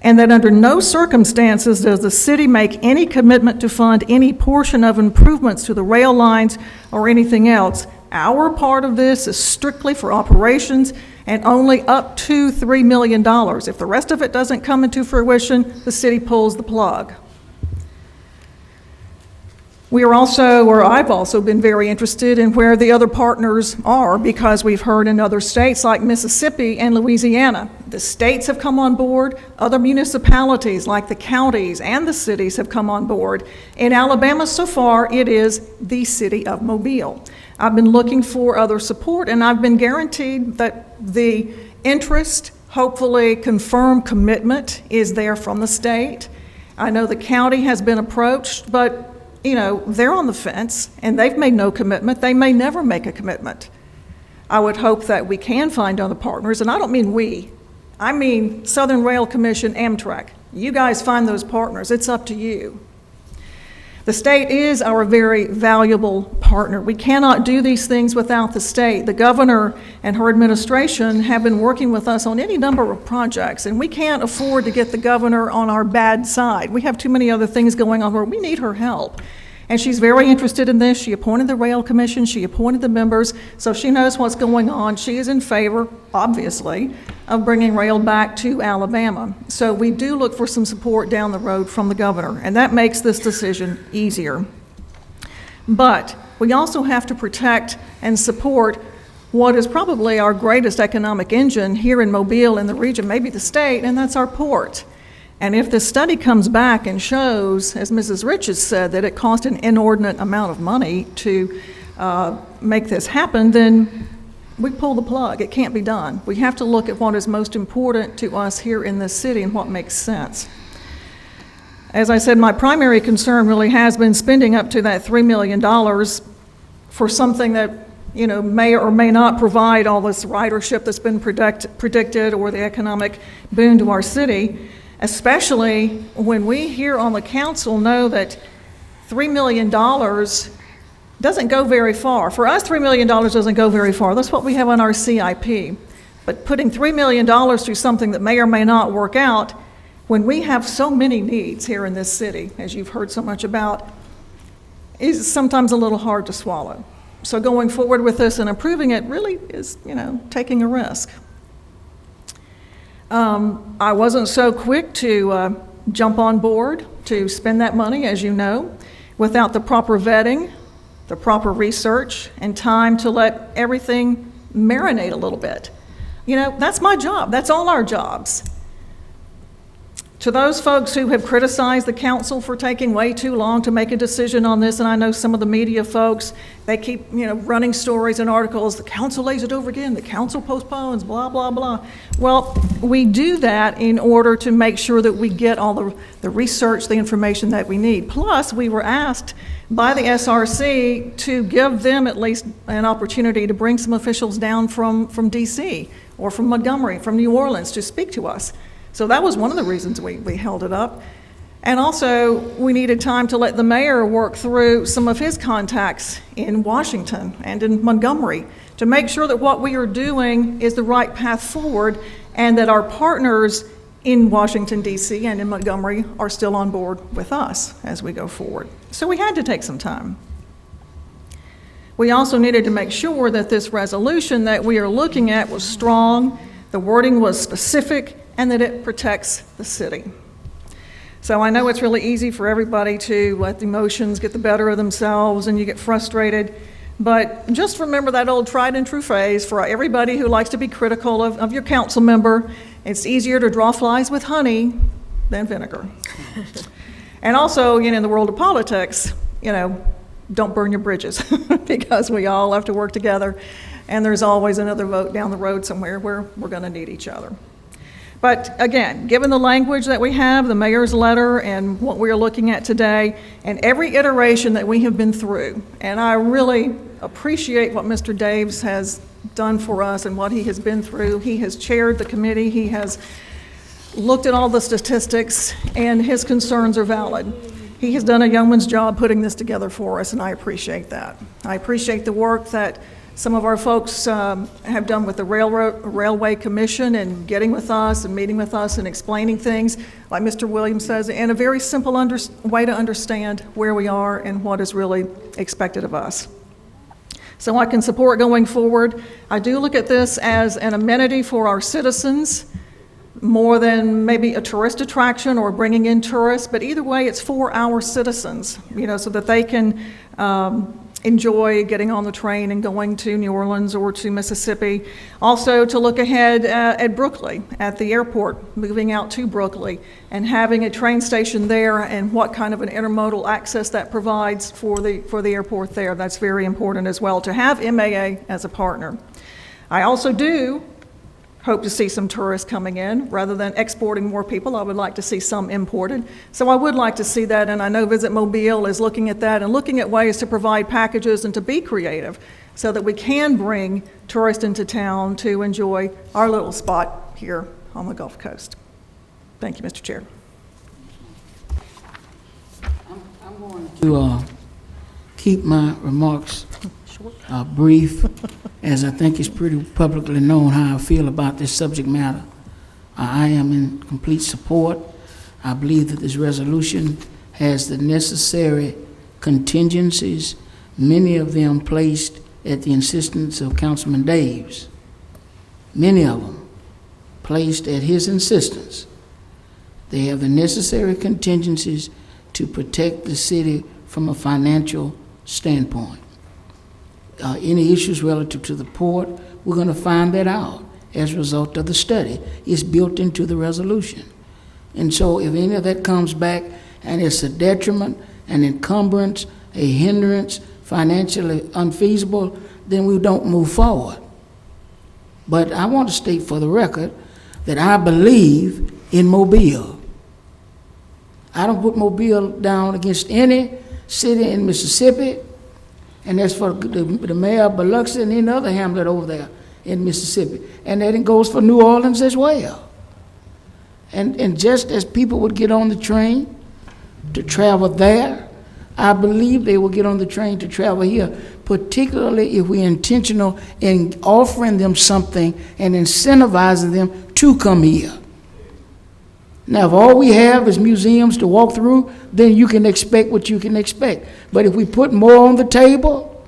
And that under no circumstances does the city make any commitment to fund any portion of improvements to the rail lines or anything else. Our part of this is strictly for operations and only up to $3 million. If the rest of it doesn't come into fruition, the city pulls the plug. We are also, or I've also been very interested in where the other partners are, because we've heard in other states like Mississippi and Louisiana, the states have come on board, other municipalities like the counties and the cities have come on board. In Alabama so far, it is the city of Mobile. I've been looking for other support, and I've been guaranteed that the interest, hopefully confirmed commitment, is there from the state. I know the county has been approached, but you know, they're on the fence, and they've made no commitment. They may never make a commitment. I would hope that we can find other partners, and I don't mean we. I mean Southern Rail Commission, Amtrak. You guys find those partners. It's up to you. The state is our very valuable partner. We cannot do these things without the state. The governor and her administration have been working with us on any number of projects, and we can't afford to get the governor on our bad side. We have too many other things going on where we need her help. And she's very interested in this. She appointed the Rail Commission, she appointed the members, so she knows what's going on. She is in favor, obviously, of bringing rail back to Alabama. So we do look for some support down the road from the governor, and that makes this decision easier. But we also have to protect and support what is probably our greatest economic engine here in Mobile, in the region, maybe the state, and that's our port. And if this study comes back and shows, as Mrs. Rich has said, that it cost an inordinate amount of money to make this happen, then we pull the plug. It can't be done. We have to look at what is most important to us here in this city and what makes sense. As I said, my primary concern really has been spending up to that $3 million for something that, you know, may or may not provide all this ridership that's been predicted or the economic boon to our city, especially when we here on the council know that $3 million doesn't go very far. For us, $3 million doesn't go very far. That's what we have on our CIP. But putting $3 million through something that may or may not work out, when we have so many needs here in this city, as you've heard so much about, is sometimes a little hard to swallow. So going forward with this and approving it really is, you know, taking a risk. I wasn't so quick to jump on board to spend that money, as you know, without the proper vetting, the proper research, and time to let everything marinate a little bit. You know, that's my job. That's all our jobs. To those folks who have criticized the council for taking way too long to make a decision on this, and I know some of the media folks, they keep, you know, running stories and articles, the council lays it over again, the council postpones, blah, blah, blah. Well, we do that in order to make sure that we get all the research, the information that we need. Plus, we were asked by the SRC to give them at least an opportunity to bring some officials down from DC or from Montgomery, from New Orleans, to speak to us. So that was one of the reasons we held it up. And also, we needed time to let the mayor work through some of his contacts in Washington and in Montgomery to make sure that what we are doing is the right path forward and that our partners in Washington DC and in Montgomery are still on board with us as we go forward. So we had to take some time. We also needed to make sure that this resolution that we are looking at was strong, the wording was specific, and that it protects the city. So I know it's really easy for everybody to let the emotions get the better of themselves and you get frustrated, but just remember that old tried and true phrase for everybody who likes to be critical of your council member: it's easier to draw flies with honey than vinegar. And also, in the world of politics, don't burn your bridges because we all have to work together, and there's always another vote down the road somewhere where we're going to need each other. But again, given the language that we have, the mayor's letter, and what we're looking at today, and every iteration that we have been through, and I really appreciate what Mr. Daves has done for us and what he has been through. He has chaired the committee, he has looked at all the statistics, and his concerns are valid. He has done a yeoman's job putting this together for us, and I appreciate that. I appreciate the work that some of our folks have done with the Railway Commission and getting with us and meeting with us and explaining things, like Mr. Williams says, in a very simple way to understand where we are and what is really expected of us. So I can support going forward. I do look at this as an amenity for our citizens, more than maybe a tourist attraction or bringing in tourists, but either way, it's for our citizens, so that they can enjoy getting on the train and going to New Orleans or to Mississippi. Also, to look ahead at Brookley, at the airport, moving out to Brookley and having a train station there, and what kind of an intermodal access that provides for the airport there. That's very important as well, to have MAA as a partner. I also do hope to see some tourists coming in. Rather than exporting more people, I would like to see some imported. So I would like to see that, and I know Visit Mobile is looking at that and looking at ways to provide packages and to be creative so that we can bring tourists into town to enjoy our little spot here on the Gulf Coast. Thank you, Mr. Chair. I'm going to keep my remarks brief, as I think it's pretty publicly known how I feel about this subject matter. I am in complete support. I believe that this resolution has the necessary contingencies, many of them placed at the insistence of Councilman Daves. Many of them placed at his insistence. They have the necessary contingencies to protect the city from a financial standpoint. Any issues relative to the port, we're going to find that out as a result of the study. It's built into the resolution. And so if any of that comes back and it's a detriment, an encumbrance, a hindrance, financially unfeasible, then we don't move forward. But I want to state for the record that I believe in Mobile. I don't put Mobile down against any city in Mississippi, and that's for the mayor of Biloxi and any other hamlet over there in Mississippi. And that goes for New Orleans as well. And just as people would get on the train to travel there, I believe they will get on the train to travel here, particularly if we're intentional in offering them something and incentivizing them to come here. Now, if all we have is museums to walk through, then you can expect what you can expect. But if we put more on the table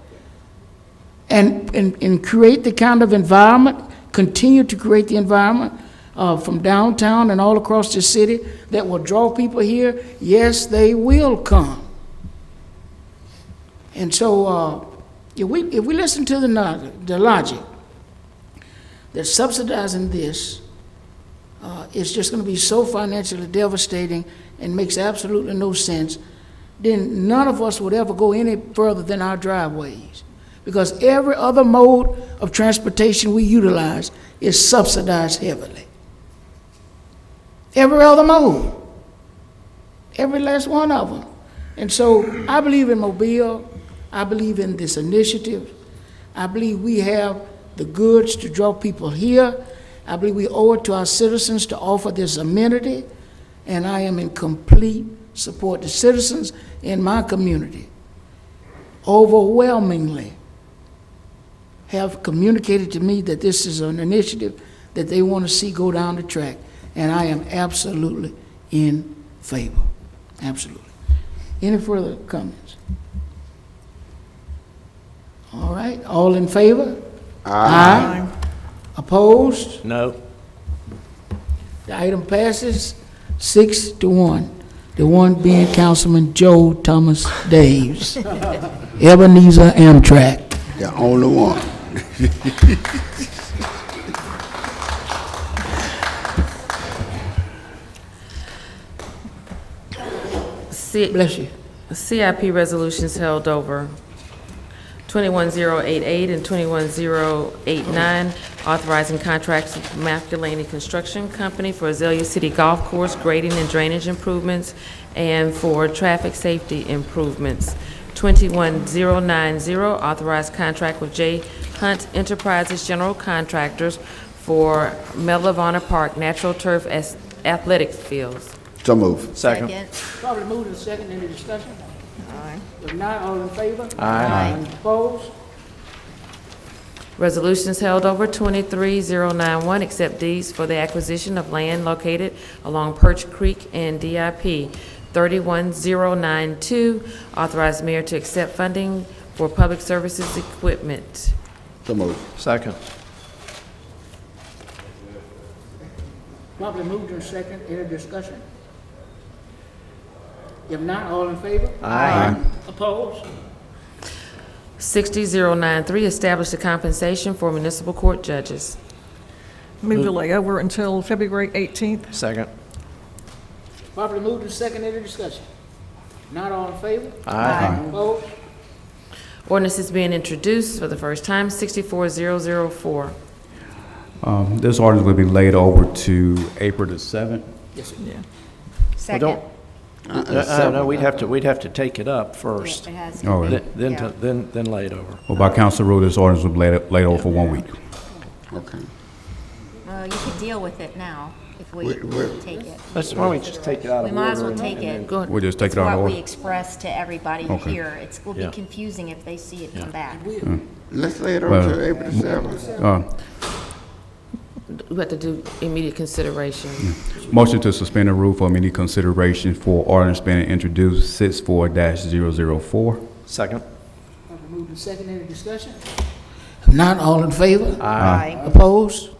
and create the kind of environment, continue to create the environment from downtown and all across the city that will draw people here, yes, they will come. And so if we listen to the logic that subsidizing this it's just going to be so financially devastating and makes absolutely no sense, then none of us would ever go any further than our driveways. Because every other mode of transportation we utilize is subsidized heavily. Every other mode. Every last one of them. And so I believe in Mobile. I believe in this initiative. I believe we have the goods to draw people here. I believe we owe it to our citizens to offer this amenity, and I am in complete support. The citizens in my community overwhelmingly have communicated to me that this is an initiative that they want to see go down the track. and I am absolutely in favor. Absolutely. Any further comments? All right, all in favor? Aye. Opposed? No. The item passes 6-1. The one being Councilman Joe Thomas Daves, Ebenezer Amtrak. The only one. Bless you. CIP resolutions held over. 21088 and 21089, authorizing contracts with Maculani Construction Company for Azalea City Golf Course grading and drainage improvements and for traffic safety improvements. 21090, authorized contract with J. Hunt Enterprises General Contractors for Medal of Honor Park Natural Turf Athletics Fields. So move. Second. Probably moved and second. Any discussion? Aye. If not, all in favor? Aye. Opposed? Resolutions held over. 23091, accept deeds for the acquisition of land located along Perch Creek and DIP. 31092, authorize mayor to accept funding for public services equipment. So move. Second. Probably moved and second. Any discussion? If not, all in favor? Aye. Opposed? 60093, establish the compensation for municipal court judges. Move to lay over until February 18th. Second. Probably moved and second. Any discussion? Not all in favor? Aye. Opposed? Ordinance is being introduced for the first time. 64004. This ordinance will be laid over to April the 7th. Yes, sir. Well, Second. don't, no, we'd have to take it up first. It has to Oh, be. Then lay it over. Well, by council rule, this ordinance will be laid over for 1 week. Okay. Well, you could deal with it now if we take it. Why don't we just take it out We of might as order well take it. Go ahead. We'll just take it It's out of what we order. express to everybody Okay. here. It will be Yeah. confusing if they see it come back. Let's lay it over Well, to April the 7th. We have to do immediate consideration. Motion to suspend the rule for immediate consideration for ordinance being introduced 64-004. Second. Probably moved and second. Any discussion? If not, all in favor? Aye. Opposed?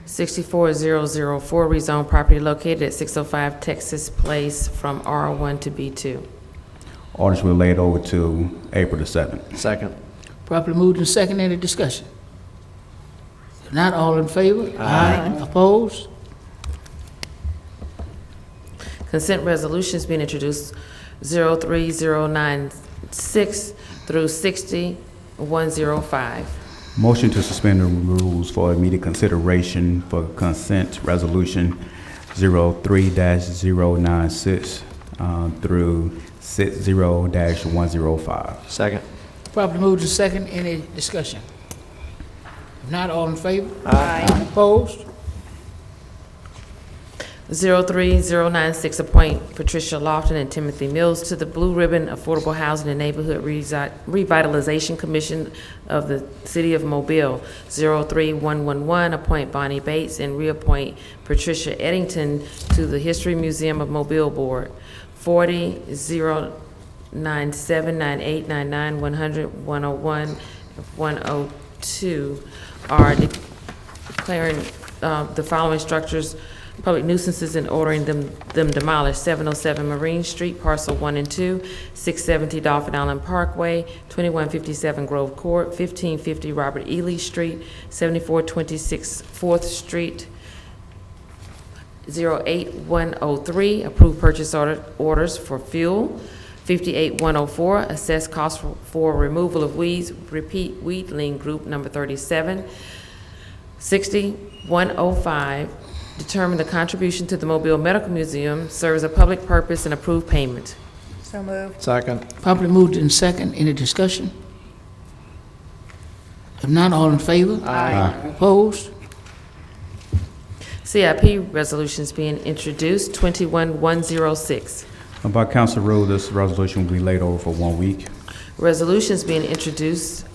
64004, rezone property located at 605 Texas Place from R1 to B2. Ordinance will be laid over to April the 7th. Second. Probably moved and second. Any discussion? If not, all in favor? Aye. Opposed? Consent resolutions being introduced 03096 through 60105. Motion to suspend the rules for immediate consideration for consent resolution 03-096 through 60-105. Second. Probably moved and second. Any discussion? If not, all in favor? Aye. Opposed? 03096, appoint Patricia Lofton and Timothy Mills to the Blue Ribbon Affordable Housing and Neighborhood Revitalization Commission of the City of Mobile. 03111, appoint Bonnie Bates and reappoint Patricia Eddington to the History Museum of Mobile Board. 4097, 98, 99, 100, 101, 102 are declaring the following structures public nuisances and ordering them demolished. 707 Marine Street, parcel 1 and 2, 670 Dolphin Island Parkway, 2157 Grove Court, 1550 Robert Ely Street, 7426 4th Street, 08103, approved purchase orders for fuel. 58104, assess cost for removal of weeds, repeat weedling group number 37. 60105, determine the contribution to the Mobile Medical Museum serves a public purpose and approve payment. So moved. Second. Probably moved in second. Any discussion? If not, all in favor? Aye. Opposed? CIP resolutions being introduced, 21106. By council rule, this resolution will be laid over for 1 week. Resolutions being introduced,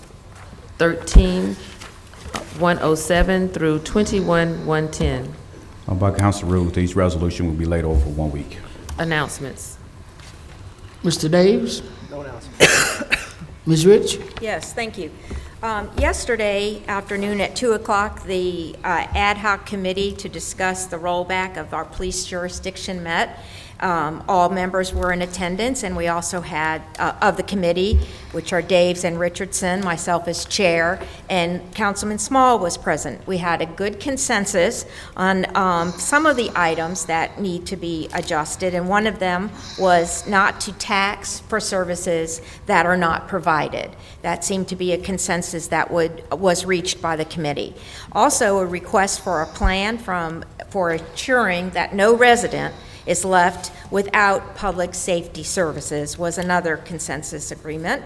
13107 through 21110. By council rules, each resolution will be laid over for 1 week. Announcements. Mr. Davis? No announcement. Ms. Rich? Yes, thank you. Yesterday afternoon at 2 o'clock, the ad hoc committee to discuss the rollback of our police jurisdiction met. All members were in attendance, and we also had, of the committee, which are Daves and Richardson, myself as chair, and Councilman Small was present. We had a good consensus on some of the items that need to be adjusted, and one of them was not to tax for services that are not provided. That seemed to be a consensus that was reached by the committee. Also, a request for a plan for ensuring that no resident is left without public safety services was another consensus agreement.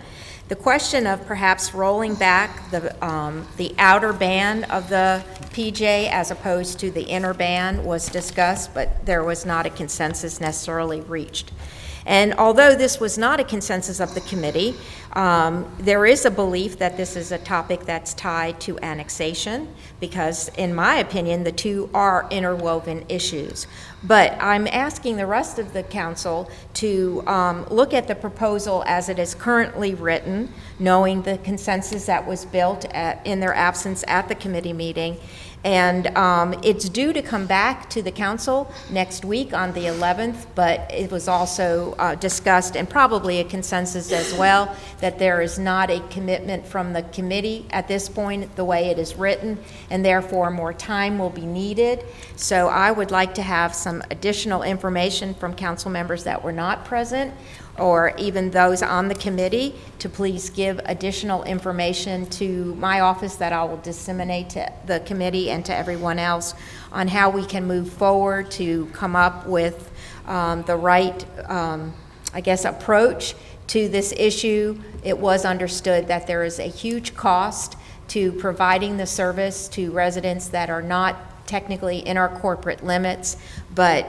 The question of perhaps rolling back the outer band of the PJ as opposed to the inner band was discussed, but there was not a consensus necessarily reached. And although this was not a consensus of the committee, there is a belief that this is a topic that's tied to annexation, because in my opinion, the two are interwoven issues. But I'm asking the rest of the council to look at the proposal as it is currently written, knowing the consensus that was built in their absence at the committee meeting. And it's due to come back to the council next week on the 11th, but it was also discussed, and probably a consensus as well, that there is not a commitment from the committee at this point, the way it is written, and therefore more time will be needed. So I would like to have some additional information from council members that were not present, or even those on the committee, to please give additional information to my office that I will disseminate to the committee and to everyone else on how we can move forward to come up with the right, approach to this issue. It was understood that there is a huge cost to providing the service to residents that are not technically in our corporate limits, but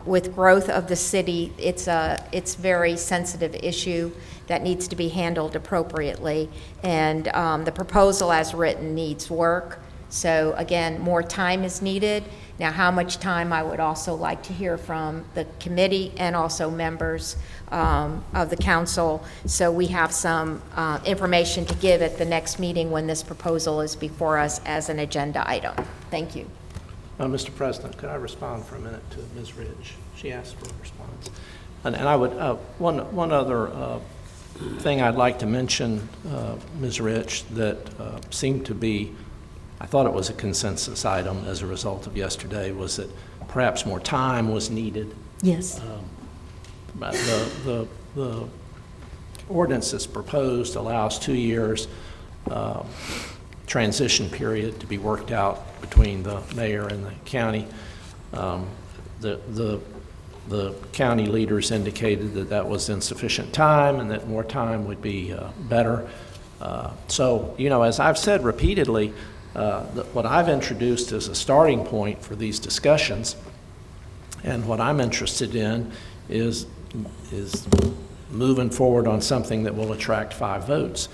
with growth of the city, it's very sensitive issue that needs to be handled appropriately. And the proposal as written needs work. So again, more time is needed. Now, how much time, I would also like to hear from the committee and also members of the council, so we have some information to give at the next meeting when this proposal is before us as an agenda item. Thank you. Mr. President, could I respond for a minute to Ms. Ridge? She asked for a response. And I would, one other thing I'd like to mention, Ms. Rich, that seemed to be, I thought it was a consensus item as a result of yesterday, was that perhaps more time was needed. Yes. But the ordinance that's proposed allows 2 years transition period to be worked out between the mayor and the county. The county leaders indicated that that was insufficient time and that more time would be better. So, as I've said repeatedly, what I've introduced as a starting point for these discussions, and what I'm interested in is moving forward on something that will attract 5 votes.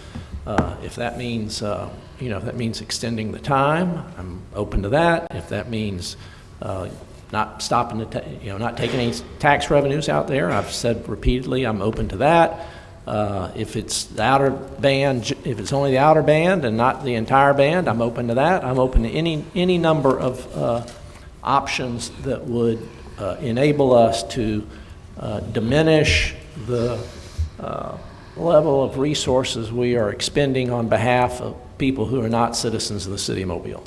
If that means, if that means extending the time, I'm open to that. If that means not stopping not taking any tax revenues out there, I've said repeatedly I'm open to that. If it's the outer band, if it's only the outer band and not the entire band, I'm open to that. I'm open to any number of options that would enable us to diminish the level of resources we are expending on behalf of people who are not citizens of the city of Mobile.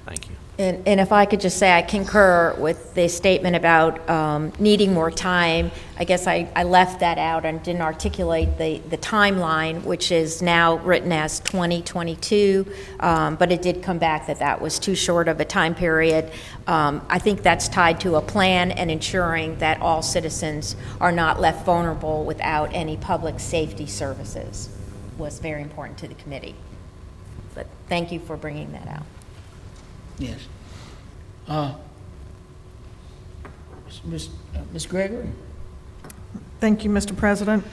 Thank you. And if I could just say, I concur with the statement about needing more time. I guess I left that out and didn't articulate the timeline, which is now written as 2022, but it did come back that was too short of a time period. I think that's tied to a plan and ensuring that all citizens are not left vulnerable without any public safety services was very important to the committee. But thank you for bringing that out. Yes. Ms. Gregory? Thank you, Mr. President.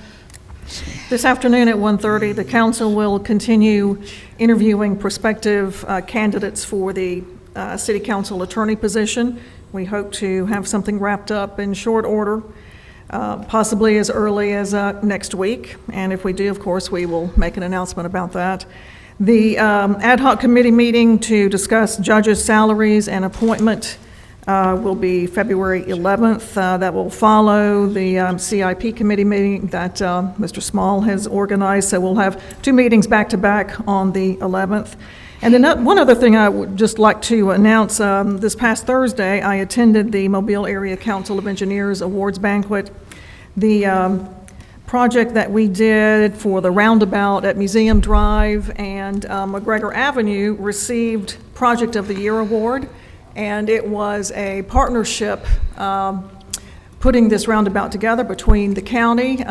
This afternoon at 1:30, the council will continue interviewing prospective candidates for the city council attorney position. We hope to have something wrapped up in short order, possibly as early as next week. And if we do, of course, we will make an announcement about that. The ad hoc committee meeting to discuss judges' salaries and appointment will be February 11th. That will follow the CIP committee meeting that Mr. Small has organized. So we'll have 2 meetings back-to-back on the 11th. And then one other thing I would just like to announce, this past Thursday, I attended the Mobile Area Council of Engineers Awards Banquet. The project that we did for the roundabout at Museum Drive and McGregor Avenue received Project of the Year Award, and it was a partnership putting this roundabout together between the county.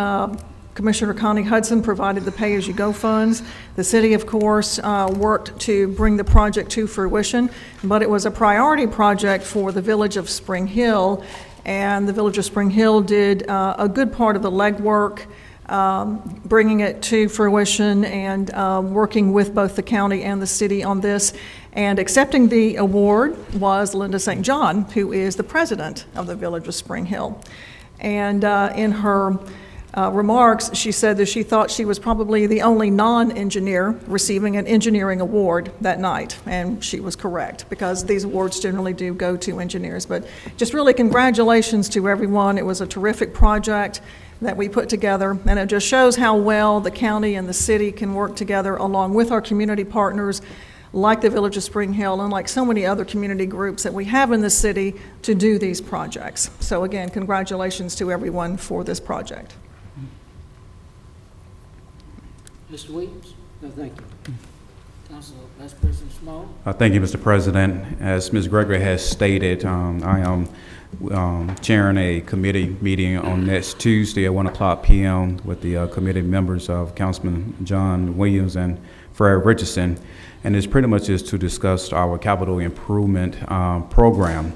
Commissioner Connie Hudson provided the pay-as-you-go funds. The city, of course, worked to bring the project to fruition, but it was a priority project for the village of Spring Hill, and the village of Spring Hill did a good part of the legwork, bringing it to fruition and working with both the county and the city on this. And accepting the award was Linda St. John, who is the president of the village of Spring Hill. And in her remarks, she said that she thought she was probably the only non-engineer receiving an engineering award that night, and she was correct, because these awards generally do go to engineers. But just really congratulations to everyone. It was a terrific project that we put together, and it just shows how well the county and the city can work together along with our community partners like the Village of Spring Hill and like so many other community groups that we have in the city to do these projects. So again, congratulations to everyone for this project. Mr. Williams? No, thank you. Council Vice President Small? Thank you, Mr. President. As Ms. Gregory has stated, I am chairing a committee meeting on next Tuesday at 1 o'clock p.m. with the committee members of Councilman John Williams and Fred Richardson, and it's pretty much just to discuss our capital improvement program.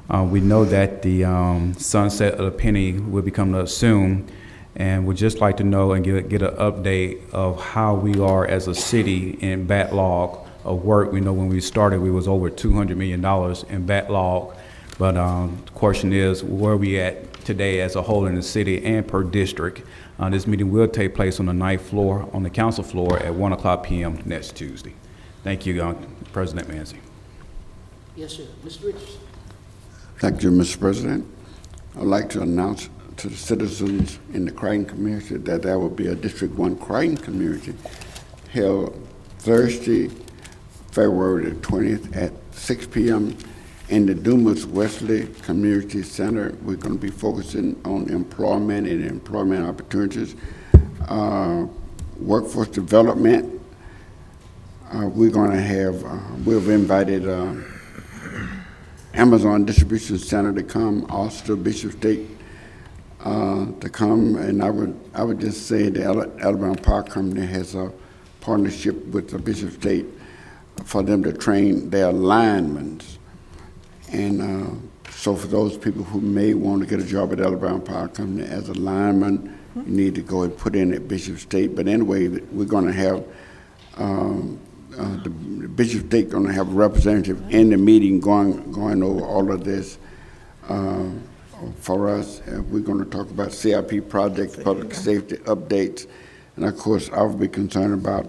We know that the sunset of the penny will be coming up soon, and we'd just like to know and get an update of how we are as a city in backlog of work. We know when we started, we was over $200 million in backlog, but the question is, where are we at today as a whole in the city and per district? This meeting will take place on the 9th floor, on the council floor at 1 o'clock p.m. next Tuesday. Thank you, President Manzi. Yes, sir. Mr. Richardson? Thank you, Mr. President. I'd like to announce to the citizens in the Crichton community that there will be a District 1 Crichton community held Thursday, February the 20th at 6 p.m. in the Dumas Wesley Community Center. We're going to be focusing on employment and employment opportunities, workforce development. We're going to have, we've invited Amazon Distribution Center to come, also Bishop State to come, and I would just say the Alabama Power Company has a partnership with the Bishop State for them to train their linemen. And so for those people who may want to get a job at Alabama Power Company as a lineman, you need to go and put in at Bishop State. But anyway, we're going to have the Bishop State going to have a representative in the meeting going over all of this for us. We're going to talk about CIP projects, public safety updates, and of course, I'll be concerned about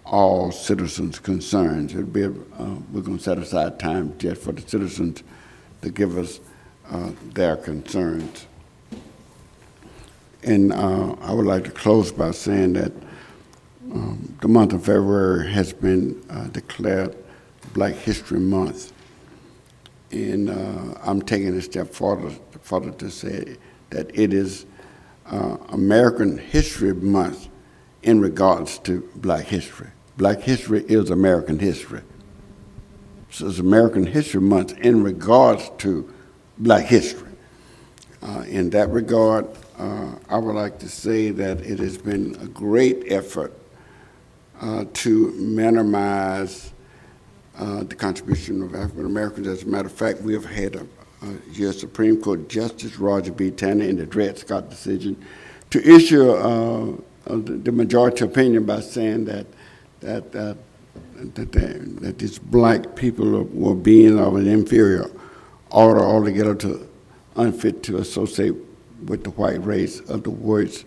all citizens' concerns. It'll be we're going to set aside time just for the citizens to give us their concerns. And I would like to close by saying that the month of February has been declared Black History Month. And I'm taking a step further to say that it is American History Month in regards to Black history. Black history is American history. So it's American History Month in regards to Black history. In that regard, I would like to say that it has been a great effort to minimize the contribution of African Americans. As a matter of fact, we have had a U.S. Supreme Court Justice Roger B. Tanner in the Dred Scott decision to issue the majority opinion by saying that these black people were being of an inferior order altogether to unfit to associate with the white race. In other words,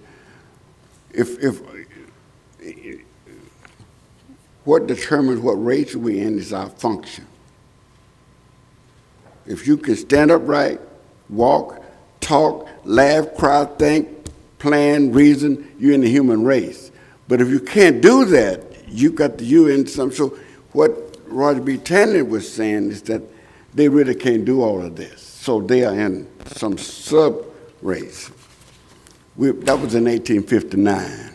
if what determines what race we're in is our function. If you can stand upright, walk, talk, laugh, cry, think, plan, reason, you're in the human race. But if you can't do that, you got the you in some. So what Roger B. Tanner was saying is that they really can't do all of this. So they are in some sub-race. That was in 1859.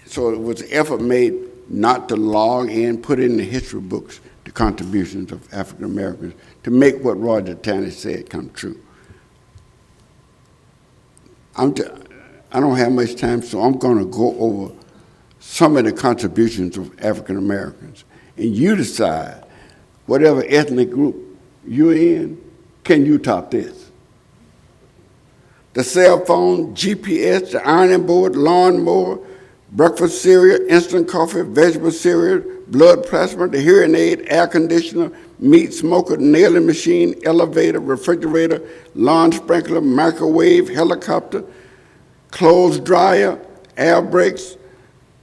So it was an effort made not to log in, put in the history books the contributions of African Americans to make what Roger Tanner said come true. I don't have much time, so I'm going to go over some of the contributions of African Americans. And you decide, whatever ethnic group you're in, can you top this? The cell phone, GPS, the ironing board, lawnmower, breakfast cereal, instant coffee, vegetable cereal, blood plasma, the hearing aid, air conditioner, meat smoker, nailing machine, elevator, refrigerator, lawn sprinkler, microwave, helicopter, clothes dryer, air brakes,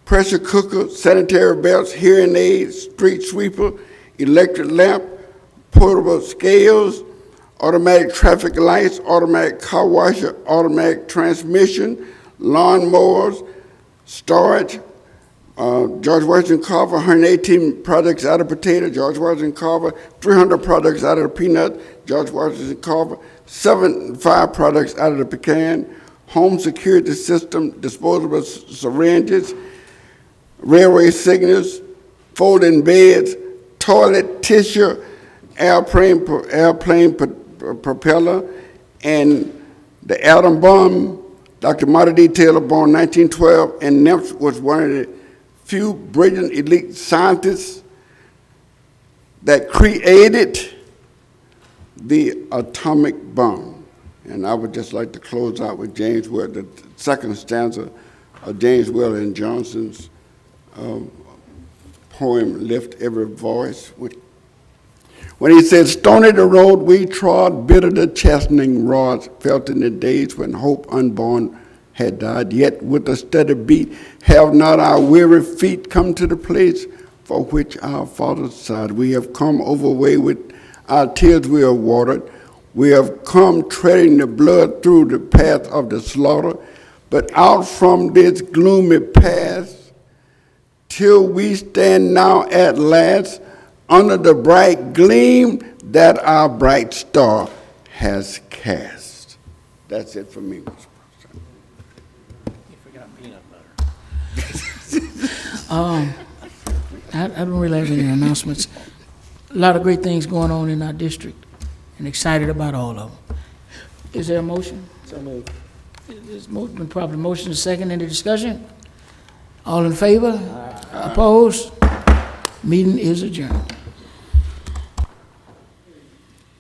pressure cooker, sanitary belts, hearing aids, street sweeper, electric lamp, portable scales, automatic traffic lights, automatic car washer, automatic transmission, lawnmowers, storage. George Washington Carver, 118 products out of potato. George Washington Carver, 300 products out of the peanut. George Washington Carver, 75 products out of the pecan. Home security system, disposable syringes, railway signals, folding beds, toilet tissue, airplane propeller, and the atom bomb. Dr. Marty D. Taylor, born 1912, and NIMS was one of the few brilliant elite scientists that created the atomic bomb. And I would just like to close out with James Will, the second stanza of James Weldon Johnson's poem, Lift Every Voice. When he said, stony the road we trod, bitter the chastening rods, felt in the days when hope unborn had died. Yet with a steady beat, have not our weary feet come to the place for which our fathers sighed. We have come overway with our tears we have watered. We have come treading the blood through the path of the slaughter. But out from this gloomy past, till we stand now at last, under the bright gleam that our bright star has cast. That's it for me, Mr. President. You forgot peanut butter. I don't really have any announcements. A lot of great things going on in our district, and excited about all of them. Is there a motion? So moved. There's been probably motion second. Any discussion? All in favor? Aye. Opposed? Meeting is adjourned.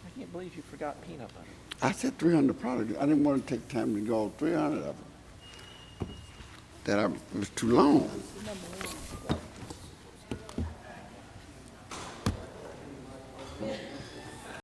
I can't believe you forgot peanut butter. I said 300 products. I didn't want to take time to go 300 of them. It was too long.